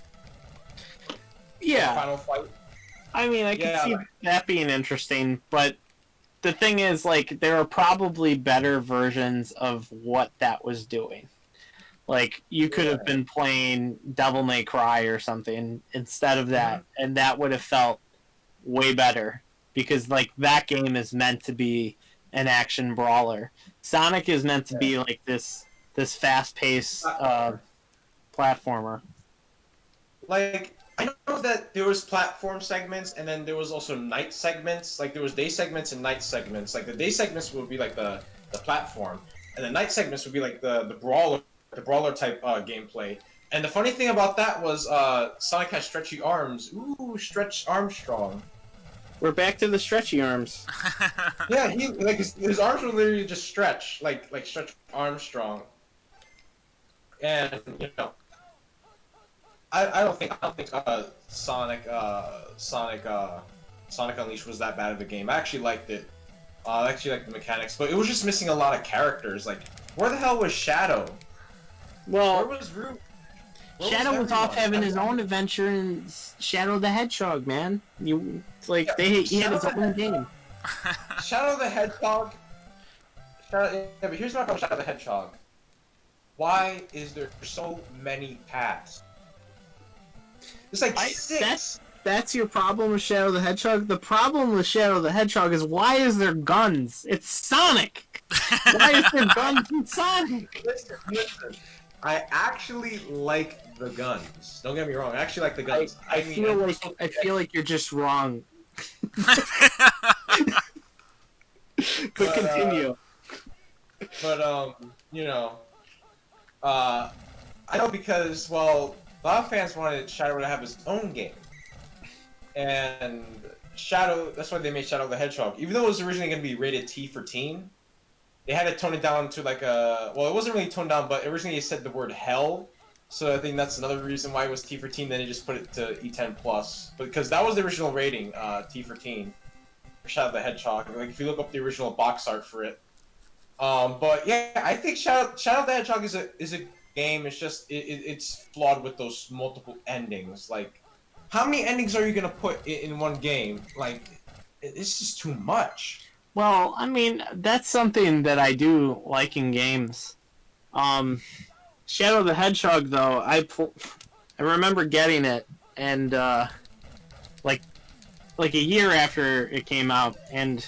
Yeah. Final fight. I mean, I could Yeah, see that being interesting, but the thing is, like, there are probably better versions of what that was doing. Like, you could have been playing Devil May Cry or something instead of that, and that would have felt way better because, like, that game is meant to be an action brawler. Sonic is meant to be like this fast paced platformer. like I know that there was platform segments and then there was also night segments. Like there was day segments and night segments. Like the day segments would be like the platform, and the night segments would be like the brawler type gameplay. And the funny thing about that was Sonic has stretchy arms. Ooh, Stretch Armstrong. We're back to the stretchy arms. Yeah, he like his arms were literally just stretch, like Stretch Armstrong. And you know, I don't think Sonic Unleashed was that bad of a game. I actually liked it. I actually liked the mechanics, but it was just missing a lot of characters. Like, where the hell was Shadow? Where Well, was Root? Shadow was off having his own adventure in Shadow the Hedgehog, man. You like he had his own game. Shadow the Hedgehog. Yeah, but here's my problem with Shadow the Hedgehog. Why is there so many paths? There's like six. That's your problem with Shadow the Hedgehog? The problem with Shadow the Hedgehog is why is there guns? It's Sonic! Why is there guns in Sonic? Listen. I actually like the guns. Don't get me wrong. I actually like the guns. I feel like you're just wrong. But continue. You know, I know because, well, a lot of fans wanted Shadow to have his own game. And Shadow, that's why they made Shadow the Hedgehog. Even though it was originally going to be rated T for teen, they had to tone it down to like a, well, it wasn't really toned down, but originally it said the word hell. So I think that's another reason why it was T for teen, then they just put it to E10+. Because that was the original rating, T for teen, for Shadow the Hedgehog. Like, if you look up the original box art for it. But yeah, I think Shadow the Hedgehog is a game. It's just it's flawed with those multiple endings. Like, how many endings are you gonna put in one game? Like, it's just too much. Well, I mean, that's something that I do like in games. Shadow the Hedgehog, though, I remember getting it, and like a year after it came out, and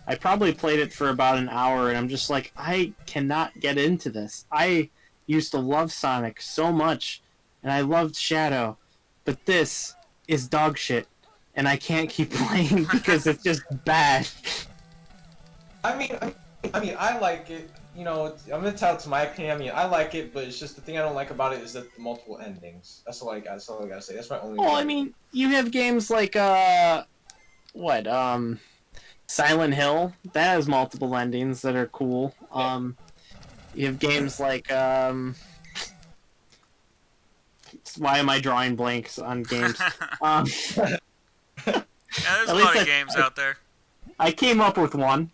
I probably played it for about an hour, and I'm just like, I cannot get into this. I used to love Sonic so much, and I loved Shadow, but this is dog shit, and I can't keep playing because it's just bad. I mean, I like it. You know, I'm entitled to my opinion. I mean, I like it, but it's just the thing I don't like about it is that the multiple endings. That's all I gotta say. That's my only. Well, I mean, you have games like Silent Hill that has multiple endings that are cool. You have games like why am I drawing blanks on games? Yeah, there's a lot of games out there. I came up with one.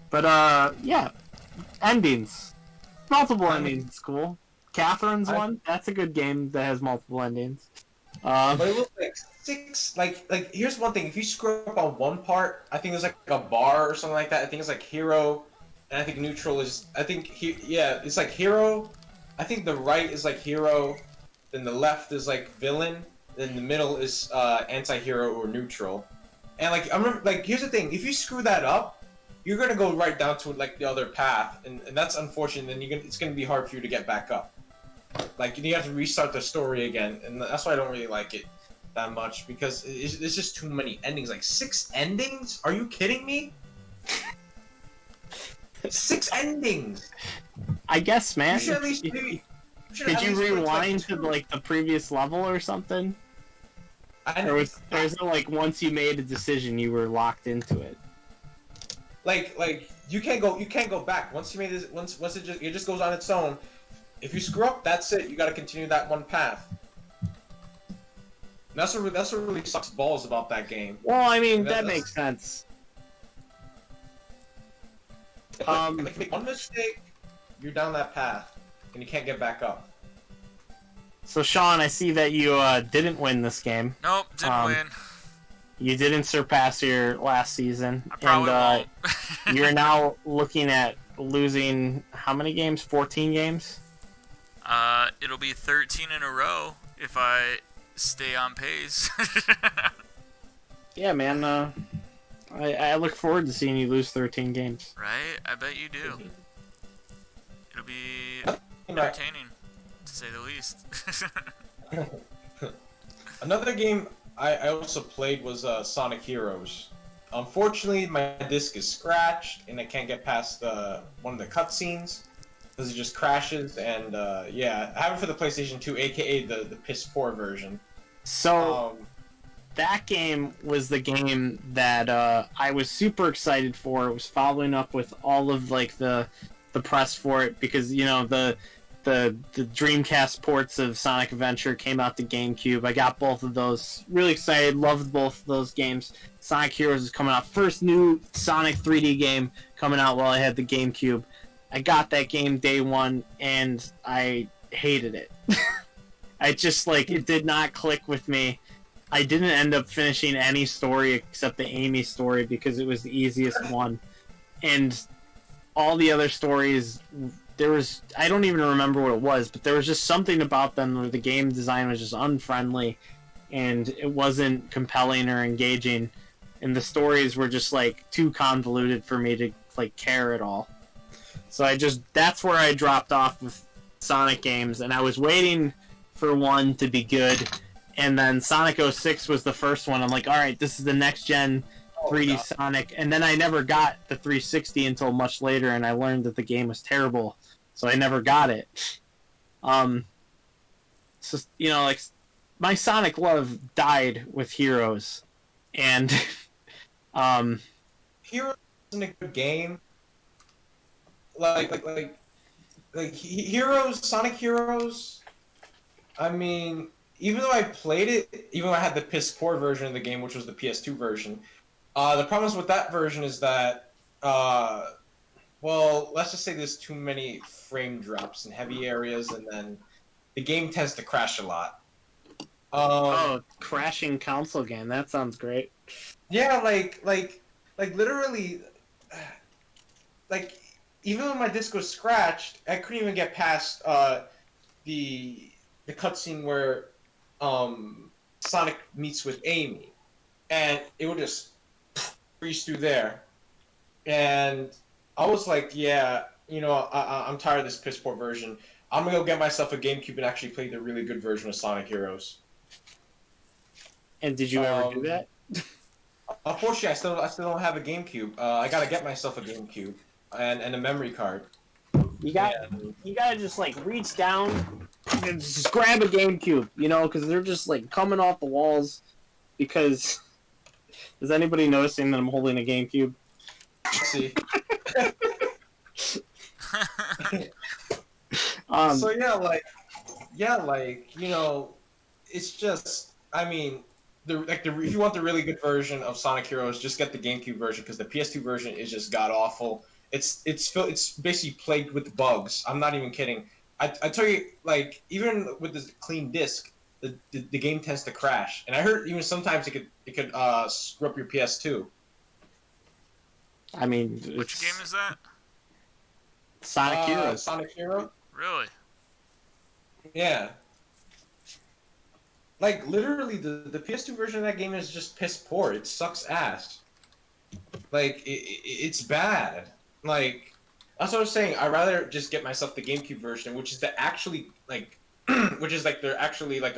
But, yeah. Endings. Multiple endings is cool. Catherine's one. That's a good game that has multiple endings. But it was like six. Like here's one thing. If you screw up on one part, I think there's like a bar or something like that. I think it's like hero, and I think neutral is. I think it's like hero. I think the right is like hero, then the left is like villain, then the middle is anti-hero or neutral. And like I remember, like here's the thing. If you screw that up, you're gonna go right down to like the other path, and that's unfortunate. And it's gonna be hard for you to get back up. Like you have to restart the story again, and that's why I don't really like it that much because it's just too many endings. Like 6 endings? Are you kidding me? 6 endings. I guess, man. You should at least Could you rewind to like the previous level or something? Or was it like once you made a decision, you were locked into it? Like you can't go back. Once you made this, once it just goes on its own. If you screw up, that's it. You got to continue that one path. And that's what really sucks balls about that game. Well, I mean that makes sense. Like, make one mistake, you're down that path, and you can't get back up. So Sean, I see that you didn't win this game. Nope, didn't win. You didn't surpass your last season, I probably and won't. you're now looking at losing how many games? 14 games. It'll be 13 in a row if I stay on pace. Yeah, man. I look forward to seeing you lose 13 games. Right? I bet you do. It'll be entertaining, to say the least. Another game I also played was Sonic Heroes. Unfortunately, my disc is scratched and I can't get past one of the cutscenes because it just crashes. And yeah, I have it for the PlayStation 2, aka the piss poor version. So that game was the game that I was super excited for. It was following up with all of like the press for it because the Dreamcast ports of Sonic Adventure came out to GameCube. I got both of those. Really excited. Loved both of those games. Sonic Heroes is coming out. First new Sonic 3D game coming out while I had the GameCube. I got that game day one, and I hated it. I just, it did not click with me. I didn't end up finishing any story except the Amy story because it was the easiest one. And all the other stories... I don't even remember what it was, but there was just something about them where the game design was just unfriendly and it wasn't compelling or engaging, and the stories were just too convoluted for me to care at all. So that's where I dropped off with Sonic games, and I was waiting for one to be good, and then Sonic 06 was the first one. I'm like, alright, this is the next gen 3D Sonic, and then I never got the 360 until much later, and I learned that the game was terrible, so I never got it. So my Sonic love died with Heroes, and Heroes isn't a good game. Heroes, Sonic Heroes. I mean, even though I played it, even though I had the piss poor version of the game, which was the PS2 version. The problems with that version is that, well, let's just say there's too many frame drops in heavy areas, and then the game tends to crash a lot. Crashing console game. That sounds great. Yeah, literally, even though my disc was scratched, I couldn't even get past the cutscene where Sonic meets with Amy, and it would just breeze through there, and I was like, yeah, I'm tired of this piss poor version. I'm gonna go get myself a GameCube and actually play the really good version of Sonic Heroes. And did you ever do that? Unfortunately, I still don't have a GameCube. I gotta get myself a GameCube and a memory card. You gotta just reach down and just grab a GameCube, because they're just coming off the walls. Because is anybody noticing that I'm holding a GameCube? Let's see. So it's just, I mean, if you want the really good version of Sonic Heroes, just get the GameCube version because the PS2 version is just god awful. It's basically plagued with bugs. I'm not even kidding. I tell you, even with this clean disc, the game tends to crash, and I heard even sometimes it could screw up your PS2. I mean, which game is that? Sonic Hero. Sonic Hero. Really? Yeah. Literally, the PS2 version of that game is just piss poor. It sucks ass. It's bad. That's what I was saying. I'd rather just get myself the GameCube version, which is they're actually a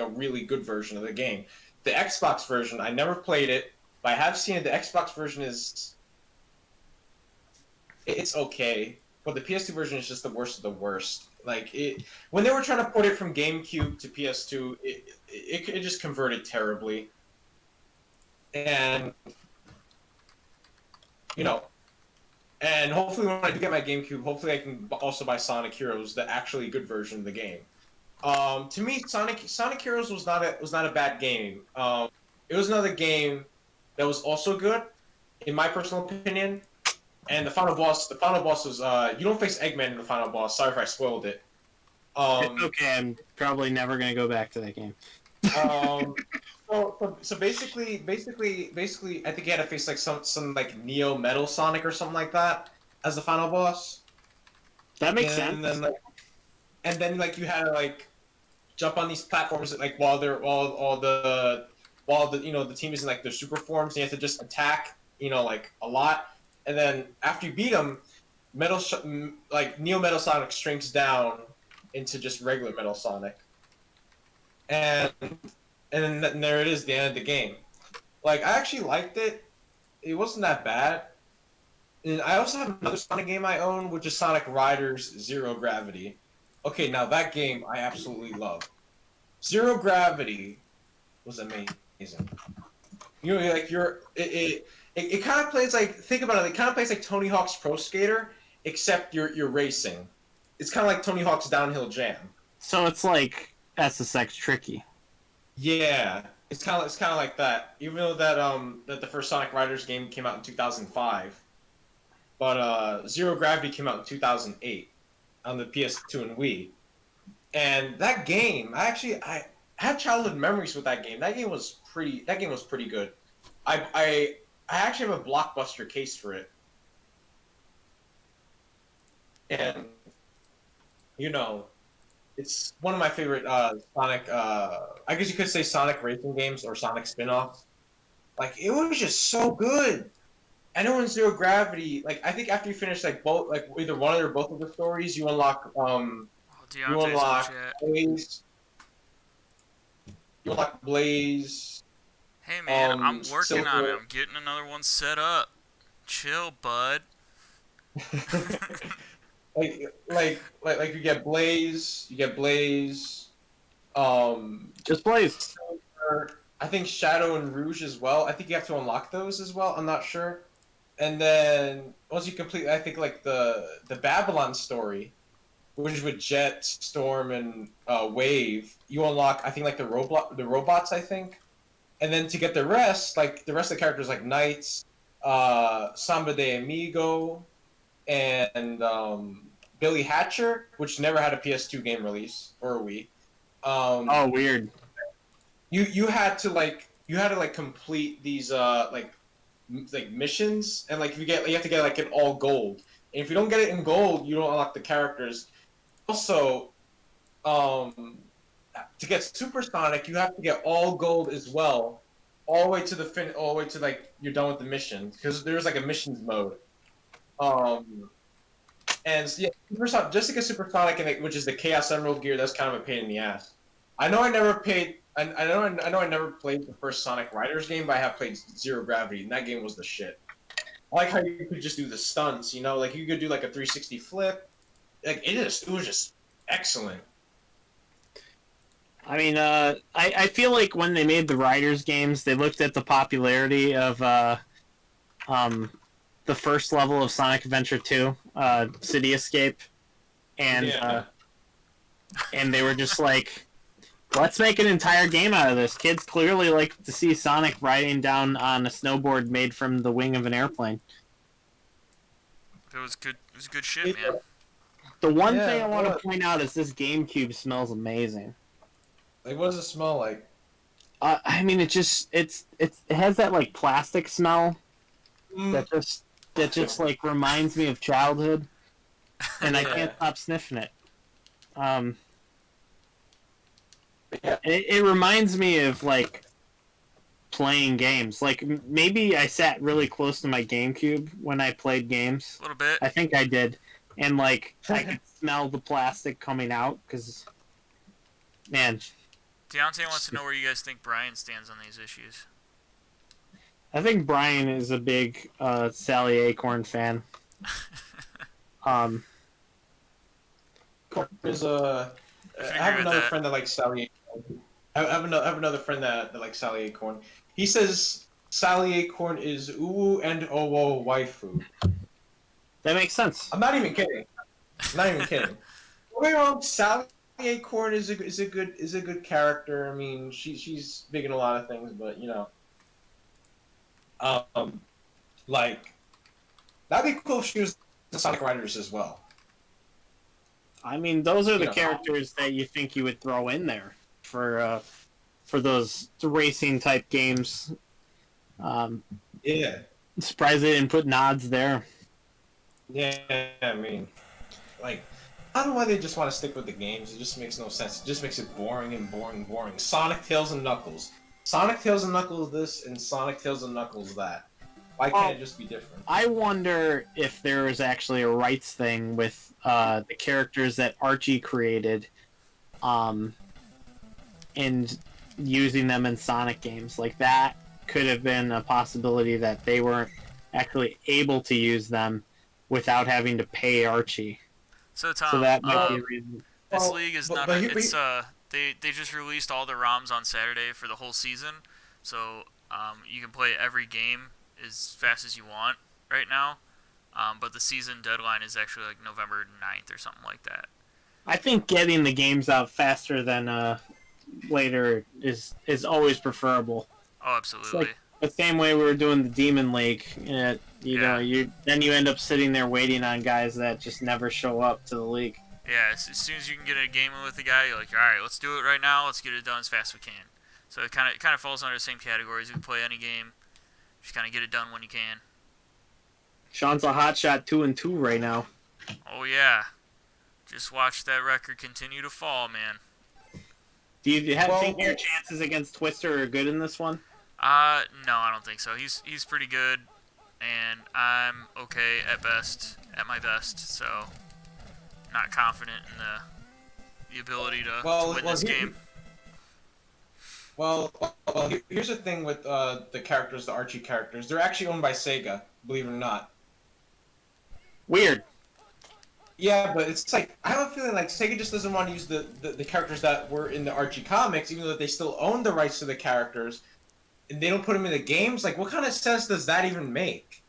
really good version of the game. The Xbox version, I never played it, but I have seen it. The Xbox version it's okay, but the PS2 version is just the worst of the worst. When they were trying to port it from GameCube to PS2, it just converted terribly. And and hopefully when I do get my GameCube, hopefully I can also buy Sonic Heroes, the actually good version of the game. To me, Sonic Heroes was not a bad game. It was another game that was also good, in my personal opinion. And the final boss was you don't face Eggman in the final boss. Sorry if I spoiled it. It's okay. I'm probably never gonna go back to that game. Um, so basically, I think you had to face like some like Neo Metal Sonic or something like that as the final boss, That makes and sense. then like you had to like jump on these platforms like while the the team is in like their super forms, and you have to just attack like a lot, and then after you beat them, like Neo Metal Sonic shrinks down into just regular Metal Sonic, and then there it is, the end of the game. Like I actually liked it. It wasn't that bad. And I also have another Sonic game I own, which is Sonic Riders Zero Gravity. Okay, now that game I absolutely love. Zero Gravity was amazing. Like it kind of plays like, think about it. It kind of plays like Tony Hawk's Pro Skater, except you're racing. It's kind of like Tony Hawk's Downhill Jam. So it's like SSX Tricky. Yeah, it's kind of like that. Even though that the first Sonic Riders game came out in 2005, but Zero Gravity came out in 2008 on the PS2 and Wii. And that game, I had childhood memories with that game. That game was pretty good. I actually have a Blockbuster case for it, and you know, it's one of my favorite Sonic. I guess you could say Sonic racing games or Sonic spin-offs. Like it was just so good. I know in Zero Gravity, like I think after you finish like both, like either one or both of the stories, Oh, you Deontay's in the unlock chat. Blaze. You unlock Blaze. Hey man, I'm working on it. Silver. I'm getting another one set up. Chill, bud. like you get Blaze. You get Blaze. Just plays. Silver, I think Shadow and Rouge as well. I think you have to unlock those as well. I'm not sure. And then once you complete, I think like the Babylon story, which is with Jet, Storm, and Wave, you unlock I think like the robots, I think. And then to get the rest, like the rest of the characters like Knights, Samba de Amigo, and Billy Hatcher, which never had a PS2 game release or a Wii. Oh, weird. You had to complete these like missions, and like you have to get like an all gold. And if you don't get it in gold, you don't unlock the characters. Also, to get Supersonic, you have to get all gold as well, all the way to all the way to like you're done with the mission, because there's like a missions mode. Um, and yeah, just to get Supersonic, which is the Chaos Emerald gear, that's kind of a pain in the ass. I know I never paid. I know I never played the first Sonic Riders game, but I have played Zero Gravity, and that game was the shit. I like how you could just do the stunts, like you could do like a 360 flip. Like it was just excellent. I mean, I feel like when they made the Riders games, they looked at the popularity of the first level of Sonic Adventure 2, City Escape, and Yeah. and they were just like, let's make an entire game out of this. Kids clearly like to see Sonic riding down on a snowboard made from the wing of an airplane. It was good. It was good shit, man. The one Yeah, thing I want to what? point out is this GameCube smells amazing. Like, what does it smell like? I mean, it has that like plastic smell that just like reminds me of childhood, and I can't stop sniffing it. It reminds me of like playing games. Like maybe I sat really close to my GameCube when I played games. A little bit. I think I did, and like I could smell the plastic coming out because, man. Deontay wants to know where you guys think Brian stands on these issues. I think Brian is a big Sally Acorn fan. There's I a. I can have agree with another that. friend that likes Sally. I have another friend that likes Sally Acorn. He says Sally Acorn is uwu and owo waifu. That makes sense. I'm not even kidding. I'm not even kidding. Don't get me wrong, Sally Acorn is a good character. I mean, she's big in a lot of things, but like that'd be cool if she was the Sonic Riders as well. I mean, those are the know, characters that you think you would throw in there for those racing type games. Yeah. Surprised they didn't put nods there. Yeah, I mean, like, I don't know why they just want to stick with the games. It just makes no sense. It just makes it boring and boring and boring. Sonic, Tails, and Knuckles. Sonic, Tails, and Knuckles this, and Sonic, Tails, and Knuckles that. Why can't it just be different? I wonder if there is actually a rights thing with the characters that Archie created, and using them in Sonic games. Like, that could have been a possibility that they weren't actually able to use them without having to pay Archie. So Tom, So that might be a reason. this league is not. It's they just released all the ROMs on Saturday for the whole season, so you can play every game as fast as you want right now. But the season deadline is actually like November 9th or something like that. I think getting the games out faster than later is always preferable. Oh, absolutely. It's like the same way we were doing the Demon League. You end up sitting there waiting on guys that just never show up to the league. Yeah, as soon as you can get a game in with the guy, you're like, all right, let's do it right now. Let's get it done as fast as we can. So it kind of falls under the same categories. You can play any game, just kind of get it done when you can. Sean's a hotshot 2-2 right now. Oh yeah, just watch that record continue to fall, man. Do you think your chances against Twister are good in this one? No, I don't think so. He's pretty good, and I'm okay at my best. So, not confident in the ability to win this game. Well, here's the thing with the characters, the Archie characters. They're actually owned by Sega, believe it or not. Weird. Yeah, but it's like, I have a feeling like Sega just doesn't want to use the characters that were in the Archie comics, even though they still own the rights to the characters, and they don't put them in the games. Like, what kind of sense does that even make?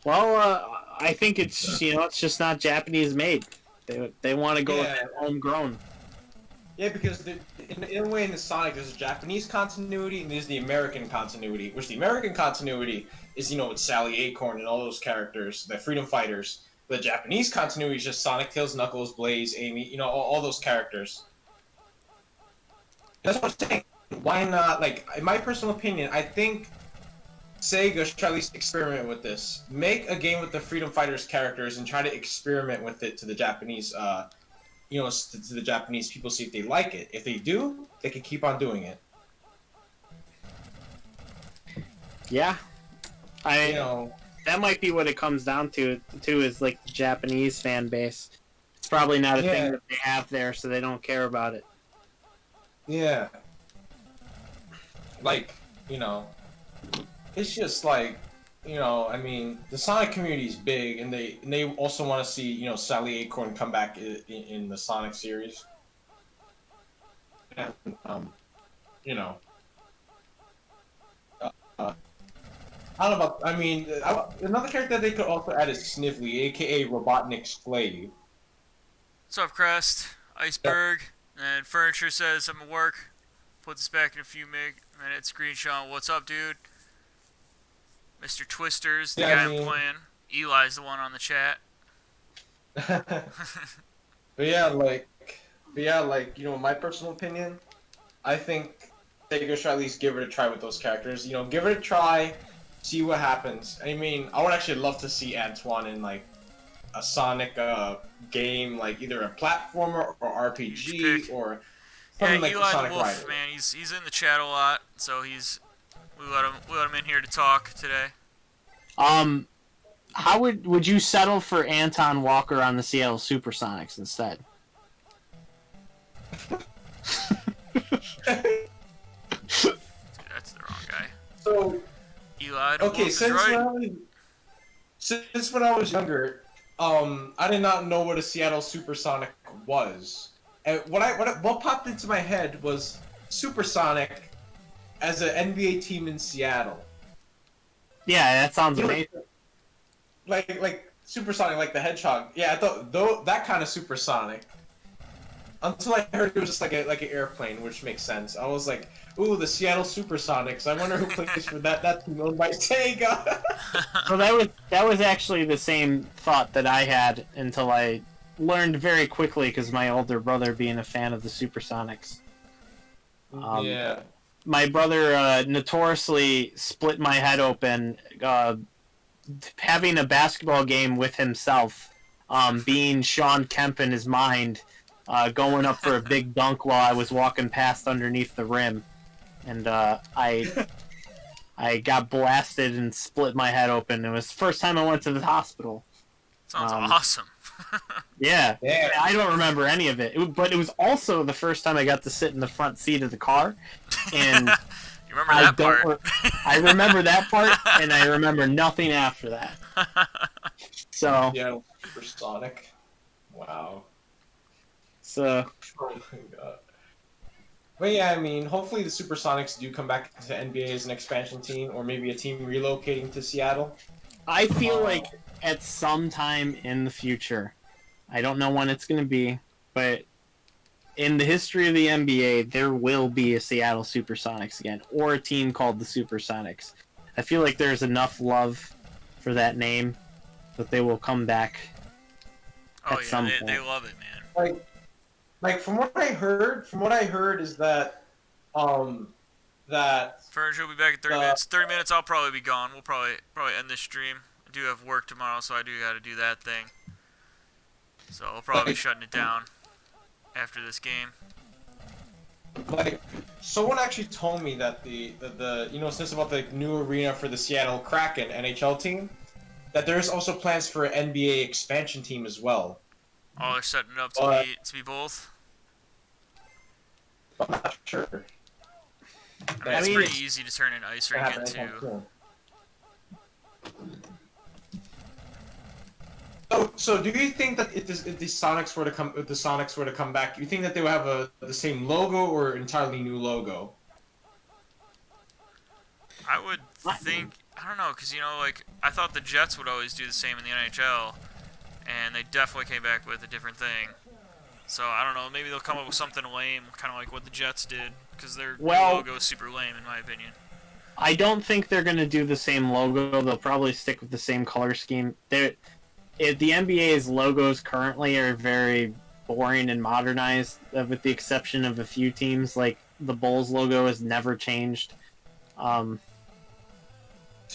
Well, I think it's just not Japanese made. They want to go with that homegrown. Yeah, because in a way in the Sonic, there's a Japanese continuity and there's the American continuity, which the American continuity is, with Sally Acorn and all those characters, the Freedom Fighters. The Japanese continuity is just Sonic, Tails, Knuckles, Blaze, Amy, all those characters. That's what I'm saying. Why not, like, in my personal opinion, I think Sega should at least experiment with this. Make a game with the Freedom Fighters characters and try to experiment with it to the Japanese, to the Japanese people, see if they like it. If they do, they can keep on doing it. Yeah. That might be what it comes down to, too, is like the Japanese fan base. It's probably not a thing that they have there, so they don't care about it. Yeah. Like, it's just like, I mean, the Sonic community is big, and they also want to see, Sally Acorn come back in the Sonic series. And, I don't know about, another character they could also add is Snively, aka Robotnik's Slave. What's up, Crest? Iceberg, and Furniture says I'm at work. Put this back in a few minutes. Screenshot. What's up, dude? Mr. Twister's the guy I'm playing. Eli's the one on the chat. In my personal opinion, I think they should at least give it a try with those characters. Give it a try, see what happens. I mean, I would actually love to see Antoine in like a Sonic game, like either a platformer or RPG or something like Eli Sonic the Wolf, Rider. man, he's in the chat a lot, so we let him in here to talk today. How would you settle for Anton Walker on the Seattle Supersonics instead? Dude, that's the wrong guy. So, Eli the Wolf is right. Since when I was younger, I did not know what a Seattle Supersonic was. And what popped into my head was Supersonic as an NBA team in Seattle. Yeah, that sounds amazing. Like Supersonic, like the Hedgehog. Yeah, I thought that kind of Supersonic. Until I heard it was just like an airplane, which makes sense. I was like, ooh, the Seattle Supersonics. I wonder who plays for that. That's owned by Sega. So that was actually the same thought that I had until I learned very quickly because my older brother being a fan of the Supersonics. Yeah. My brother notoriously split my head open having a basketball game with himself, being Sean Kemp in his mind, going up for a big dunk while I was walking past underneath the rim. And I got blasted and split my head open. It was the first time I went to the hospital. Sounds awesome. Yeah. Yeah. I don't remember any of it. But it was also the first time I got to sit in the front seat of the car. And You remember that part? I remember that part, and I remember nothing after that. So, Yeah, Supersonic. Wow. so Oh my god. But yeah, I mean, hopefully the Supersonics do come back to the NBA as an expansion team, or maybe a team relocating to Seattle. I feel like at some time in the future, I don't know when it's going to be, but in the history of the NBA, there will be a Seattle Supersonics again, or a team called the Supersonics. I feel like there's enough love for that name that they will come back at some point. They love it, man. Like from what I heard is that that Furniture will be back in 30 minutes. 30 minutes, I'll probably be gone. We'll probably end this stream. I do have work tomorrow, so I do got to do that thing. So I'll probably be shutting it down after this game. like someone actually told me that the since about the new arena for the Seattle Kraken NHL team, that there's also plans for an NBA expansion team as well. Oh, they're setting it up to be both. I'm not sure. It's pretty easy to turn an ice rink into. So do you think that if the Sonics were to come back, do you think that they would have the same logo or entirely new logo? I would think, I don't know, because I thought the Jets would always do the same in the NHL, and they definitely came back with a different thing. So I don't know, maybe they'll come up with something lame, kind of like what the Jets did, because their logo is super lame in my opinion. I don't think they're going to do the same logo. They'll probably stick with the same color scheme. The NBA's logos currently are very boring and modernized, with the exception of a few teams. Like the Bulls logo has never changed. To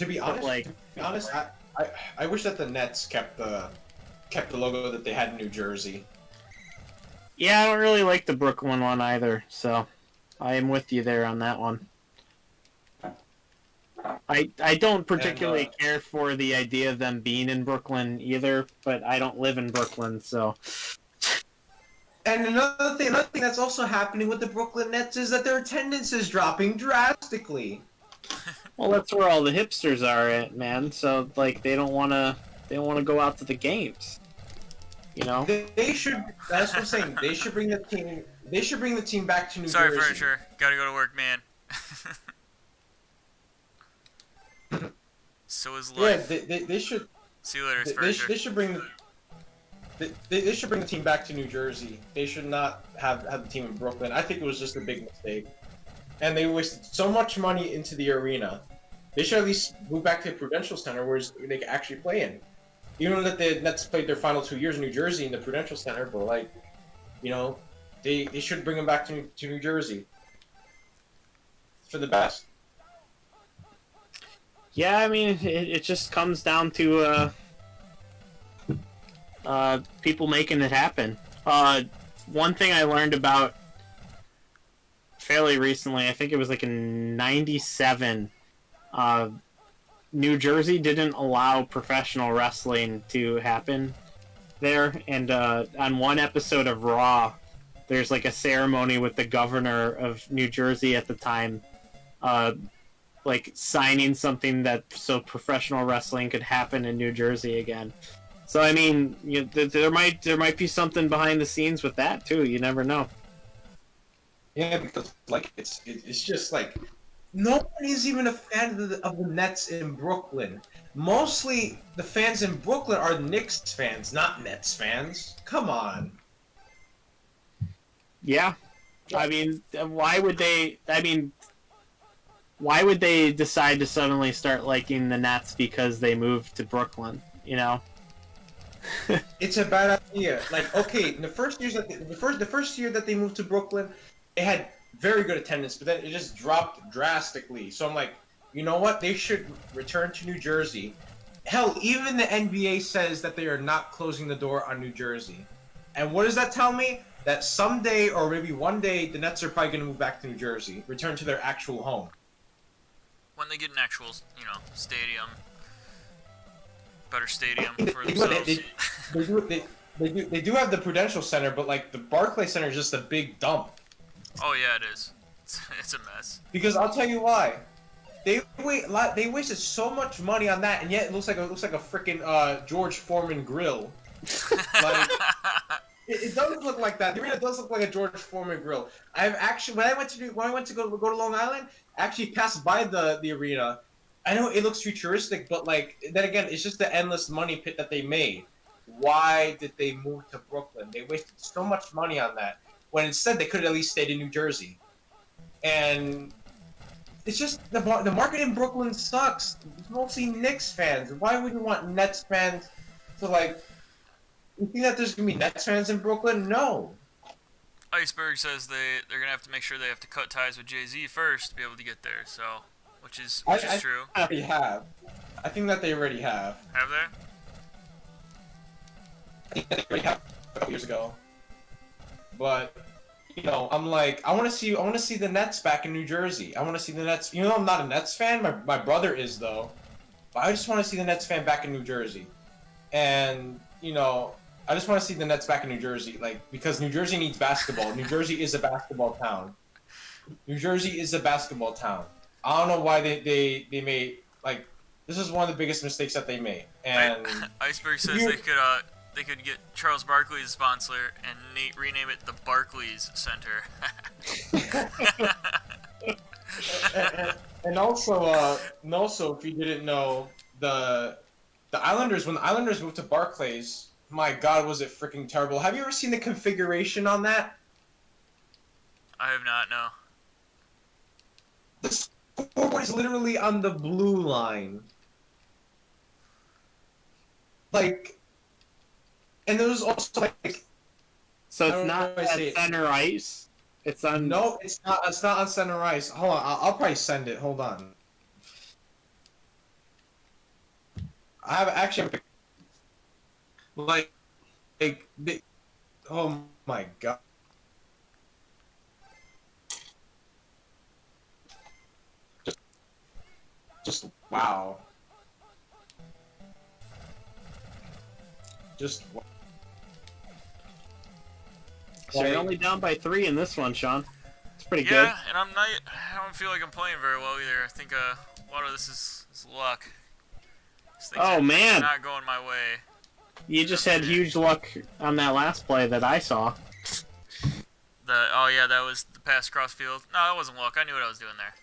be honest, I wish that the Nets kept the logo that they had in New Jersey. Yeah, I don't really like the Brooklyn one either, so I am with you there on that one. I don't particularly care for the idea of them being in Brooklyn either, but I don't live in Brooklyn, so. And another thing that's also happening with the Brooklyn Nets is that their attendance is dropping drastically. Well, that's where all the hipsters are at, man. So like they don't want to go out to the games. You know? They should. That's what I'm saying. They should bring the team. They should bring the team back to New Jersey. Sorry, Furniture. Gotta go to work, man. So is life. Yeah, they should. See you later, Furniture. They should bring. They should bring the team back to New Jersey. They should not have the team in Brooklyn. I think it was just a big mistake, and they wasted so much money into the arena. They should at least move back to the Prudential Center, where they can actually play in. Even though the Nets played their final 2 years in New Jersey in the Prudential Center, but they should bring them back to New Jersey for the best. Yeah, I mean, it just comes down to people making it happen. One thing I learned about fairly recently, I think it was like in '97, New Jersey didn't allow professional wrestling to happen there, and on one episode of Raw, there's like a ceremony with the governor of New Jersey at the time, like signing something so professional wrestling could happen in New Jersey again. So I mean, there might be something behind the scenes with that too. You never know. Yeah, because it's just like nobody's even a fan of the Nets in Brooklyn. Mostly the fans in Brooklyn are Knicks fans, not Nets fans. Come on. Yeah, I mean, why would they? Why would they decide to suddenly start liking the Nets because they moved to Brooklyn? You know. It's a bad idea. Like, okay, the first year that they moved to Brooklyn, it had very good attendance, but then it just dropped drastically. So I'm like, you know what? They should return to New Jersey. Hell, even the NBA says that they are not closing the door on New Jersey. And what does that tell me? That someday, or maybe one day, the Nets are probably going to move back to New Jersey, return to their actual home. When they get an actual, stadium, better stadium They, for they, themselves. they do have the Prudential Center, but like the Barclays Center is just a big dump. Oh yeah, it is. It's a mess. Because I'll tell you why. They wasted so much money on that, and yet it looks like a freaking George Foreman grill. Like it does look like that. The arena does look like a George Foreman grill. I've actually when I went to go to Long Island, I actually passed by the arena. I know it looks futuristic, but like then again, it's just the endless money pit that they made. Why did they move to Brooklyn? They wasted so much money on that when instead they could have at least stayed in New Jersey. And it's just the market in Brooklyn sucks. It's mostly Knicks fans. Why would you want Nets fans to like? You think that there's gonna be Nets fans in Brooklyn? No. Iceberg says they're gonna have to make sure they have to cut ties with Jay-Z first to be able to get there. So, which is true. I think they have. I think that they already have. Have they? I think that they already have a couple years ago. But I'm like, I want to see the Nets back in New Jersey. I want to see the Nets. I'm not a Nets fan. My brother is though. But I just want to see the Nets fan back in New Jersey. And I just want to see the Nets back in New Jersey, like because New Jersey needs basketball. New Jersey is a basketball town. New Jersey is a basketball town. I don't know why they made like this is one of the biggest mistakes that they made. And Iceberg says they could get Charles Barkley as a sponsor and rename it the Barclays Center. and also if you didn't know the Islanders when the Islanders moved to Barclays. My God, was it freaking terrible! Have you ever seen the configuration on that? I have not, no. The scoreboard is literally on the blue line. Like, and there was also like. So it's not at center ice. It's on. No, it's not. It's not on center ice. Hold on, I'll probably send it. Hold on. I have actually. Like, oh my God. Just wow. Just. So you're only down by 3 in this one, Sean. It's pretty good. Yeah, and I don't feel like I'm playing very well either. I think a lot of this is luck. Oh man, not going my way. You just had huge luck on that last play that I saw. Oh yeah, that was the pass cross field. No, that wasn't luck. I knew what I was doing there.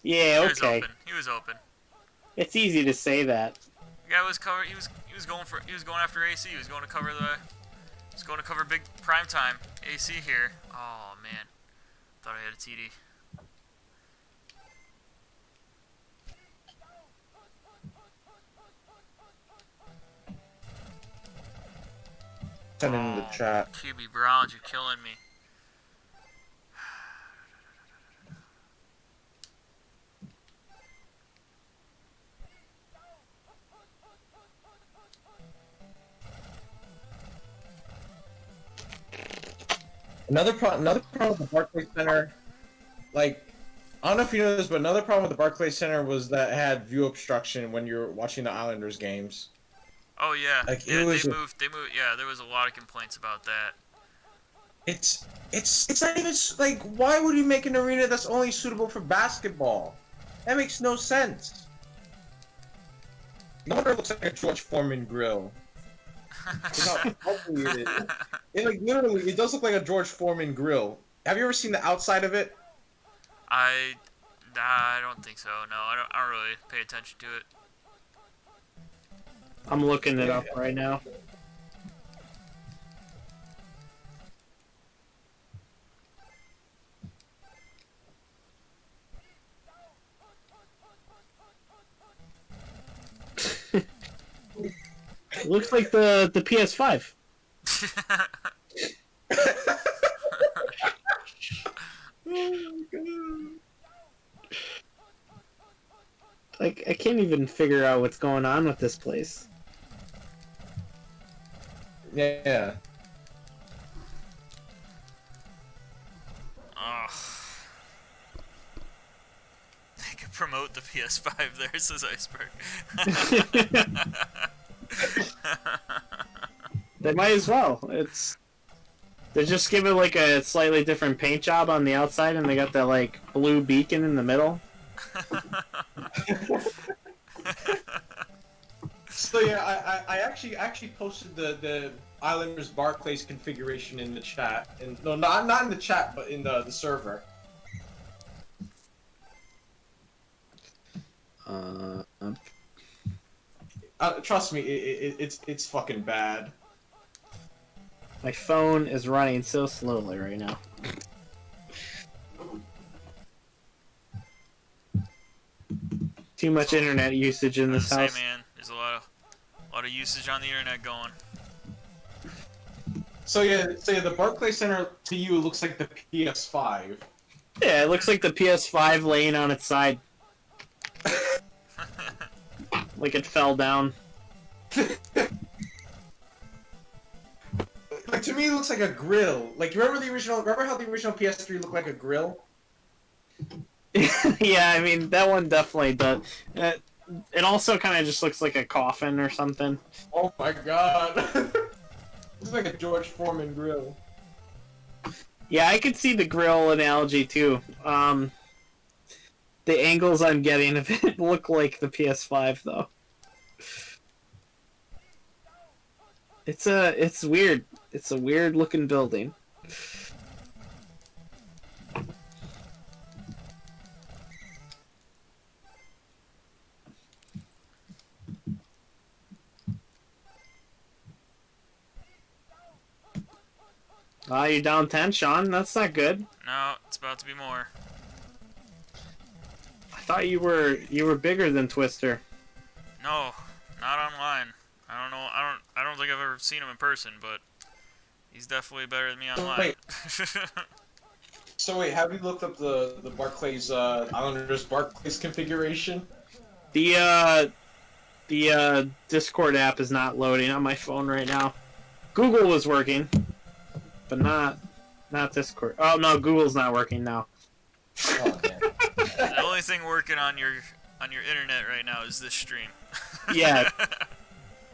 Yeah, okay. He was open. It's easy to say that. The guy was cover. He was going after AC. He was going to cover big prime time AC here. Oh man, thought I had a TD. Send it in the chat. QB Browns, you're killing me. Another problem with the Barclays Center, like, I don't know if you know this, but another problem with the Barclays Center was that it had view obstruction when you're watching the Islanders games. Oh yeah, like, yeah. They moved. Yeah, there was a lot of complaints about that. It's not even like, why would you make an arena that's only suitable for basketball? That makes no sense. No wonder it looks like a George Foreman grill. How ugly it is. Like literally, it does look like a George Foreman grill. Have you ever seen the outside of it? I don't think so. No, I don't really pay attention to it. I'm looking it up right now. It looks like the PS5. Oh my god. Like, I can't even figure out what's going on with this place. Yeah. Oh. They could promote the PS5 there, says Iceberg. They might as well. They just give it like a slightly different paint job on the outside, and they got that like blue beacon in the middle. So yeah, I actually posted the Islanders Barclays configuration in the chat, and no, not in the chat, but in the server. Trust me, it's fucking bad. My phone is running so slowly right now. Too much internet usage in this house. Man, there's a lot of usage on the internet going. So yeah, the Barclays Center to you looks like the PS5. Yeah, it looks like the PS5 laying on its side. Like it fell down. Like to me, it looks like a grill. Like remember how the original PS3 looked like a grill? Yeah, I mean that one definitely does. It also kind of just looks like a coffin or something. Oh my god. It's like a George Foreman grill. Yeah, I could see the grill analogy too. The angles I'm getting of it look like the PS5 though. It's weird. It's a weird looking building. Ah, you're down 10, Sean? That's not good. No, it's about to be more. I thought you were bigger than Twister. No, not online. I don't know. I don't think I've ever seen him in person, but he's definitely better than me online. So wait, have you looked up the Barclays Islanders Barclays configuration? The Discord app is not loading on my phone right now. Google was working, but not Discord. Oh no, Google's not working now. Oh, man. The only thing working on your internet right now is this stream. Yeah,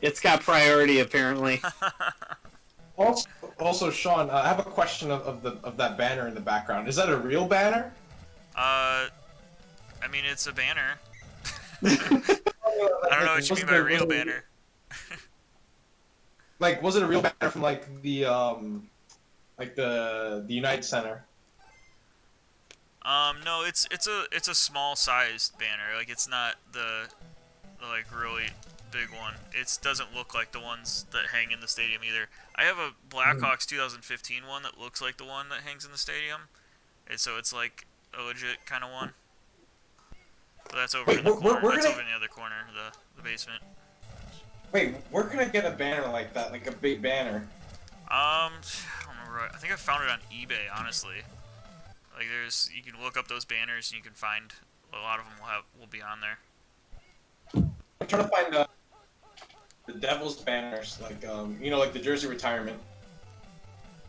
it's got priority apparently. Also, Sean, I have a question of that banner in the background. Is that a real banner? I mean it's a banner. I don't know what you mean by real banner. Like, was it a real banner from like the United Center? No, it's a small sized banner. Like it's not the like really big one. It doesn't look like the ones that hang in the stadium either. I have a Blackhawks 2015 one that looks like the one that hangs in the stadium, and so it's like a legit kind of one. But that's over in the corner. That's over in the other corner, the basement. Wait, where can I get a banner like that, like a big banner? I don't remember. I think I found it on eBay, honestly. Like you can look up those banners and you can find a lot of them will be on there. I'm trying to find the Devils banners, like like the jersey retirement,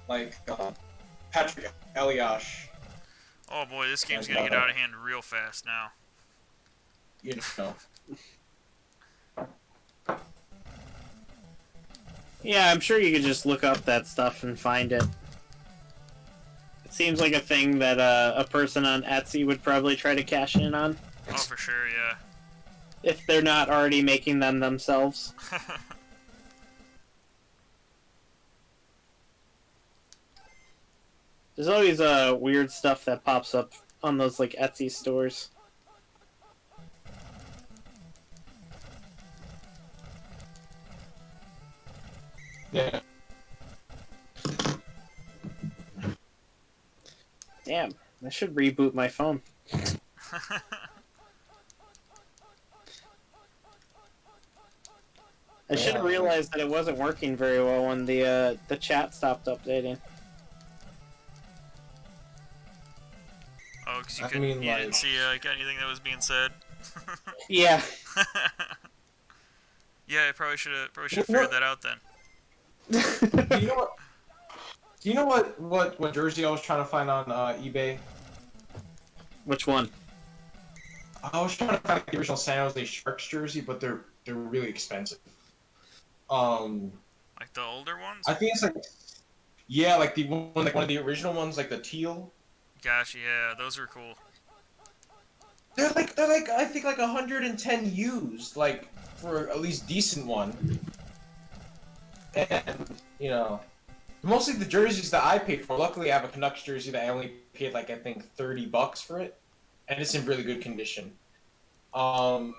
like Patrick Eliash. Oh boy, this game's gonna get out of hand real fast now. You know. Yeah, I'm sure you could just look up that stuff and find it. It seems like a thing that a person on Etsy would probably try to cash in on. Oh, for sure, yeah. If they're not already making them themselves. There's always weird stuff that pops up on those like Etsy stores. Yeah. Damn, I should reboot my phone. I should have realized that it wasn't working very well when the chat stopped updating. Oh, because I mean, you like- didn't see anything that was being said. Yeah. Yeah, I probably should have Well, figured that out then. Do you know what? Do you know what jersey I was trying to find on eBay? Which one? I was trying to find the original San Jose Sharks jersey, but they're really expensive. Like the older ones? I think it's like, yeah, like one of the original ones, like the teal. Gosh, yeah, those are cool. They're like I think like 110 used, like for at least decent one. And you know, mostly the jerseys that I paid for. Luckily, I have a Canucks jersey that I only paid like I think $30 for it, and it's in really good condition. And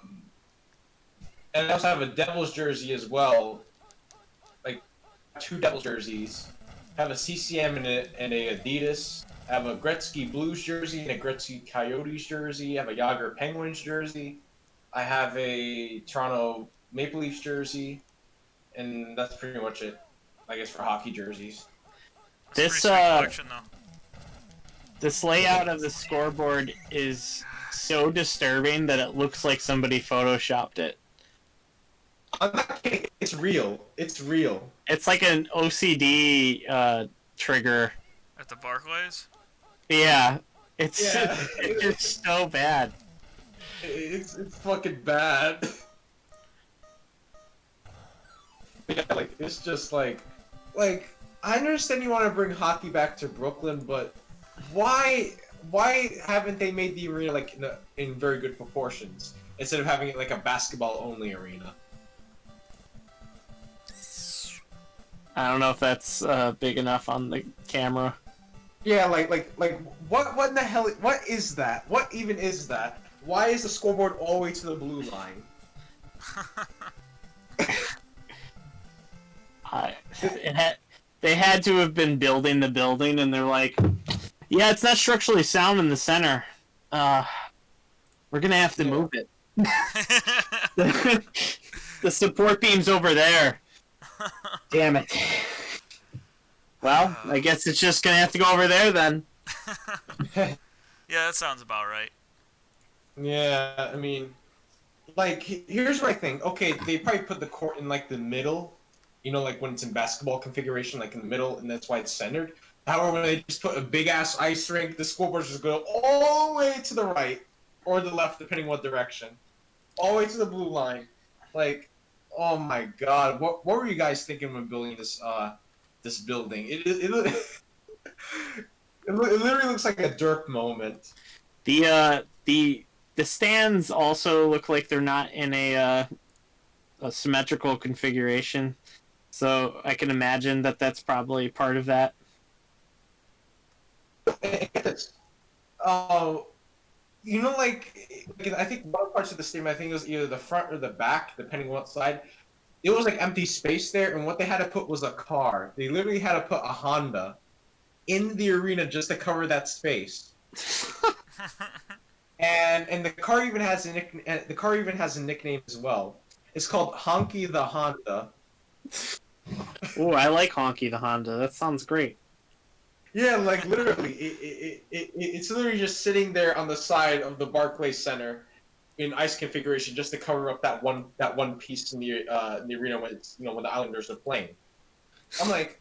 I also have a Devils jersey as well, like 2 Devils jerseys. I have a CCM and a Adidas. I have a Gretzky Blues jersey and a Gretzky Coyotes jersey. I have a Yager Penguins jersey. I have a Toronto Maple Leafs jersey, and that's pretty much it, I guess, for hockey jerseys. That's a This, pretty sweet collection, though. This layout of the scoreboard is so disturbing that it looks like somebody photoshopped it. I'm not kidding. It's real. It's real. It's like an OCD trigger. At the Barclays? Yeah. It's Yeah. it's just so bad. It's fucking bad. Yeah, like it's just like I understand you want to bring hockey back to Brooklyn, but why haven't they made the arena like in very good proportions instead of having it like a basketball only arena? I don't know if that's big enough on the camera. Yeah, like what in the hell? What is that? What even is that? Why is the scoreboard all the way to the blue line? They had to have been building the building, and they're like, "Yeah, it's not structurally sound in the center. We're gonna have to move it. The support beam's over there. Damn it. Well, I guess it's just gonna have to go over there then." Yeah, that sounds about right. Yeah, I mean, like, here's what I think. Okay, they probably put the court in, like, the middle. You know, like, when it's in basketball configuration, like, in the middle, and that's why it's centered. However, when they just put a big-ass ice rink, the scoreboard's just go all the way to the right, or the left, depending what direction. All the way to the blue line. Like, oh my god. What were you guys thinking when building this, this building? It literally looks like a derp moment. The stands also look like they're not in a symmetrical configuration, so I can imagine that that's probably part of that. You know, like I think one parts of the stadium, I think it was either the front or the back, depending on what side. It was like empty space there, and what they had to put was a car. They literally had to put a Honda in the arena just to cover that space. And the car even has a nickname. The car even has a nickname as well. It's called Honky the Honda. Oh, I like Honky the Honda. That sounds great. Yeah, like literally, it's literally just sitting there on the side of the Barclays Center in ice configuration just to cover up that one piece in the arena when it's, when the Islanders are playing. I'm like,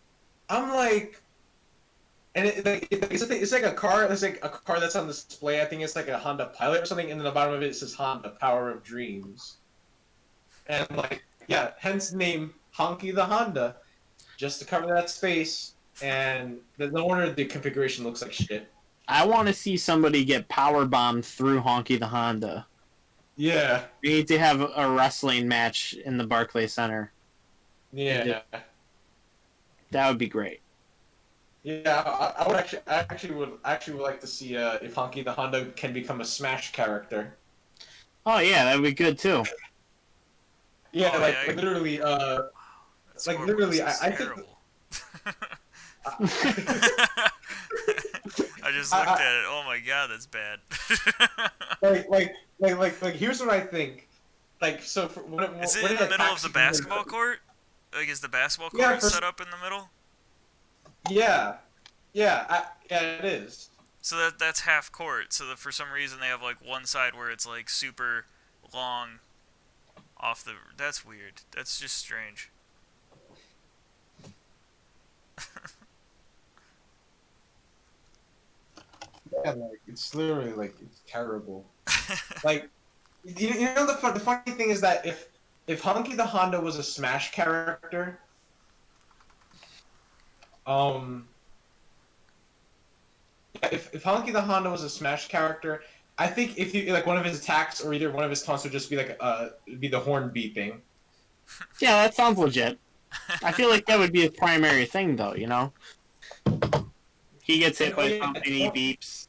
and it's like a car. It's like a car that's on display. I think it's like a Honda Pilot or something, and then the bottom of it says Honda Power of Dreams. And like, yeah, hence the name Honky the Honda, just to cover that space. And no wonder the configuration looks like shit. I want to see somebody get power bombed through Honky the Honda. Yeah. We need to have a wrestling match in the Barclays Center. Yeah. That would be great. Yeah, I would actually would like to see if Honky the Honda can become a Smash character. Oh yeah, that would be good too. Yeah, Oh, like, yeah. like literally, That like scoreboard literally, is I think. terrible. I just looked at it. Oh my god, that's bad. like, here's what I think. like so for, Is it when in it the middle of attacks, the you can basketball court? Like, is the basketball yeah, court set up in the middle? yeah, yeah, it is. So that's half court. So that for some reason they have like one side where it's like super long off the. That's weird. That's just strange. Yeah, like it's literally like it's terrible. Like you know the funny thing is that if Honky the Honda was a Smash character, um, if Honky the Honda was a Smash character, I think if you like one of his attacks or either one of his taunts would just be like be the horn beeping. Yeah, that sounds legit. I feel like that would be his primary thing, though. You know, he gets hit Oh by yeah, something, he beeps.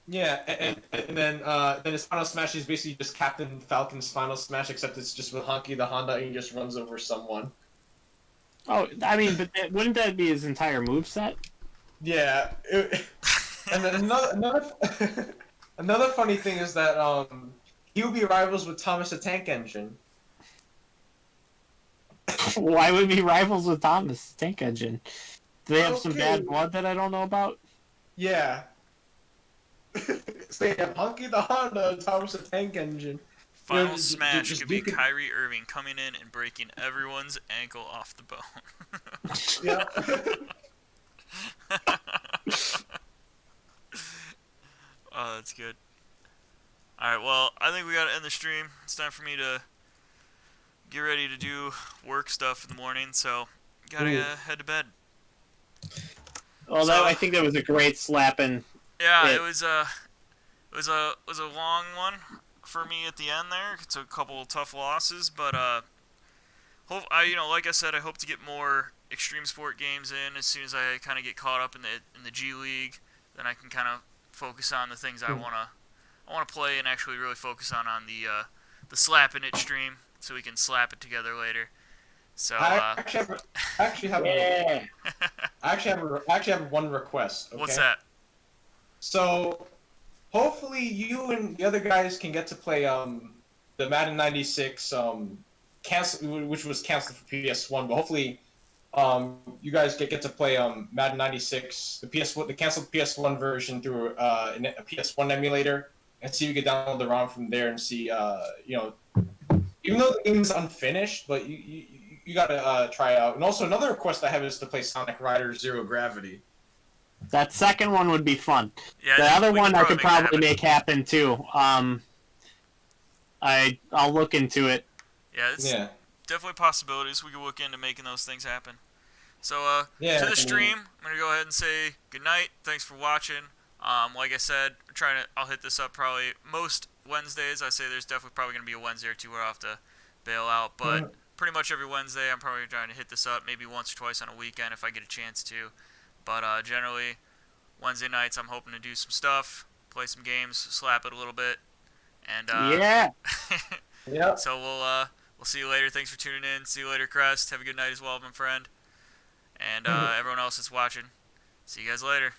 yeah, and then his final smash is basically just Captain Falcon's final smash, except it's just with Honky the Honda and he just runs over someone. Oh, I mean, but wouldn't that be his entire moveset? Yeah, and then another funny thing is that he would be rivals with Thomas the Tank Engine. Why would be rivals with Thomas Tank Engine? Do they have some Okay. bad blood that I don't know about? Yeah. So you have Honky the Honda and Thomas the Tank Engine. Final You know, smash just could be duking- Kyrie Irving coming in and breaking everyone's ankle off the bone. Yeah. Oh, that's good. Alright, well, I think we gotta end the stream. It's time for me to get ready to do work stuff in the morning, so gotta head to bed. Well, I think that was a great slapping. Yeah, It- it was a long one for me at the end there. It's a couple of tough losses, but like I said, I hope to get more extreme sport games in as soon as I kind of get caught up in the G League. Then I can kind of focus on the things I wanna play and actually really focus on the Slappin' It stream, so we can slap it together later. So I actually have Yeah. I actually have one request. Okay? what's that? So hopefully you and the other guys can get to play the Madden '96 which was canceled for PS1, but hopefully you guys get to play Madden '96 the canceled PS1 version through a PS1 emulator and see if you can download the ROM from there and see even though the game is unfinished, but you gotta try it out. And also another request I have is to play Sonic Riders Zero Gravity. That second one would be fun. Yeah, The other we one can I could make that probably make happen too. I'll look into it. Yeah, it's definitely possibilities. We can look into making those things happen. So, Yeah, to I the mean- stream, I'm gonna go ahead and say good night. Thanks for watching. Like I said, I'll hit this up probably most Wednesdays. I say there's definitely probably gonna be a Wednesday or two where I'll have to bail out, but pretty much every Wednesday I'm probably trying to hit this up. Maybe once or twice on a weekend if I get a chance to. But generally, Wednesday nights I'm hoping to do some stuff, play some games, slap it a little bit, and Yeah. Yeah. So we'll see you later. Thanks for tuning in. See you later, Crest. Have a good night as well, my friend. And everyone else that's watching. See you guys later.